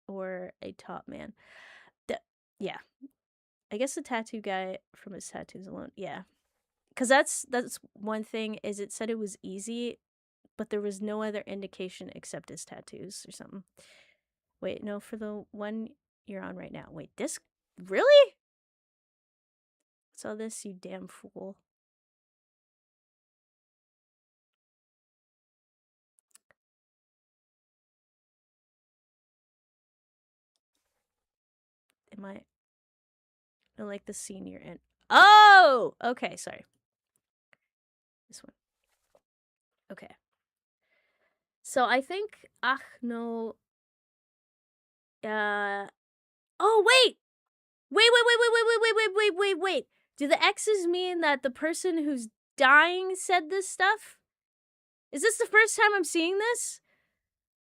A: or a top man. Yeah. I guess the tattoo guy from his tattoos alone. Yeah. Because that's one thing, is it said it was easy, but there was no other indication except his tattoos or something. Wait, no, for the one you're on right now. Wait, this... Really? What's all this, you damn fool? I don't like the scene you're in. Oh! Okay, sorry. This one. Okay. So I think... no... Oh, wait! Wait. Do the X's mean that the person who's dying said this stuff? Is this the first time I'm seeing this?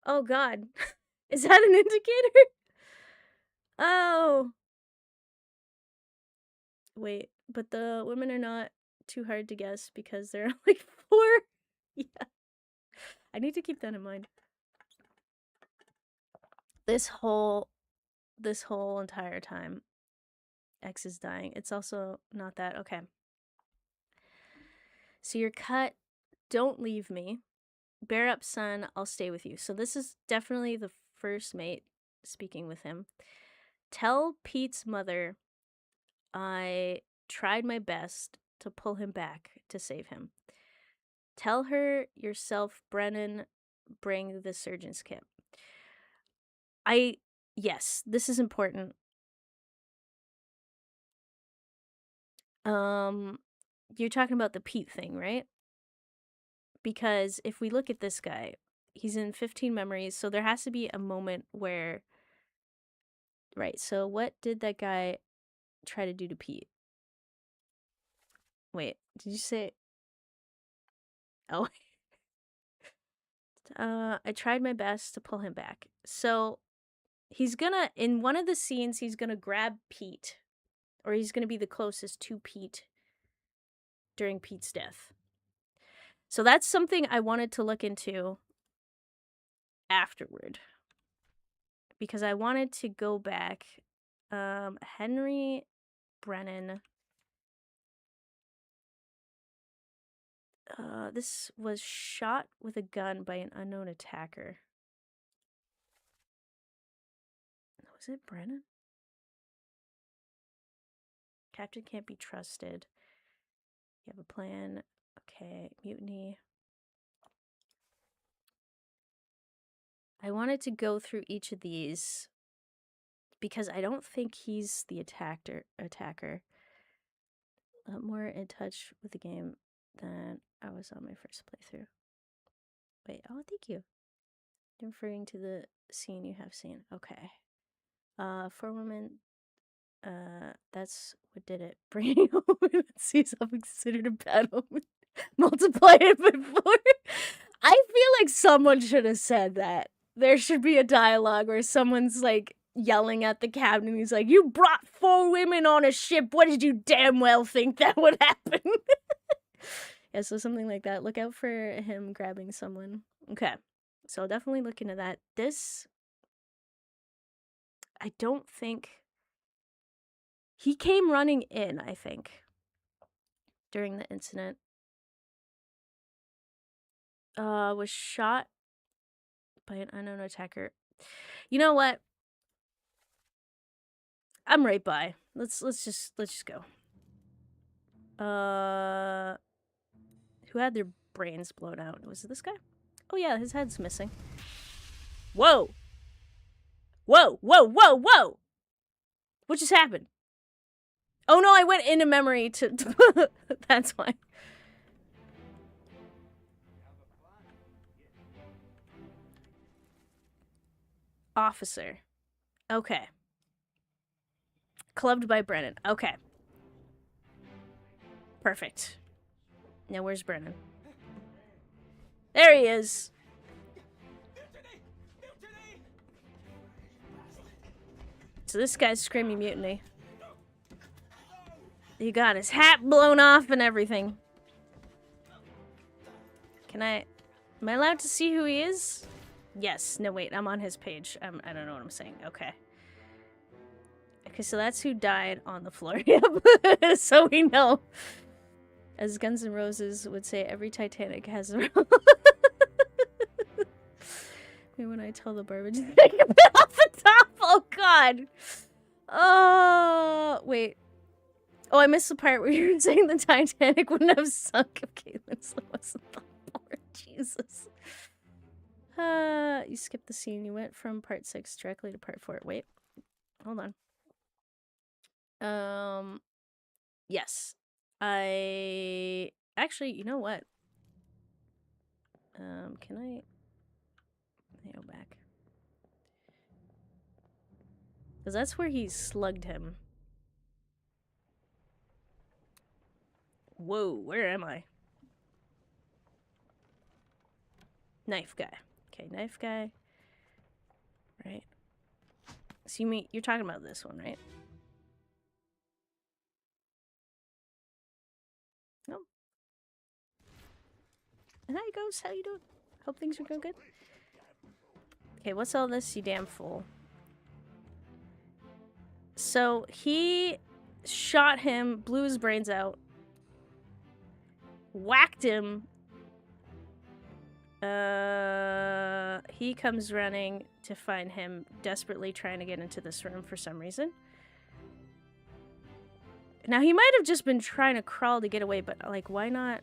A: Oh, God. Is that an indicator? Oh. Wait, but the women are not too hard to guess because there are like 4. Yeah. I need to keep that in mind. This whole entire time, X is dying. It's also not that. Okay. So you're cut. Don't leave me. Bear up, son. I'll stay with you. So this is definitely the first mate speaking with him. Tell Pete's mother I tried my best to pull him back to save him. Tell her yourself, Brennan, bring the surgeon's kit. Yes, this is important. you're talking about the Pete thing, right? Because if we look at this guy, he's in 15 memories, so there has to be a moment where... Right, so what did that guy try to do to Pete? Wait, did you say... Oh. I tried my best to pull him back. So, he's gonna... In one of the scenes, he's gonna grab Pete. Or he's gonna be the closest to Pete during Pete's death. So that's something I wanted to look into afterward. Because I wanted to go back. Henry Brennan... this was shot with a gun by an unknown attacker. Was it Brennan? Captain can't be trusted. You have a plan. Okay, mutiny. I wanted to go through each of these because I don't think he's the attacker. More in touch with the game than I was on my first playthrough. Wait, oh, thank you. You're referring to the scene you have seen. Okay. For women, that's what did it. Bringing a woman that sees something considered a bad omen. Multiply it by 4. I feel like someone should have said that. There should be a dialogue where someone's like yelling at the captain and he's like, "You brought 4 women on a ship. What did you damn well think that would happen?" Yeah, so something like that. Look out for him grabbing someone. Okay. So definitely look into that. This, I don't think... He came running in, I think, during the incident. Was shot by an unknown attacker. You know what? I'm right by. Let's just go. Who had their brains blown out? Was it this guy? Oh yeah, his head's missing. Whoa! Whoa! Whoa! Whoa! Whoa! What just happened? Oh no, I went into memory to that's why. Officer. Okay. Clubbed by Brennan. Okay. Perfect. Now where's Brennan? There he is. So this guy's screaming mutiny. He got his hat blown off and everything. Am I allowed to see who he is? Yes. No, wait, I'm on his page. I don't know what I'm saying. Okay. Okay, so that's who died on the floor. Yep. So we know. As Guns N' Roses would say, every Titanic has a... When I tell the barber to take a bit off the top. Oh, God. Oh, wait. Oh, I missed the part where you were saying the Titanic wouldn't have sunk if Caitlin wasn't on board. Jesus. You skipped the scene. You went from part 6 directly to part 4. Wait. Hold on. Yes. Actually, you know what? Can I go back? Because that's where he slugged him. Whoa, where am I? Knife guy. Okay, knife guy. Right. So you're talking about this one, right? No. And hi, Ghost. How you doing? Hope things are going good. Okay, what's all this, you damn fool? So he shot him, blew his brains out, whacked him. He comes running to find him, desperately trying to get into this room for some reason. Now, he might have just been trying to crawl to get away, but, like, why not?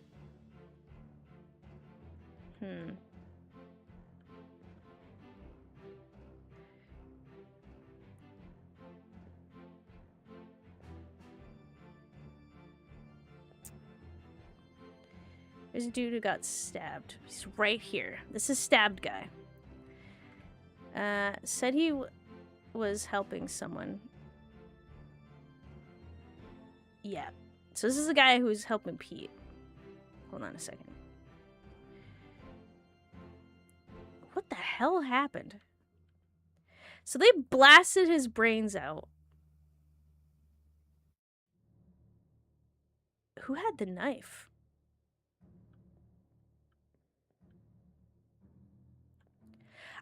A: There's a dude who got stabbed. He's right here. This is stabbed guy. Said he was helping someone. Yeah. So this is the guy who's helping Pete. Hold on a second. What the hell happened? So they blasted his brains out. Who had the knife?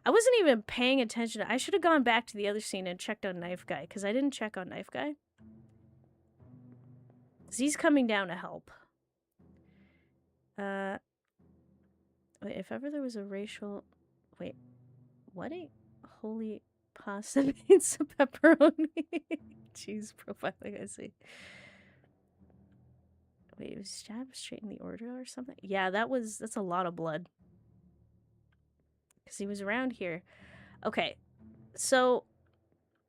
A: I wasn't even paying attention. I should have gone back to the other scene and checked on Knife Guy, because I didn't check on Knife Guy. He's coming down to help. Wait, if ever there was a racial... Wait, what a holy pasta pizza pepperoni cheese profiling, I see. Wait, it was stabbed straight in the order or something? Yeah, that's a lot of blood. Because he was around here. Okay, so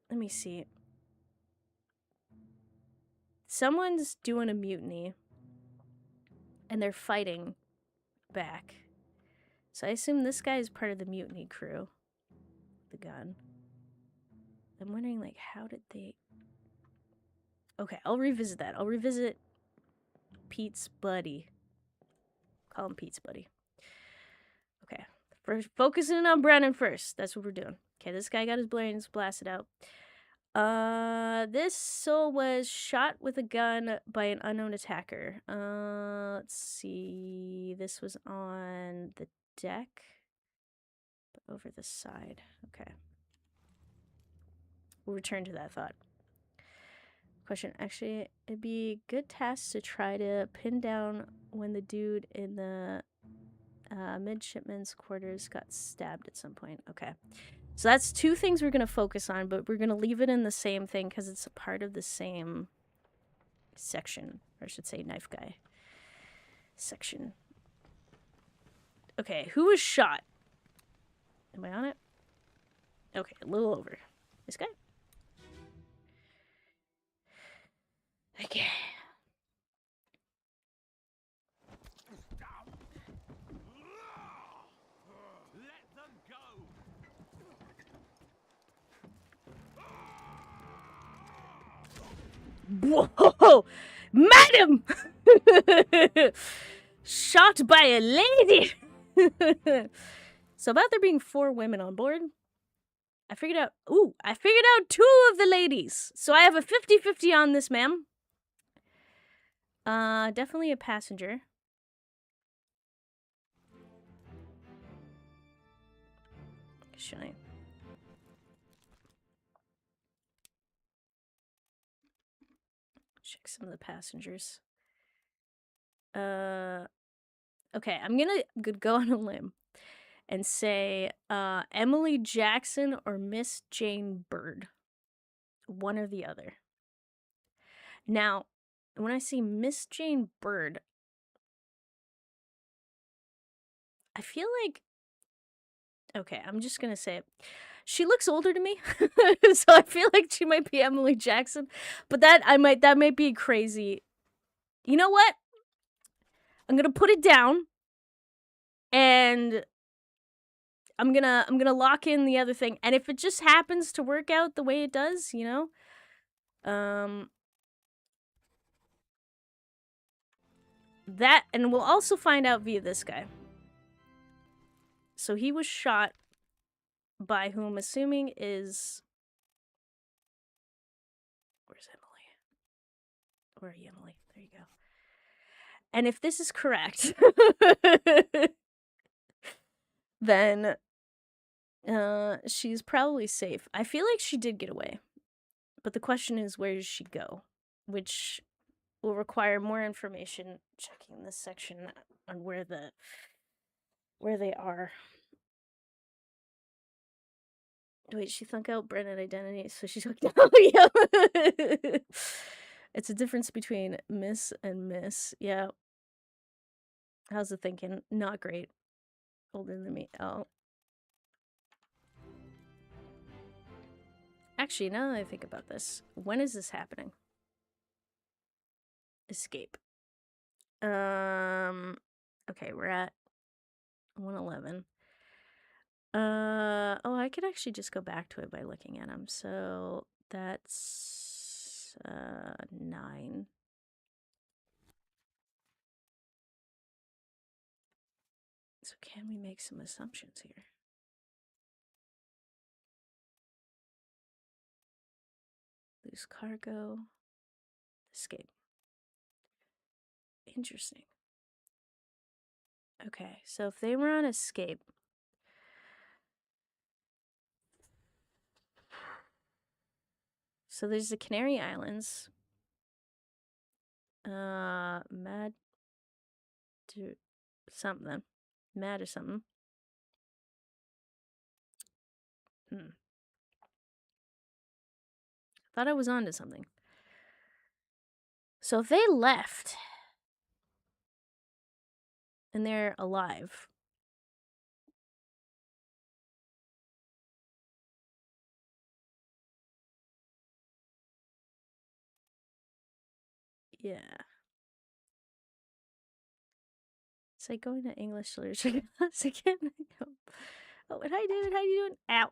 A: let me see. Someone's doing a mutiny. And they're fighting back. So I assume this guy is part of the mutiny crew. The gun. I'm wondering, like, how did they... Okay, I'll revisit that. I'll revisit Pete's buddy. Call him Pete's buddy. Okay. First, focusing on Brennan first. That's what we're doing. Okay, this guy got his brains blasted out. This soul was shot with a gun by an unknown attacker. Let's see. This was on the deck. But over the side. Okay. We'll return to that thought. Question. Actually, it'd be a good task to try to pin down when the dude in the midshipman's quarters got stabbed at some point. Okay. So that's two things we're going to focus on, but we're going to leave it in the same thing because it's a part of the same section. Or I should say Knife Guy section. Okay, who was shot? Am I on it? Okay, a little over. This guy? Okay.
C: Let them go.
A: Whoa! Madam! Shot by a lady! So about there being 4 women on board, I figured out two of the ladies. So I have a 50-50 on this, ma'am. Definitely a passenger. Shine. Check some of the passengers. Okay, I'm gonna go on a limb and say Emily Jackson or Miss Jane Bird. One or the other. Now, when I see Miss Jane Bird, I feel like... Okay, I'm just gonna say it. She looks older to me, so I feel like she might be Emily Jackson. But that might be crazy. You know what? I'm gonna put it down, and I'm gonna lock in the other thing. And if it just happens to work out the way it does, you know, that, and we'll also find out via this guy. So he was shot by who I'm assuming is... Where's Emily? Where are you, Emily? There you go. And if this is correct, then she's probably safe. I feel like she did get away. But the question is, where does she go? Which will require more information checking this section on where they are. Wait, she thunk out Brennan identity, so she's like, oh, yeah. It's a difference between Miss and Miss. Yeah. How's the thinking? Not great. Older than me. Oh. Actually, now that I think about this, when is this happening? Escape. Okay, we're at 111. Oh, I could actually just go back to it by looking at them. So that's 9. So can we make some assumptions here? Lose cargo. Escape. Interesting. Okay, so if they were on escape. So there's the Canary Islands. Mad to something. Mad or something. Thought I was onto something. So if they left and they're alive. Yeah. It's like going to English literature class again. Oh, and hi David, how you doing? Ow.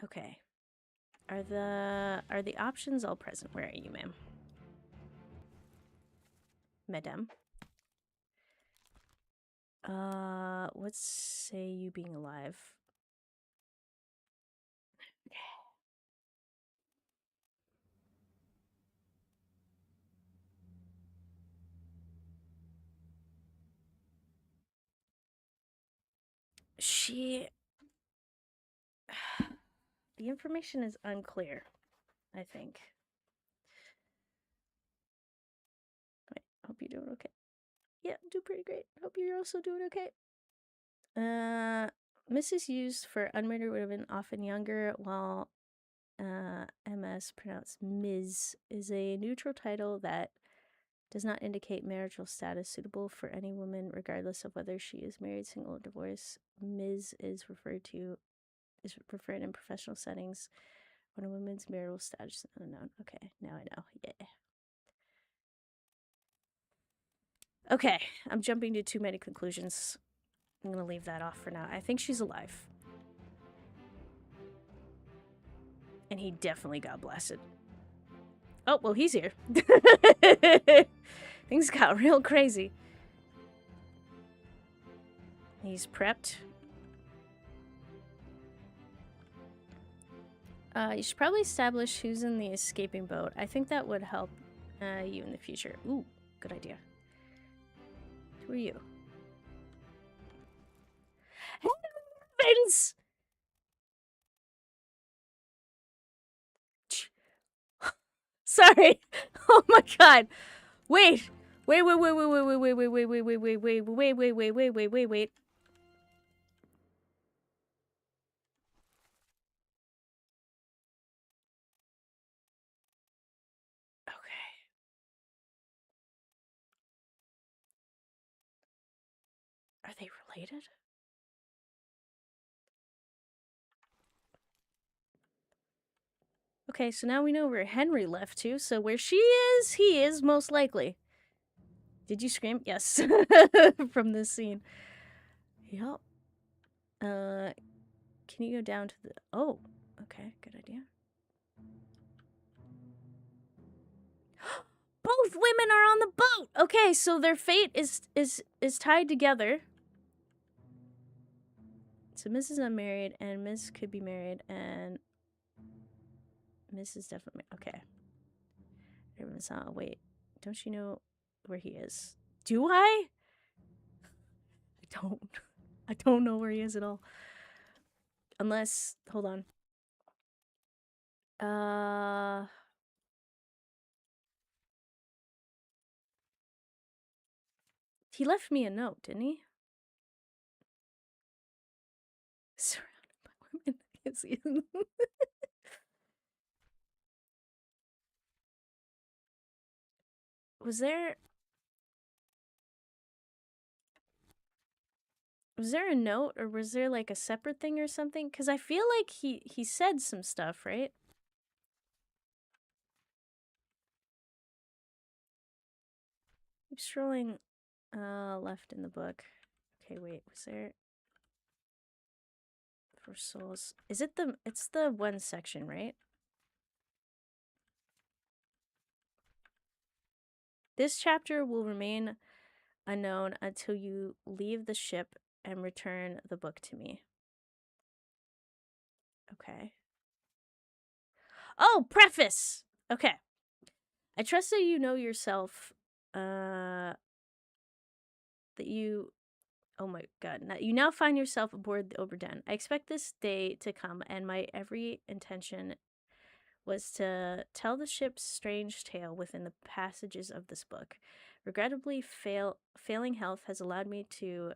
A: Okay. Are the options all present? Where are you, ma'am? Madame. Let's say you being alive. The information is unclear, I think. Wait, hope you're doing okay. Yeah, I'm doing pretty great. Hope you're also doing okay. Mrs. used for unmarried women, often younger, while MS, pronounced Ms, is a neutral title that does not indicate marital status, suitable for any woman, regardless of whether she is married, single, or divorced. Ms is preferred in professional settings when a woman's marital status is unknown. Okay, now I know. Yeah. Okay, I'm jumping to too many conclusions. I'm gonna leave that off for now. I think she's alive. And he definitely got blasted. Oh, well, he's here. Things got real crazy. He's prepped. You should probably establish who's in the escaping boat. I think that would help you in the future. Ooh, good idea. Who are you? Heavens! Sorry. Oh my god. Wait. Wait. Okay. Are they related? Okay, so now we know where Henry left to, so where she is, he is most likely. Did you scream? Yes. From this scene. Yup. Can you go down to the... Oh, okay, good idea. Both women are on the boat! Okay, so their fate is tied together. So Miss is unmarried, and Miss could be married, and Miss is definitely... Okay. Everyone's not... Wait, don't you know where he is? Do I? I don't. I don't know where he is at all. Unless... Hold on. He left me a note, didn't he? Surrounded by women. I can see him. Was there a note, or was there like a separate thing or something? Because I feel like he said some stuff, right? Keep scrolling. left in the book. Okay, wait, was there... For souls. Is it the... It's the one section, right? This chapter will remain unknown until you leave the ship and return the book to me. Okay. Oh, preface! Okay. I trust that you know yourself, that you... Oh my god. You now find yourself aboard the Obra Dinn. I expect this day to come, and my every intention was to tell the ship's strange tale within the passages of this book. Regrettably, failing health has allowed me to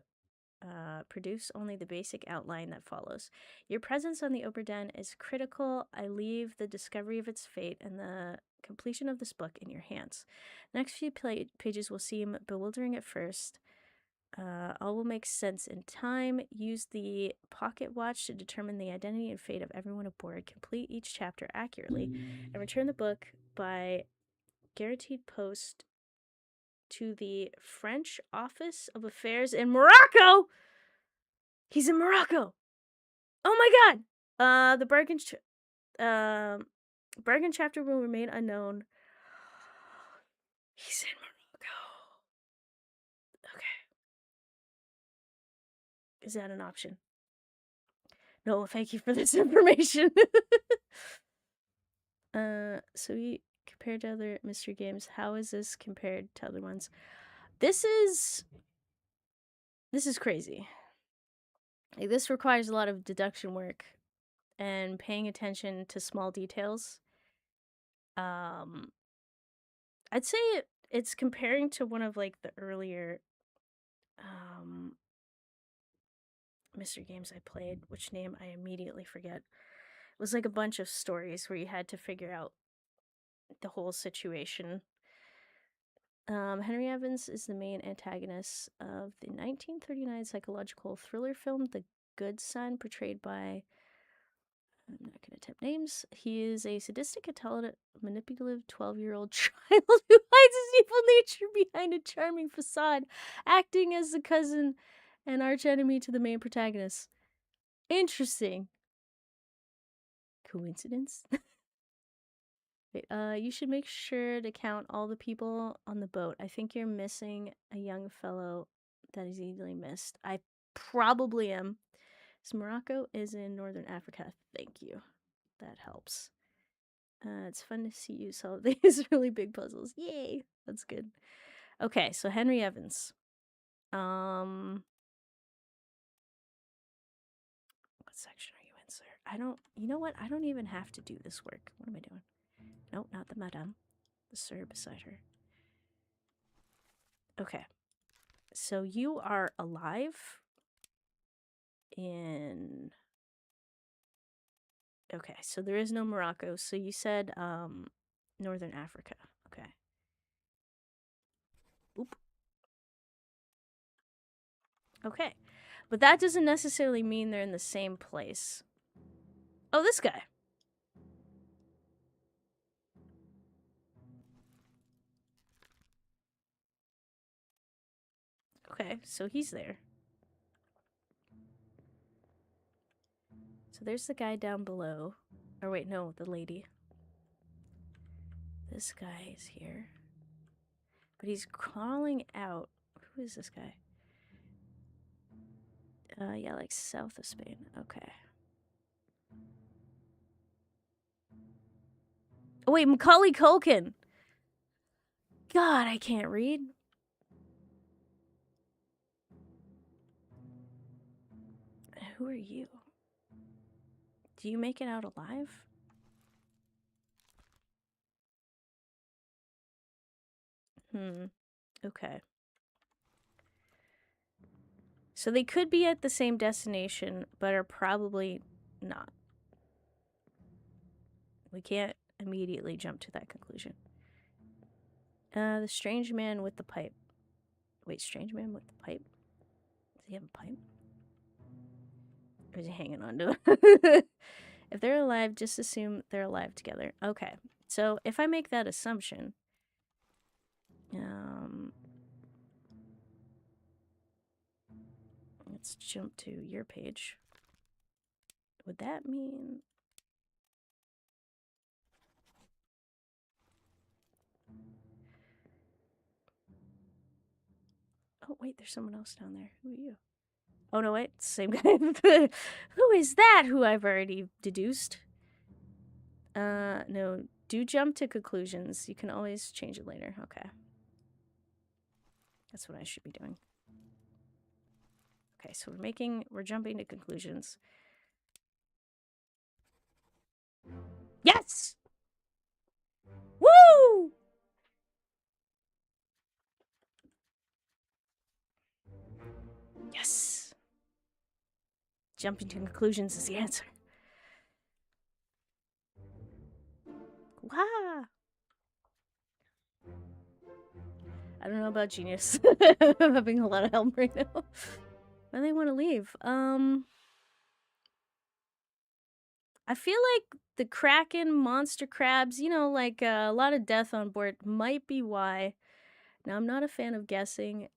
A: produce only the basic outline that follows. Your presence on the Obra Dinn is critical. I leave the discovery of its fate and the completion of this book in your hands. The next few pages will seem bewildering at first. All will make sense in time. Use the pocket watch to determine the identity and fate of everyone aboard. Complete each chapter accurately and return the book by guaranteed post to the French Office of Affairs in Morocco. He's in Morocco. Oh my god. The bargain chapter will remain unknown. He's in Morocco. Okay. Is that an option? No, thank you for this information. So we compared to other mystery games, how is this compared to other ones? This is crazy. Like, this requires a lot of deduction work and paying attention to small details. I'd say it's comparing to one of like the earlier mystery games I played, which name I immediately forget. It was like a bunch of stories where you had to figure out the whole situation. Henry Evans is the main antagonist of the 1939 psychological thriller film The Good Son, portrayed by... I'm not going to attempt names. He is a sadistic, intelligent, manipulative 12-year-old child who hides his evil nature behind a charming facade, acting as the cousin and archenemy to the main protagonist. Interesting. Coincidence? Wait, you should make sure to count all the people on the boat. I think you're missing a young fellow that is easily missed. I probably am. So Morocco is in Northern Africa. Thank you. That helps. It's fun to see you solve these really big puzzles. Yay! That's good. Okay, so Henry Evans. What section are you in, sir? I don't... You know what? I don't even have to do this work. What am I doing? Nope, not the madame. The sir beside her. Okay. So you are alive in... Okay, so there is no Morocco. So you said Northern Africa. Okay. Oop. Okay. But that doesn't necessarily mean they're in the same place. Oh, this guy. Okay, so he's there. So there's the guy down below. Or wait, no, the lady. This guy is here. But he's crawling out. Who is this guy? Yeah, like south of Spain. Okay. Oh, wait, Macaulay Culkin. God, I can't read. Who are you? Do you make it out alive? Okay. So they could be at the same destination, but are probably not. We can't immediately jump to that conclusion. The strange man with the pipe. Wait, strange man with the pipe? Does he have a pipe? Or is he hanging on to it? If they're alive, just assume they're alive together. Okay. So if I make that assumption, Let's jump to your page. Would that mean... Oh, wait, there's someone else down there. Who are you? Oh, no, wait, same guy. Who is that who I've already deduced? No, do jump to conclusions. You can always change it later. Okay. That's what I should be doing. Okay, so we're jumping to conclusions. Yes! Woo! Yes! Jumping to conclusions is the answer. Wow! I don't know about genius. I'm having a lot of help right now. Why do they want to leave? I feel like the Kraken, monster crabs, you know, like a lot of death on board might be why. Now, I'm not a fan of guessing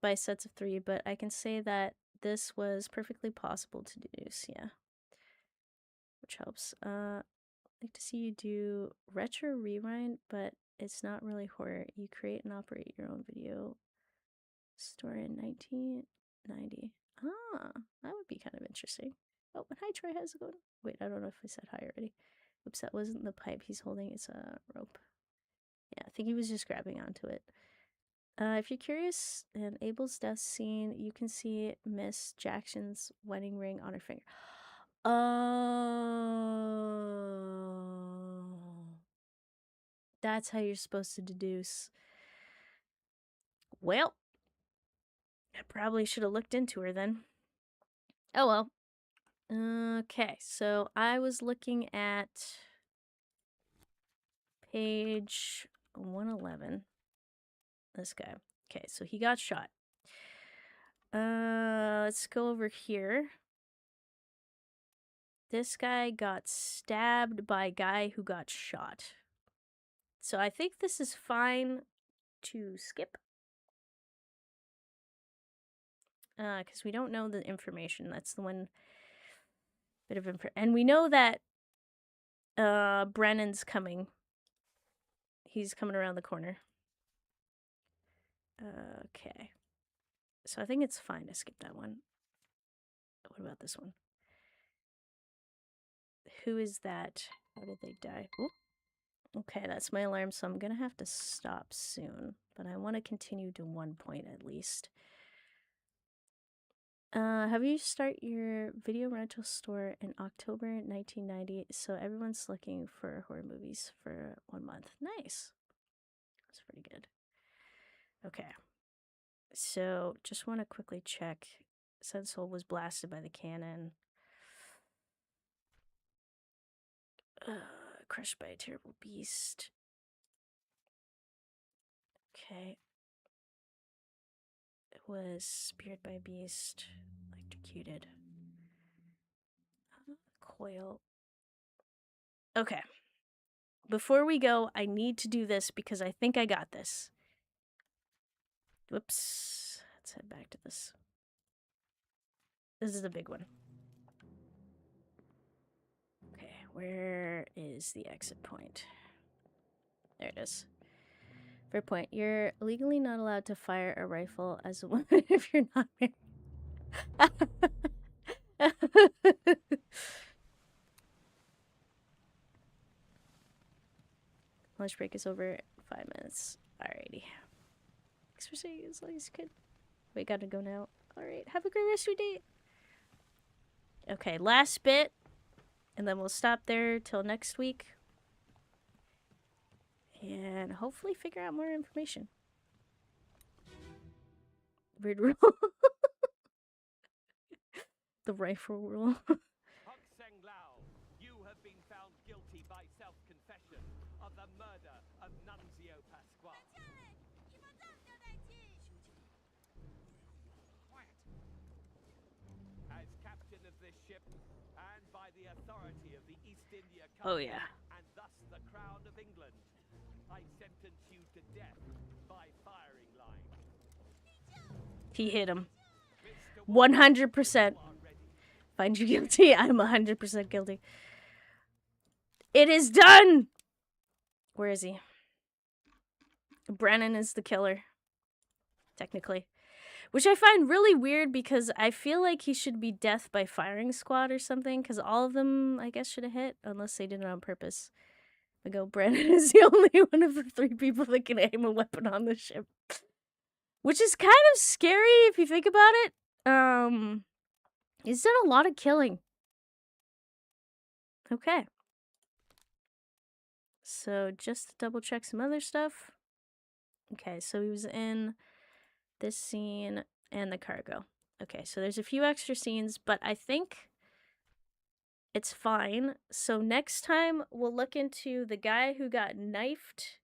A: by sets of 3, but I can say that this was perfectly possible to deduce, yeah. Which helps. I'd like to see you do retro rewind, but it's not really horror. You create and operate your own video store in 1990. Ah, that would be kind of interesting. Oh, and hi Troy, how's it going? Wait, I don't know if I said hi already. Oops, that wasn't the pipe he's holding, it's a rope. Yeah, I think he was just grabbing onto it. If you're curious, in Abel's death scene, you can see Miss Jackson's wedding ring on her finger. Oh. That's how you're supposed to deduce. Well, I probably should have looked into her then. Oh well. Okay, so I was looking at page 111. This guy. Okay, so he got shot. Let's go over here. This guy got stabbed by a guy who got shot. So I think this is fine to skip. Because we don't know the information. That's the one bit of info. And we know that Brennan's coming. He's coming around the corner. Okay. So I think it's fine to skip that one. What about this one? Who is that? How did they die? Oop. Okay, that's my alarm, so I'm gonna have to stop soon. But I want to continue to 1 point at least. Have you start your video rental store in October 1990? So everyone's looking for horror movies for 1 month. Nice. That's pretty good. Okay. So just want to quickly check. Sensoul was blasted by the cannon. Crushed by a terrible beast. Okay. It was speared by a beast. Electrocuted. Coil. Okay. Before we go, I need to do this because I think I got this. Whoops. Let's head back to this. This is the big one. Okay, where is the exit point? There it is. Fair point. You're legally not allowed to fire a rifle as a woman if you're not married. Lunch break is over in 5 minutes. Alrighty. Thanks for saying as long as you could. We gotta go now. Alright, have a great rest of your day. Okay, last bit. And then we'll stop there till next week. And hopefully figure out more information. Weird rule. The rifle rule.
C: Hok Seng Lao, you have been found guilty by self-confession of the murder of Nunzio Pasquale. As captain of this ship, and by the authority of the East India Company,
A: Oh, yeah.
C: and thus the Crown of England, I sentence you to death by firing line.
A: He hit him.
C: Mr.
A: 100%. Find you guilty. I'm 100% guilty. It is done! Where is he? Brennan is the killer. Technically. Which I find really weird because I feel like he should be death by firing squad or something, because all of them, I guess, should have hit, unless they did it on purpose. I go, Brennan is the only one of the 3 people that can aim a weapon on the ship. Which is kind of scary if you think about it. He's done a lot of killing. Okay. So just to double check some other stuff. Okay, so he was in this scene and the cargo. Okay, so there's a few extra scenes, but I think it's fine. So next time we'll look into the guy who got knifed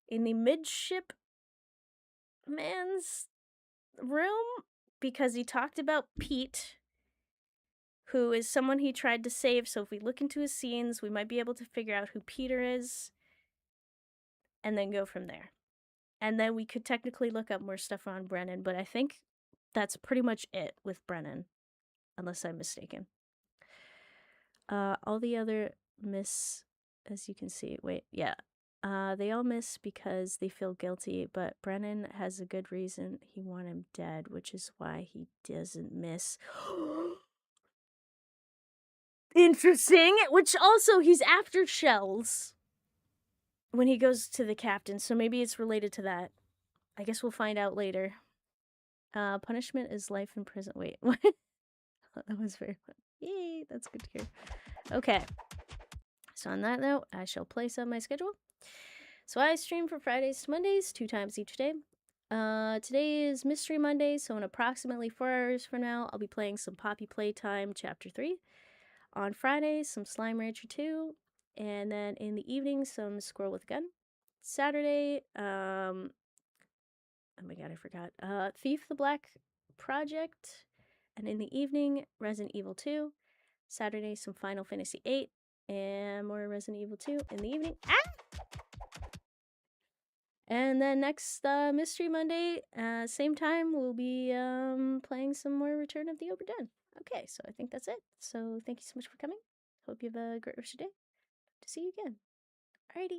A: in the midship man's room because he talked about Pete, who is someone he tried to save. So if we look into his scenes, we might be able to figure out who Peter is and then go from there. And then we could technically look up more stuff on Brennan, but I think that's pretty much it with Brennan, unless I'm mistaken. All the other miss, as you can see, they all miss because they feel guilty, but Brennan has a good reason. He want him dead, which is why he doesn't miss. Interesting. Which also, he's after shells when he goes to the captain, so maybe it's related to that. I guess we'll find out later. Punishment is life in prison. Wait, what? That was very fun. Yay, that's good to hear. Okay. So on that note, I shall place on my schedule. So I stream from Fridays to Mondays, 2 times each day. Today is Mystery Monday, so in approximately 4 hours from now, I'll be playing some Poppy Playtime Chapter 3. On Friday, some Slime Rancher 2. And then in the evening, some Squirrel with a Gun. Saturday, oh my god, I forgot. Thief the Black Project. And in the evening, Resident Evil 2. Saturday, some Final Fantasy 8. And more Resident Evil 2 in the evening. And then next Mystery Monday, same time, we'll be playing some more Return of the Obra Dinn. Okay, so I think that's it. So thank you so much for coming. Hope you have a great rest of your day. To see you again. Alrighty.